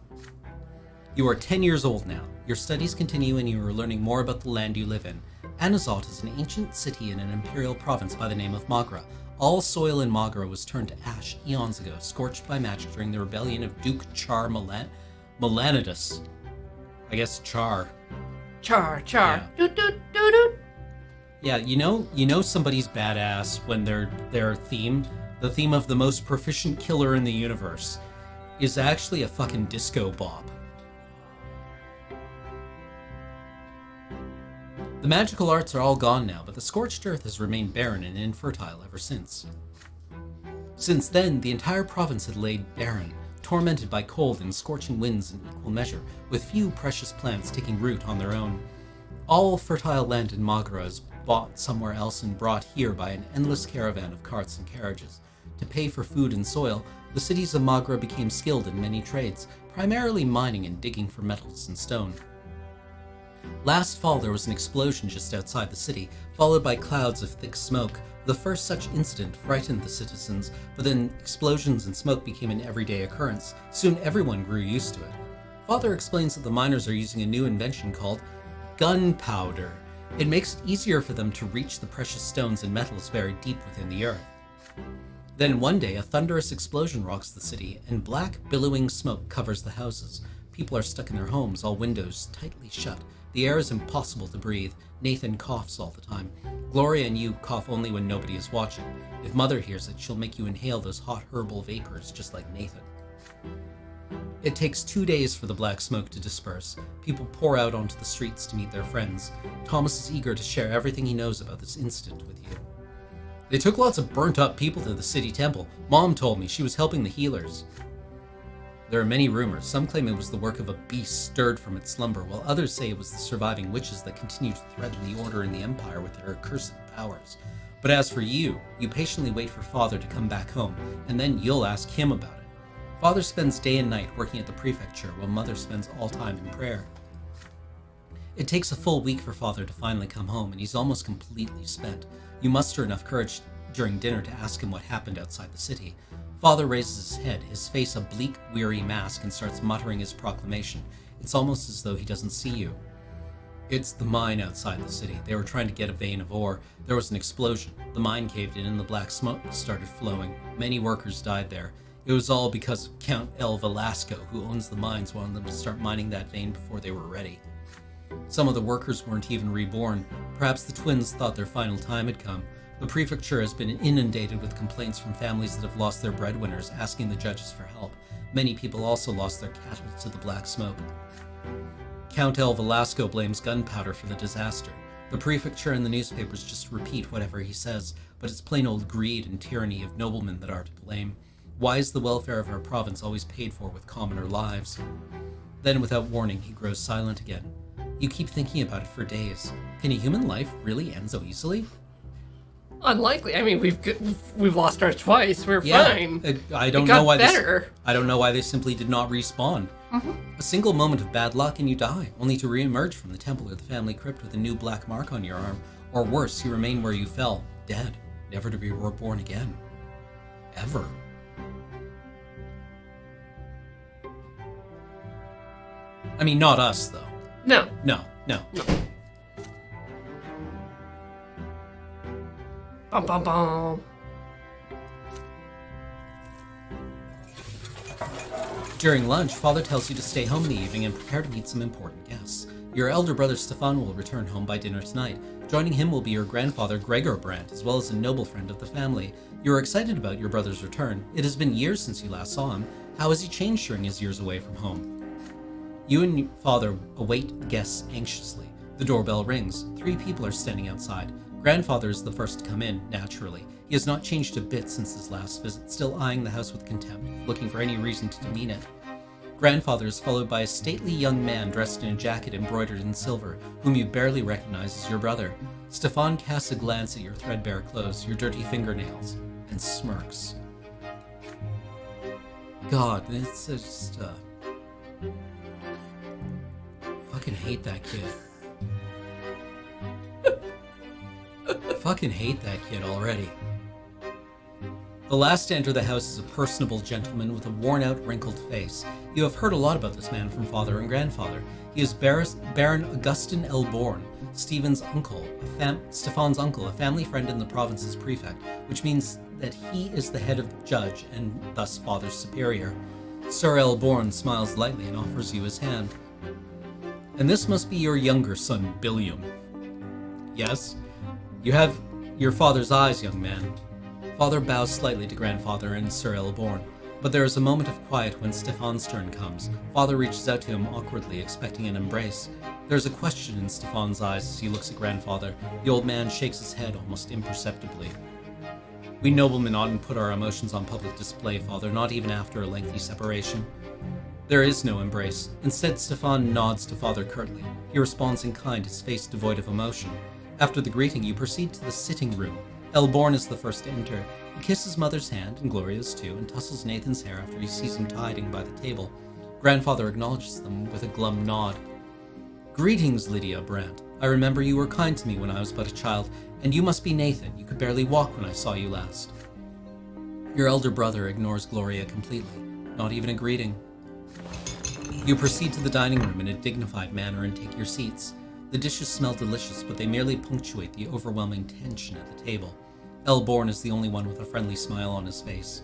You are 10 years old now. Your studies continue and you are learning more about the land you live in. Anazot is an ancient city in an imperial province by the name of Magra. All soil in Magra was turned to ash eons ago, scorched by magic during the rebellion of Duke Char Melanidus. I guess Char. Char. Yeah. Doot, doot, doot, doot. Yeah, you know somebody's badass when their theme, the theme of the most proficient killer in the universe, is actually a fucking disco bop. The magical arts are all gone now, but the scorched earth has remained barren and infertile ever since. Since then, the entire province had laid barren, tormented by cold and scorching winds in equal measure, with few precious plants taking root on their own. All fertile land in Magra is bought somewhere else and brought here by an endless caravan of carts and carriages. To pay for food and soil, the cities of Magra became skilled in many trades, primarily mining and digging for metals and stone. Last fall, there was an explosion just outside the city, followed by clouds of thick smoke. The first such incident frightened the citizens, but then explosions and smoke became an everyday occurrence. Soon everyone grew used to it. Father explains that the miners are using a new invention called gunpowder. It makes it easier for them to reach the precious stones and metals buried deep within the earth. Then one day, a thunderous explosion rocks the city, and black, billowing smoke covers the houses. People are stuck in their homes, all windows tightly shut. The air is impossible to breathe. Nathan coughs all the time. Gloria and you cough only when nobody is watching. If Mother hears it, she'll make you inhale those hot herbal vapors, just like Nathan. It takes 2 days for the black smoke to disperse. People pour out onto the streets to meet their friends. Thomas is eager to share everything he knows about this incident with you. They took lots of burnt-up people to the city temple. Mom told me she was helping the healers. There are many rumors. Some claim it was the work of a beast stirred from its slumber, while others say it was the surviving witches that continue to threaten the order in the Empire with their accursed powers. But as for you patiently wait for Father to come back home, and then you'll ask him about it. Father spends day and night working at the prefecture, while Mother spends all time in prayer. It takes a full week for Father to finally come home, and he's almost completely spent. You muster enough courage during dinner to ask him what happened outside the city. Father raises his head, his face a bleak, weary mask, and starts muttering his proclamation. It's almost as though he doesn't see you. It's the mine outside the city. They were trying to get a vein of ore. There was an explosion. The mine caved in and the black smoke started flowing. Many workers died there. It was all because of Count El Velasco, who owns the mines, wanted them to start mining that vein before they were ready. Some of the workers weren't even reborn. Perhaps the twins thought their final time had come. The prefecture has been inundated with complaints from families that have lost their breadwinners, asking the judges for help. Many people also lost their cattle to the black smoke. Count El Velasco blames gunpowder for the disaster. The prefecture and the newspapers just repeat whatever he says, but it's plain old greed and tyranny of noblemen that are to blame. Why is the welfare of our province always paid for with commoner lives? Then, without warning, he grows silent again. You keep thinking about it for days. Can a human life really end so easily? Unlikely. I mean, we've lost ours twice. We're fine. I don't know why better. I don't know why they simply did not respawn. Mm-hmm. A single moment of bad luck and you die, only to re-emerge from the temple or the family crypt with a new black mark on your arm. Or worse, you remain where you fell, dead, never to be reborn again. Ever. I mean, not us, though. No. No. Bum, bum, bum. During lunch, Father tells you to stay home in the evening and prepare to meet some important guests. Your elder brother Stefan will return home by dinner tonight. Joining him will be your grandfather Gregor Brante, as well as a noble friend of the family. You are excited about your brother's return. It has been years since you last saw him. How has he changed during his years away from home? You and your father await the guests anxiously. The doorbell rings. 3 people are standing outside. Grandfather is the first to come in, naturally. He has not changed a bit since his last visit, still eyeing the house with contempt, looking for any reason to demean it. Grandfather is followed by a stately young man dressed in a jacket embroidered in silver, whom you barely recognize as your brother. Stefan casts a glance at your threadbare clothes, your dirty fingernails, and smirks. God, it's just, fucking hate that kid. Fucking hate that kid already. The last to enter the house is a personable gentleman with a worn-out, wrinkled face. You have heard a lot about this man from father and grandfather. He is Baron Augustin Elborn, Stefan's uncle, a family friend and the province's prefect, which means that he is the head of the judge and thus father's superior. Sir Elborn smiles lightly and offers you his hand. And this must be your younger son, Billiam. Yes? You have your father's eyes, young man. Father bows slightly to grandfather and Sir Elborn, but there is a moment of quiet when Stefan's turn comes. Father reaches out to him awkwardly, expecting an embrace. There is a question in Stefan's eyes as he looks at grandfather. The old man shakes his head almost imperceptibly. We noblemen oughtn't put our emotions on public display, Father, not even after a lengthy separation. There is no embrace. Instead, Stefan nods to Father curtly. He responds in kind, his face devoid of emotion. After the greeting, you proceed to the sitting room. Elborn is the first to enter. He kisses Mother's hand, and Gloria's too, and tussles Nathan's hair after he sees him hiding by the table. Grandfather acknowledges them with a glum nod. Greetings, Lydia Brant. I remember you were kind to me when I was but a child, and you must be Nathan. You could barely walk when I saw you last. Your elder brother ignores Gloria completely, not even a greeting. You proceed to the dining room in a dignified manner and take your seats. The dishes smell delicious, but they merely punctuate the overwhelming tension at the table. Elborn is the only one with a friendly smile on his face.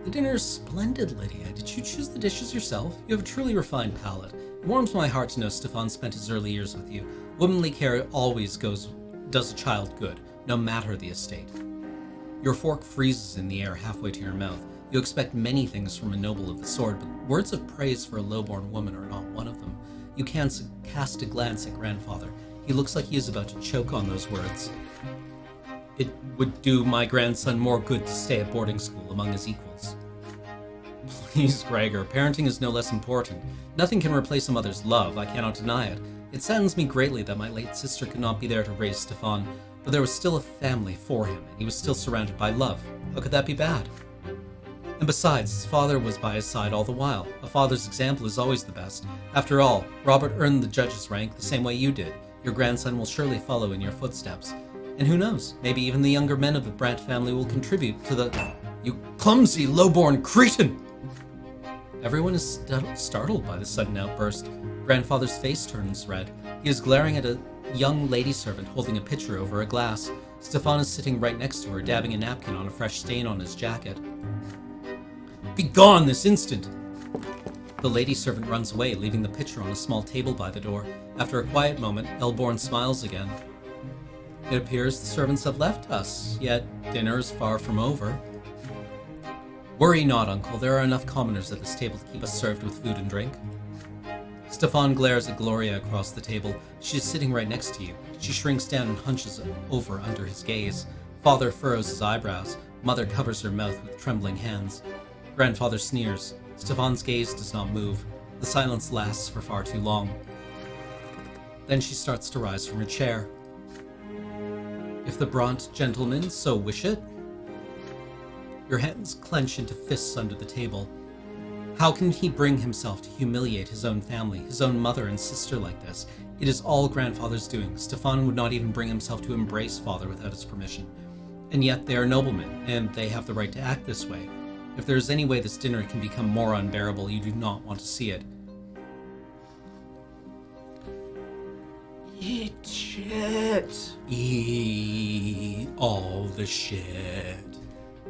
The dinner is splendid, Lydia. Did you choose the dishes yourself? You have a truly refined palate. It warms my heart to know Stefan spent his early years with you. Womanly care always does a child good, no matter the estate. Your fork freezes in the air halfway to your mouth. You expect many things from a noble of the sword, but words of praise for a low-born woman are not one of them. You can cast a glance at Grandfather. He looks like he is about to choke on those words. It would do my grandson more good to stay at boarding school among his equals. Please, Gregor, parenting is no less important. Nothing can replace a mother's love, I cannot deny it. It saddens me greatly that my late sister could not be there to raise Stefan, but there was still a family for him, and he was still surrounded by love. How could that be bad? And besides, his father was by his side all the while. A father's example is always the best. After all, Robert earned the judge's rank the same way you did. Your grandson will surely follow in your footsteps. And who knows, maybe even the younger men of the Brant family will contribute to the... You clumsy, low-born cretin! Everyone is startled by the sudden outburst. Grandfather's face turns red. He is glaring at a young lady servant holding a pitcher over a glass. Stefan is sitting right next to her, dabbing a napkin on a fresh stain on his jacket. Be gone this instant! The lady servant runs away, leaving the pitcher on a small table by the door. After a quiet moment, Elborn smiles again. It appears the servants have left us, yet dinner is far from over. Worry not, Uncle. There are enough commoners at this table to keep us served with food and drink. Stefan glares at Gloria across the table. She is sitting right next to you. She shrinks down and hunches over under his gaze. Father furrows his eyebrows. Mother covers her mouth with trembling hands. Grandfather sneers. Stefan's gaze does not move. The silence lasts for far too long. Then she starts to rise from her chair. If the Brant gentlemen so wish it. Your hands clench into fists under the table. How can he bring himself to humiliate his own family, his own mother and sister like this? It is all Grandfather's doing. Stefan would not even bring himself to embrace Father without his permission. And yet they are noblemen, and they have the right to act this way. If there is any way this dinner can become more unbearable, you do not want to see it. Eat shit. Eat all the shit.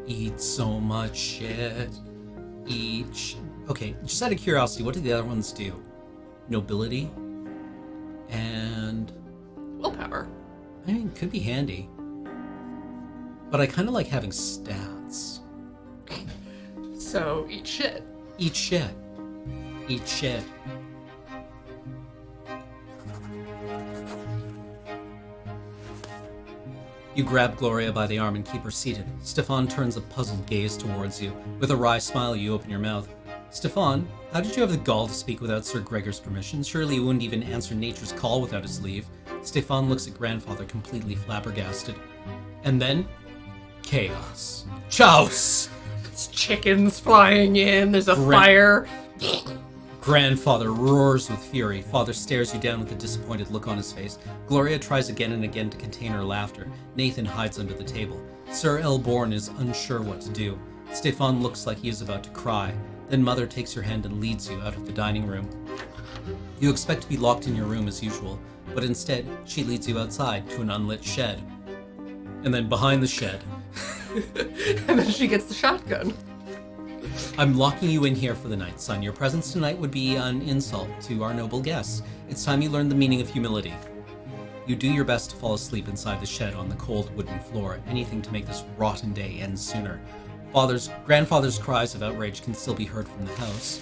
Eat so much shit. Okay, just out of curiosity, what do the other ones do? Nobility? And... Willpower. I mean, it could be handy. But I kind of like having stats. So, eat shit. Eat shit. Eat shit. You grab Gloria by the arm and keep her seated. Stefan turns a puzzled gaze towards you. With a wry smile, you open your mouth. Stefan, how did you have the gall to speak without Sir Gregor's permission? Surely you wouldn't even answer nature's call without his leave. Stefan looks at Grandfather, completely flabbergasted. And then, chaos. Chouse! It's chickens flying in, there's a fire. Grandfather roars with fury. Father stares you down with a disappointed look on his face. Gloria tries again and again to contain her laughter. Nathan hides under the table. Sir Elborn is unsure what to do. Stefan looks like he is about to cry. Then Mother takes your hand and leads you out of the dining room. You expect to be locked in your room as usual, but instead, she leads you outside to an unlit shed. And then behind the shed... And then she gets the shotgun. I'm locking you in here for the night, son. Your presence tonight would be an insult to our noble guests. It's time you learned the meaning of humility. You do your best to fall asleep inside the shed on the cold wooden floor, anything to make this rotten day end sooner. Grandfather's cries of outrage can still be heard from the house.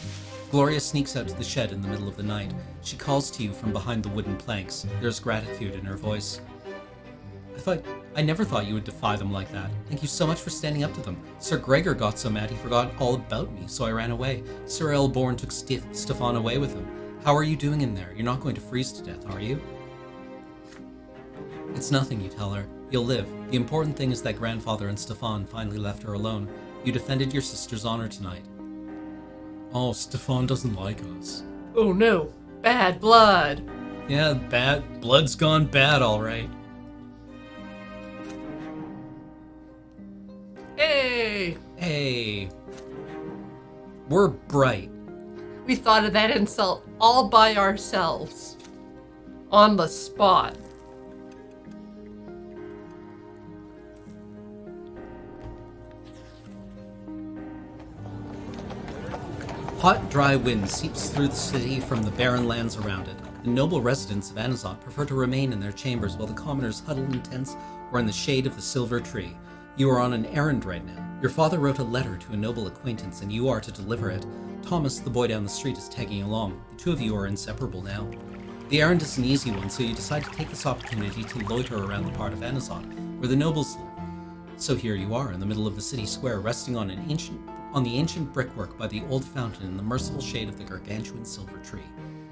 Gloria sneaks out to the shed in the middle of the night. She calls to you from behind the wooden planks. There's gratitude in her voice. I never thought you would defy them like that. Thank you so much for standing up to them. Sir Gregor got so mad he forgot all about me, so I ran away. Sir Elborn took Stefan away with him. How are you doing in there? You're not going to freeze to death, are you? It's nothing, you tell her. You'll live. The important thing is that grandfather and Stefan finally left her alone. You defended your sister's honor tonight. Oh, Stefan doesn't like us. Oh no, bad blood. Yeah, bad. Blood's gone bad, all right. Hey, Hey. We're bright. we thought of that insult all by ourselves. On the spot. Hot, dry wind seeps through the city from the barren lands around it. The noble residents of Anazot prefer to remain in their chambers while the commoners huddle in tents or in the shade of the silver tree. You are on an errand right now. Your father wrote a letter to a noble acquaintance and you are to deliver it. Thomas, the boy down the street, is tagging along. The two of you are inseparable now. The errand is an easy one, so you decide to take this opportunity to loiter around the part of Anazot where the nobles live. So here you are in the middle of the city square, resting on the ancient brickwork by the old fountain in the merciful shade of the gargantuan silver tree.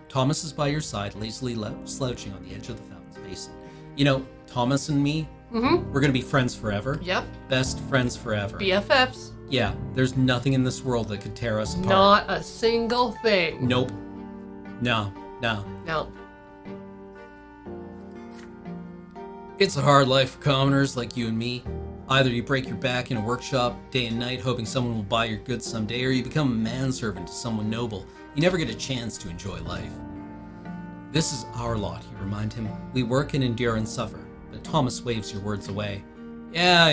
Thomas is by your side, lazily slouching on the edge of the fountain's basin. You know, Thomas and me, we're gonna be friends forever. Yep. Best friends forever. BFFs. Yeah, there's nothing in this world that could tear us apart. Not a single thing. Nope. No. No. It's a hard life for commoners like you and me. Either you break your back in a workshop day and night hoping someone will buy your goods someday, or you become a manservant to someone noble. You never get a chance to enjoy life. This is our lot, you remind him. We work and endure and suffer. But Thomas waves your words away. Yeah,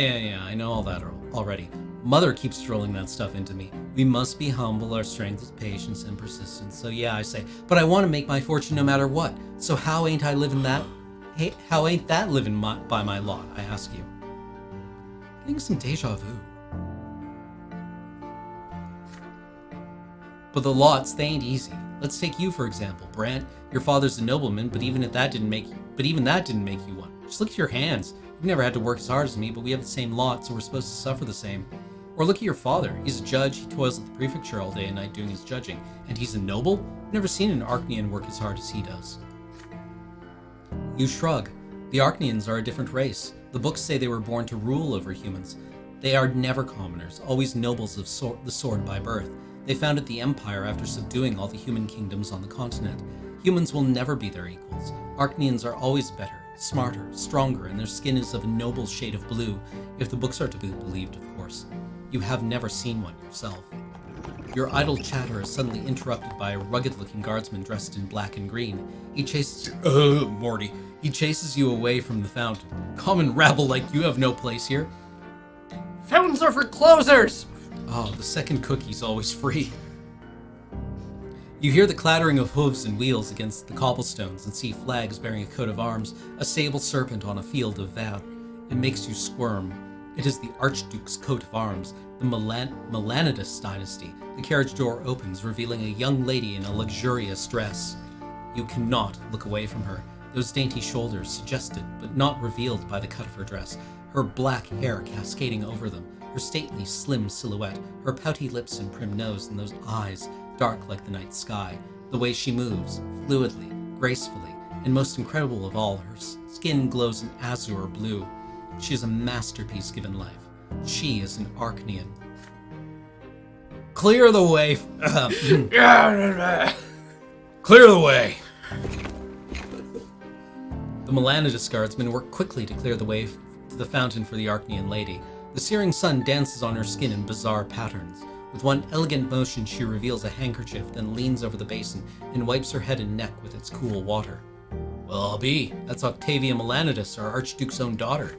I know all that already. Mother keeps drilling that stuff into me. We must be humble, our strength is patience and persistence. So yeah, I say, but I want to make my fortune no matter what. So how ain't I living that? Hey, how ain't that living by my lot, I ask you. Getting some deja vu. But the lots, they ain't easy. Let's take you for example, Brant. Your father's a nobleman, but even that didn't make you one. Just look at your hands. You've never had to work as hard as me, but we have the same lot, so we're supposed to suffer the same. Or look at your father. He's a judge. He toils at the prefecture all day and night doing his judging, and he's a noble. I've never seen an Arknian work as hard as he does. You shrug. The Arknians are a different race. The books say they were born to rule over humans. They are never commoners, always nobles of the sword by birth. They founded the Empire after subduing all the human kingdoms on the continent. Humans will never be their equals. Arknians are always better, smarter, stronger, and their skin is of a noble shade of blue, if the books are to be believed, of course. You have never seen one yourself. Your idle chatter is suddenly interrupted by a rugged-looking guardsman dressed in black and green. He chases Morty. He chases you away from the fountain. Common rabble like you have no place here. Fountains are for closers! Oh, the second cookie's always free. You hear the clattering of hooves and wheels against the cobblestones and see flags bearing a coat of arms, a sable serpent on a field of van. It makes you squirm. It is the Archduke's coat of arms, the Melanidas dynasty. The carriage door opens, revealing a young lady in a luxurious dress. You cannot look away from her. Those dainty shoulders suggested, but not revealed by the cut of her dress, her black hair cascading over them, her stately, slim silhouette, her pouty lips and prim nose, and those eyes, dark like the night sky, the way she moves, fluidly, gracefully, and most incredible of all, her skin glows an azure blue. She is a masterpiece given life. She is an Arknian. Clear the way. Clear the way. The Melanidas guardsmen work quickly to clear the way to the fountain for the Arknian lady. The searing sun dances on her skin in bizarre patterns. With one elegant motion, she reveals a handkerchief, then leans over the basin and wipes her head and neck with its cool water. Well, I'll be. That's Octavia Melanidas, our Archduke's own daughter.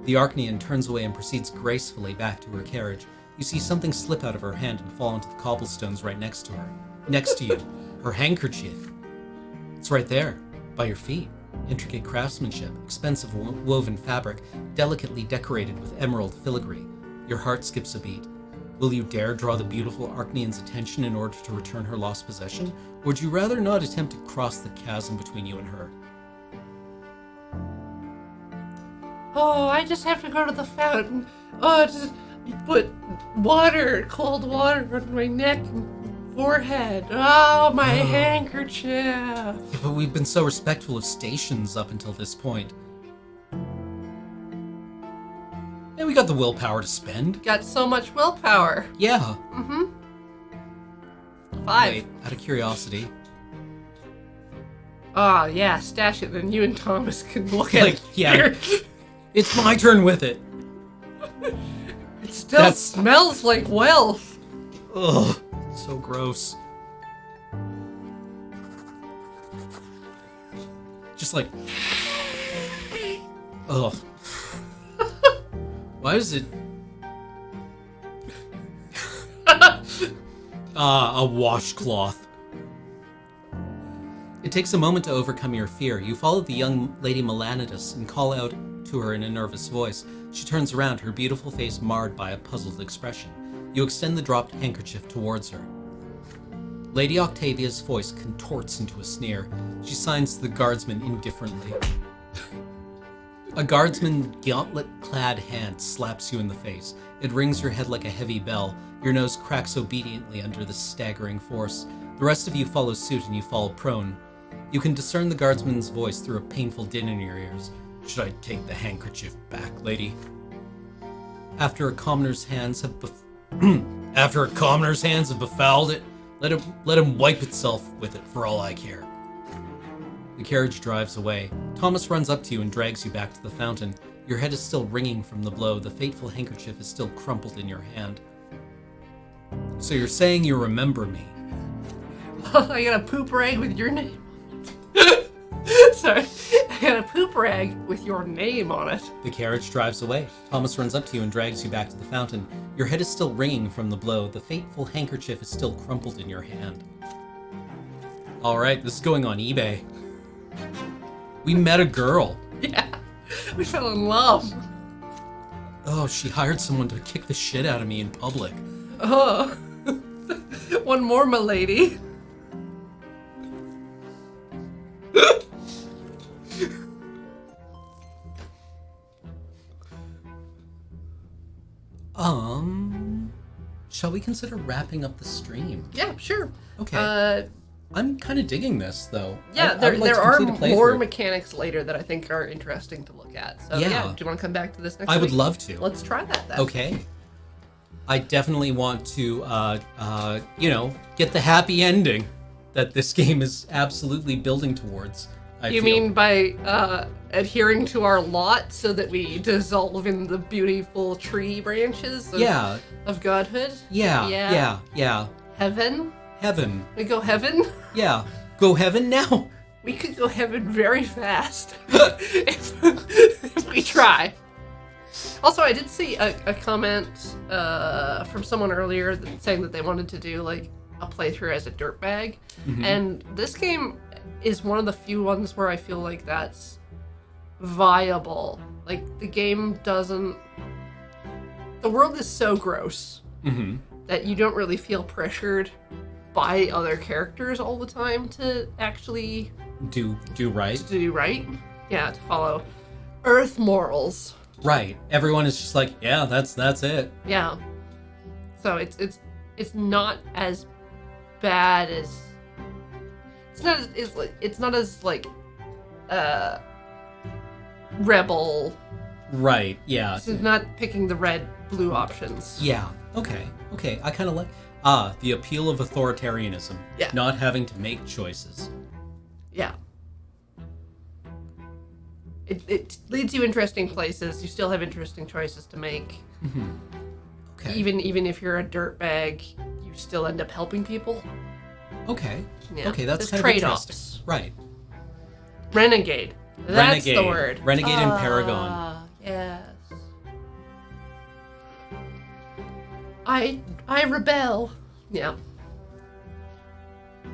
The Arknian turns away and proceeds gracefully back to her carriage. You see something slip out of her hand and fall onto the cobblestones right next to her. Next to you, her handkerchief. It's right there, by your feet. Intricate craftsmanship, expensive woven fabric, delicately decorated with emerald filigree. Your heart skips a beat. Will you dare draw the beautiful Arknian's attention in order to return her lost possession? Or would you rather not attempt to cross the chasm between you and her? Oh, I just have to go to the fountain. Oh, just put cold water on my neck and forehead. Oh, my handkerchief. But we've been so respectful of stations up until this point. We got the willpower to spend. Got so much willpower. Yeah. 5. Wait, out of curiosity. Oh, yeah, stash it, then you and Thomas can look Like, at it. yeah. It's my turn with it. It still smells like wealth. Ugh, so gross. Just like... Ugh. Why is it... a washcloth. It takes a moment to overcome your fear. You follow the young Lady Melanidas and call out to her in a nervous voice. She turns around, her beautiful face marred by a puzzled expression. You extend the dropped handkerchief towards her. Lady Octavia's voice contorts into a sneer. She signs to the guardsman indifferently. A guardsman's gauntlet-clad hand slaps you in the face. It rings your head like a heavy bell. Your nose cracks obediently under the staggering force. The rest of you follow suit and you fall prone. You can discern the guardsman's voice through a painful din in your ears. Should I take the handkerchief back, lady? After a commoner's hands have befouled it, let him wipe itself with it for all I care. The carriage drives away. Thomas runs up to you and drags you back to the fountain. Your head is still ringing from the blow. The fateful handkerchief is still crumpled in your hand. So you're saying you remember me? I got a poop rag with your name. Sorry. I got a poop rag with your name on it. The carriage drives away. Thomas runs up to you and drags you back to the fountain. Your head is still ringing from the blow. The fateful handkerchief is still crumpled in your hand. Alright, this is going on eBay. We met a girl. Yeah. We fell in love. Oh, she hired someone to kick the shit out of me in public. Oh. One more, my lady. Shall we consider wrapping up the stream? Yeah, sure. Okay. I'm kind of digging this, though. Yeah, I would like there to are complete a more playthrough. mechanics later that I think are interesting to look at. So Yeah. do you want to come back to this next I would week? love to. Let's try that then. Okay. I definitely want to, get the happy ending that this game is absolutely building towards. You mean by adhering to our lot so that we dissolve in the beautiful tree branches of godhood? Yeah. Heaven? Heaven. We go heaven? Yeah. Go heaven now. We could go heaven very fast if we try. Also, I did see a comment from someone earlier saying that they wanted to do like a playthrough as a dirtbag, and this game is one of the few ones where I feel like that's viable. Like the game doesn't. The world is so gross that you don't really feel pressured by other characters all the time to actually do right. to do right. Yeah, to follow Earth morals. Right. Everyone is just like, yeah, that's it. Yeah. So it's not as bad as it's not as rebel. Right. Yeah. It's not picking the red blue options. Yeah. Okay. I kind of like the appeal of authoritarianism. Yeah. Not having to make choices. Yeah. It leads you interesting places. You still have interesting choices to make. Okay. Even if you're a dirtbag, you still end up helping people. Okay. Yeah. Okay, that's There's kind of trade-offs. interesting. Right. Renegade. That's the Renegade. word. Renegade and Paragon. Yes. I rebel. Yeah.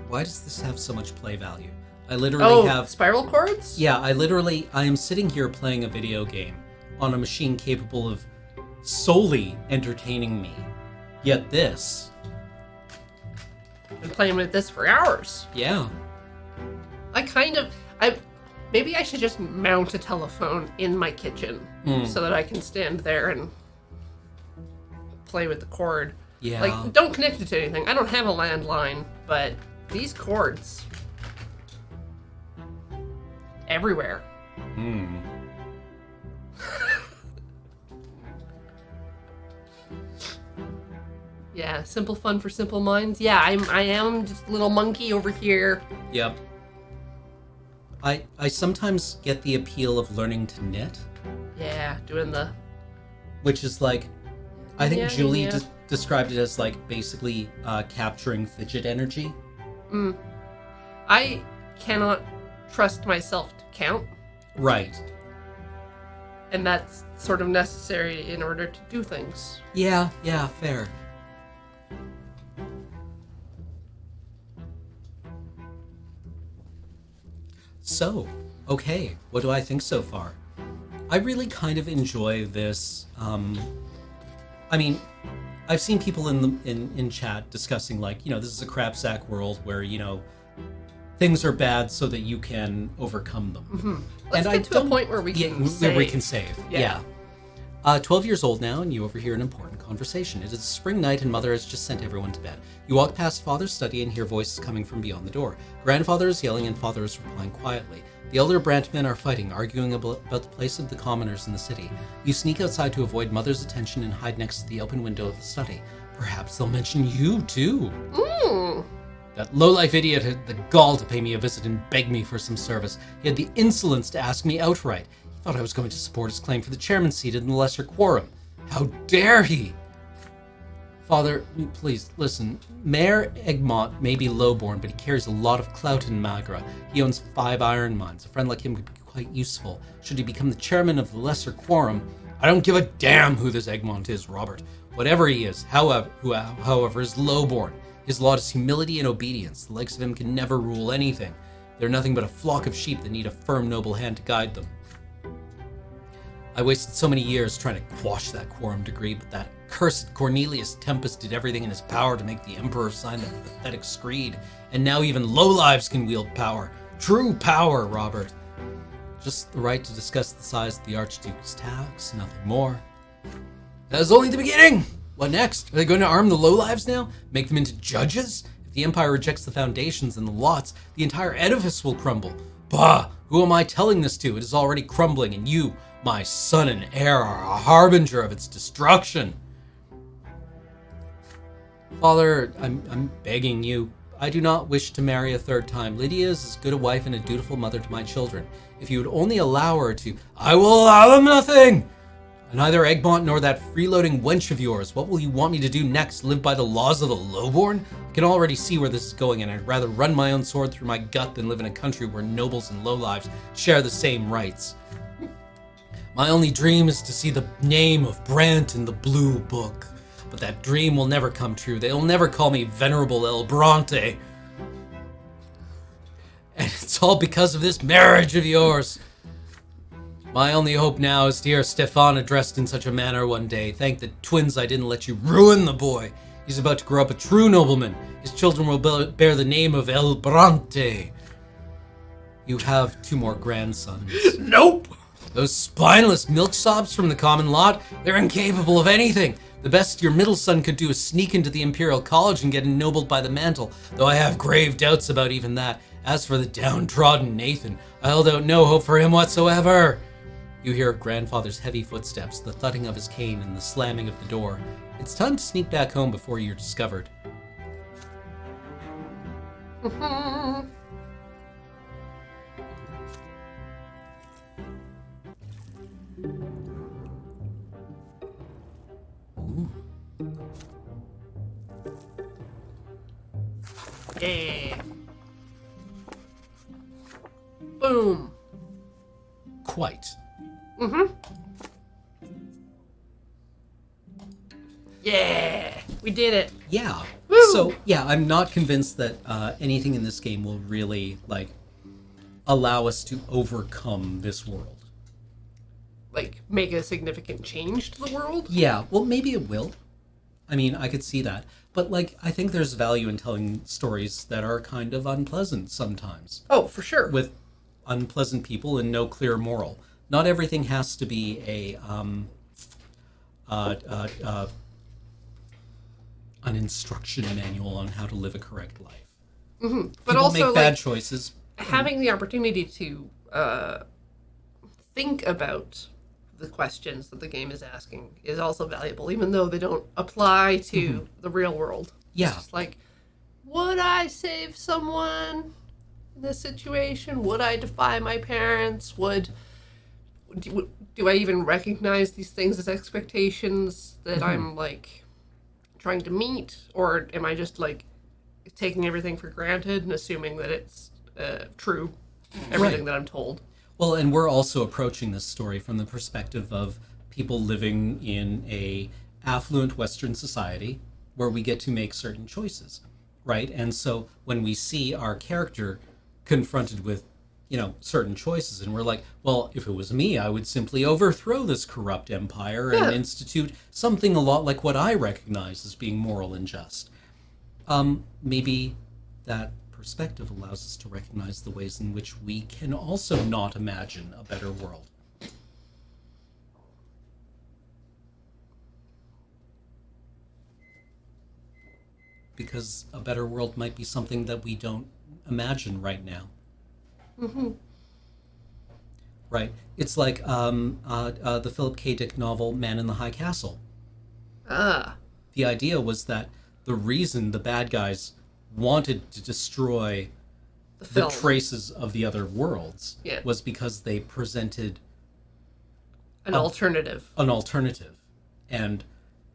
Why does this have so much play value? I literally have... spiral chords? Yeah, I am sitting here playing a video game on a machine capable of solely entertaining me. Yet this... Been playing with this for hours. Yeah. Maybe I should just mount a telephone in my kitchen so that I can stand there and play with the cord. Yeah. Like, don't connect it to anything. I don't have a landline, but these cords... everywhere. Yeah, simple fun for simple minds. Yeah, I am just a little monkey over here. Yep. I sometimes get the appeal of learning to knit, Yeah, doing the... which is like, I think Yeah, Julie yeah. described it as like basically capturing fidget energy. I cannot trust myself to count, Right. and that's sort of necessary in order to do things. Yeah, fair. So, okay, what do I think so far? I really kind of enjoy this. I mean, I've seen people in chat discussing like, this is a crap sack world where things are bad so that you can overcome them. Let's get to a point where we can save. Where we can save. Yeah. 12 years old now, and you overhear an important conversation. It is a spring night, and Mother has just sent everyone to bed. You walk past Father's study and hear voices coming from beyond the door. Grandfather is yelling, and Father is replying quietly. The elder Brante men are fighting, arguing about the place of the commoners in the city. You sneak outside to avoid Mother's attention and hide next to the open window of the study. Perhaps they'll mention you, too. That lowlife idiot had the gall to pay me a visit and beg me for some service. He had the insolence to ask me outright. He thought I was going to support his claim for the chairman's seat in the lesser quorum. How dare he? Father, please, listen. Mayor Egmont may be lowborn, but he carries a lot of clout in Magra. He owns 5 iron mines. A friend like him could be quite useful. Should he become the chairman of the lesser quorum, I don't give a damn who this Egmont is, Robert. Whatever he is, however, is lowborn. His lot is humility and obedience. The likes of him can never rule anything. They're nothing but a flock of sheep that need a firm, noble hand to guide them. I wasted so many years trying to quash that quorum degree, but that cursed Cornelius Tempest did everything in his power to make the Emperor sign that pathetic screed, and now even lowlives can wield power. True power, Robert. Just the right to discuss the size of the Archduke's tax, nothing more. That is only the beginning! What next? Are they going to arm the lowlives now? Make them into judges? If the Empire rejects the foundations and the lots, the entire edifice will crumble. Bah! Who am I telling this to? It is already crumbling, and you, my son and heir, are a harbinger of its destruction. Father, I'm begging you. I do not wish to marry a third time. Lydia is as good a wife and a dutiful mother to my children. If you would only allow her to... I will allow them nothing! Neither Egmont nor that freeloading wench of yours. What will you want me to do next? Live by the laws of the lowborn? I can already see where this is going, and I'd rather run my own sword through my gut than live in a country where nobles and lowlives share the same rights. My only dream is to see the name of Brante in the Blue Book. But that dream will never come true. They'll never call me Venerable El Brante. And it's all because of this marriage of yours. My only hope now is to hear Stefan addressed in such a manner one day. Thank the twins I didn't let you ruin the boy. He's about to grow up a true nobleman. His children will bear the name of El Brante. You have 2 more grandsons. Nope! Those spineless milksops from the common lot, they're incapable of anything. The best your middle son could do is sneak into the Imperial College and get ennobled by the mantle, though I have grave doubts about even that. As for the downtrodden Nathan, I hold out no hope for him whatsoever. You hear grandfather's heavy footsteps, the thudding of his cane, and the slamming of the door. It's time to sneak back home before you're discovered. Ooh. Yeah. Boom. Quite. Yeah. We did it. Yeah. Woo! So, yeah, I'm not convinced that anything in this game will really, allow us to overcome this world. Like, make a significant change to the world? Yeah, well, maybe it will. I mean, I could see that. But, I think there's value in telling stories that are kind of unpleasant sometimes. Oh, for sure. With unpleasant people and no clear moral. Not everything has to be an instruction manual on how to live a correct life. But People also, make bad choices. having the opportunity to think about the questions that the game is asking is also valuable, even though they don't apply to the real world. Yeah. It's just like, would I save someone in this situation? Would I defy my parents? Do I even recognize these things as expectations that I'm like trying to meet, or am I just like taking everything for granted and assuming that it's true, everything that I'm told? Well, and we're also approaching this story from the perspective of people living in a affluent Western society where we get to make certain choices, right? And so when we see our character confronted with, certain choices, and we're like, well, if it was me, I would simply overthrow this corrupt empire and institute something a lot like what I recognize as being moral and just. Maybe that perspective allows us to recognize the ways in which we can also not imagine a better world. Because a better world might be something that we don't imagine right now. Right. It's like the Philip K. Dick novel Man in the High Castle. The idea was that the reason the bad guys wanted to destroy the traces of the other worlds was because they presented an alternative. And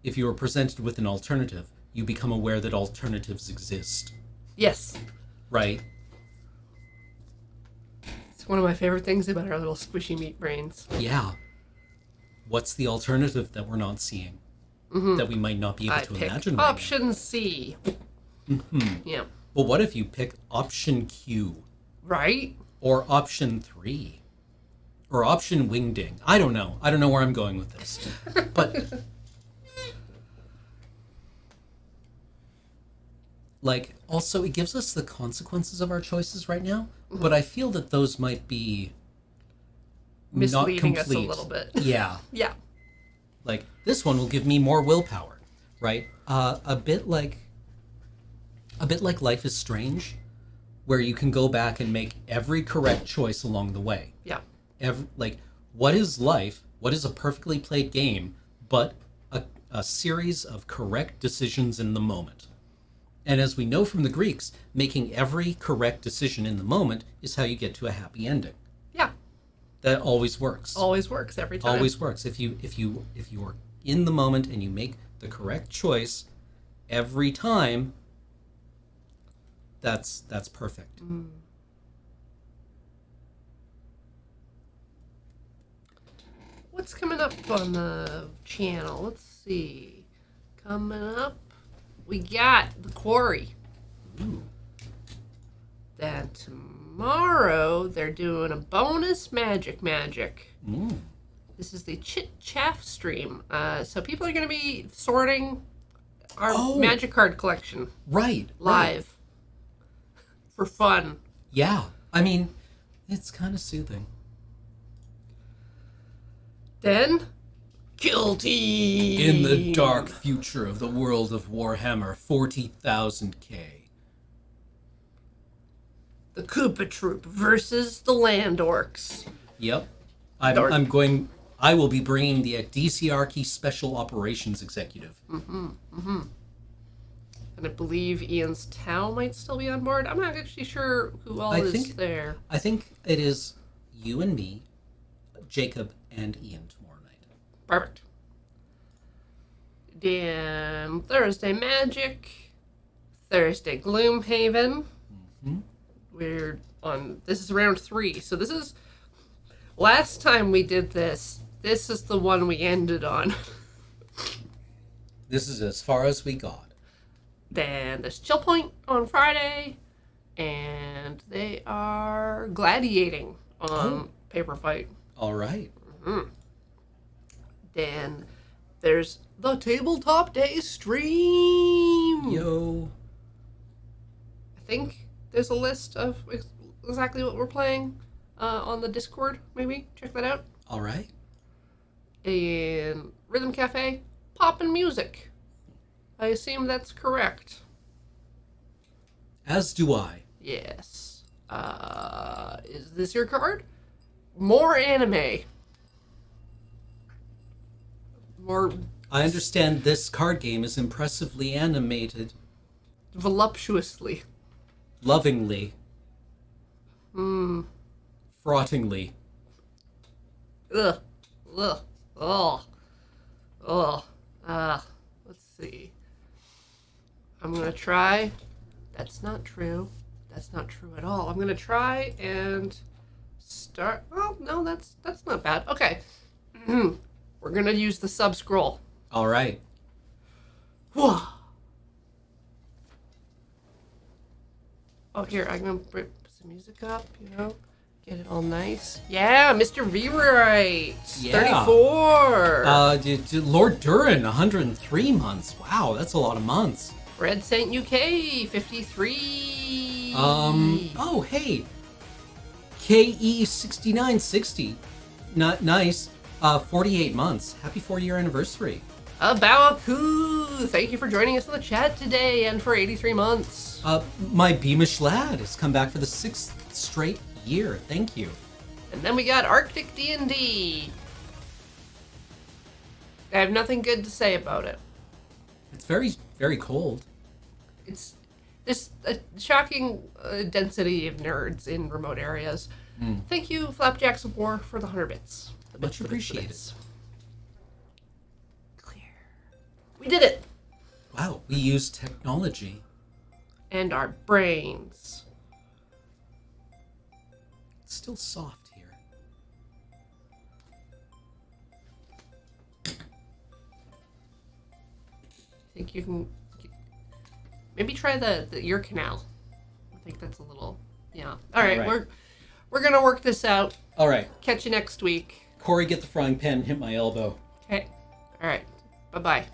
if you are presented with an alternative, you become aware that alternatives exist. Yes. Right? It's one of my favorite things about our little squishy meat brains. Yeah. What's the alternative that we're not seeing? That we might not be able to imagine right option now? C. Yeah. Well, what if you pick option Q? Right? Or option 3? Or option wingding? I don't know. I don't know where I'm going with this. But like, also, it gives us the consequences of our choices right now, but I feel that those might be misleading not complete. us a little bit. Yeah. Yeah. Like, this one will give me more willpower, right? A bit like Life is Strange, where you can go back and make every correct choice along the way. Yeah. What is life? What is a perfectly played game but a series of correct decisions in the moment? And as we know from the Greeks, making every correct decision in the moment is how you get to a happy ending. Yeah. That always works. Always works every time. Always works. If you are in the moment and you make the correct choice every time, that's perfect. What's coming up on the channel? Let's see. Coming up, we got The Quarry. Ooh. Then tomorrow, they're doing a bonus magic. Mm. This is the Chit Chaff stream. So people are going to be sorting our magic card collection. Right. Live. For fun. Yeah. I mean, it's kind of soothing. Then, Kill Team. In the dark future of the world of Warhammer 40,000K. The Koopa Troop versus the Land Orcs. Yep. I will be bringing the DCRkey Special Operations Executive. And I believe Ian's Tau might still be on board. I'm not actually sure who all is there. I think it is you and me, Jacob, and Ian tomorrow night. Perfect. Then Thursday Magic. Thursday Gloomhaven. We're on, this is round 3. So this is, last time we did this is the one we ended on. This is as far as we got. Then there's Chill Point on Friday, and they are gladiating on Paper Fight. All right. Then there's the Tabletop Day stream. Yo. I think there's a list of exactly what we're playing on the Discord. Maybe check that out. All right. And Rhythm Cafe, poppin' music. I assume that's correct. As do I. Yes. Is this your card? More anime. more I understand this card game is impressively animated, voluptuously. lovingly, frottingly. Ugh. Ugh. Oh. Oh. Let's see. I'm going to try. That's not true. That's not true at all. I'm going to try and start. Oh, no, that's not bad. Okay. We're going to use the sub scroll. All right. Whoa. Oh, here, I'm going to put some music up, get it all nice. Yeah, Mr. V-Right. Yeah. 34. Lord Durin, 103 months. Wow, that's a lot of months. Red Saint UK, 53. Oh, hey. KE 6960. Not nice. 48 months. Happy 4-year anniversary. Abawaku, thank you for joining us in the chat today and for 83 months. My Beamish lad has come back for the 6th straight year. Thank you. And then we got Arctic D&D. I have nothing good to say about it. It's very, very cold. It's there's a shocking density of nerds in remote areas. Thank you, Flapjacks of War, for the 100 bits. Much appreciated. Clear. We did it! Wow, we use technology. And our brains. It's still soft here. Think you can maybe try the ear canal. I think that's a little All right. We're gonna work this out. All right. Catch you next week. Corey, get the frying pan and hit my elbow. Okay. All right. Bye-bye.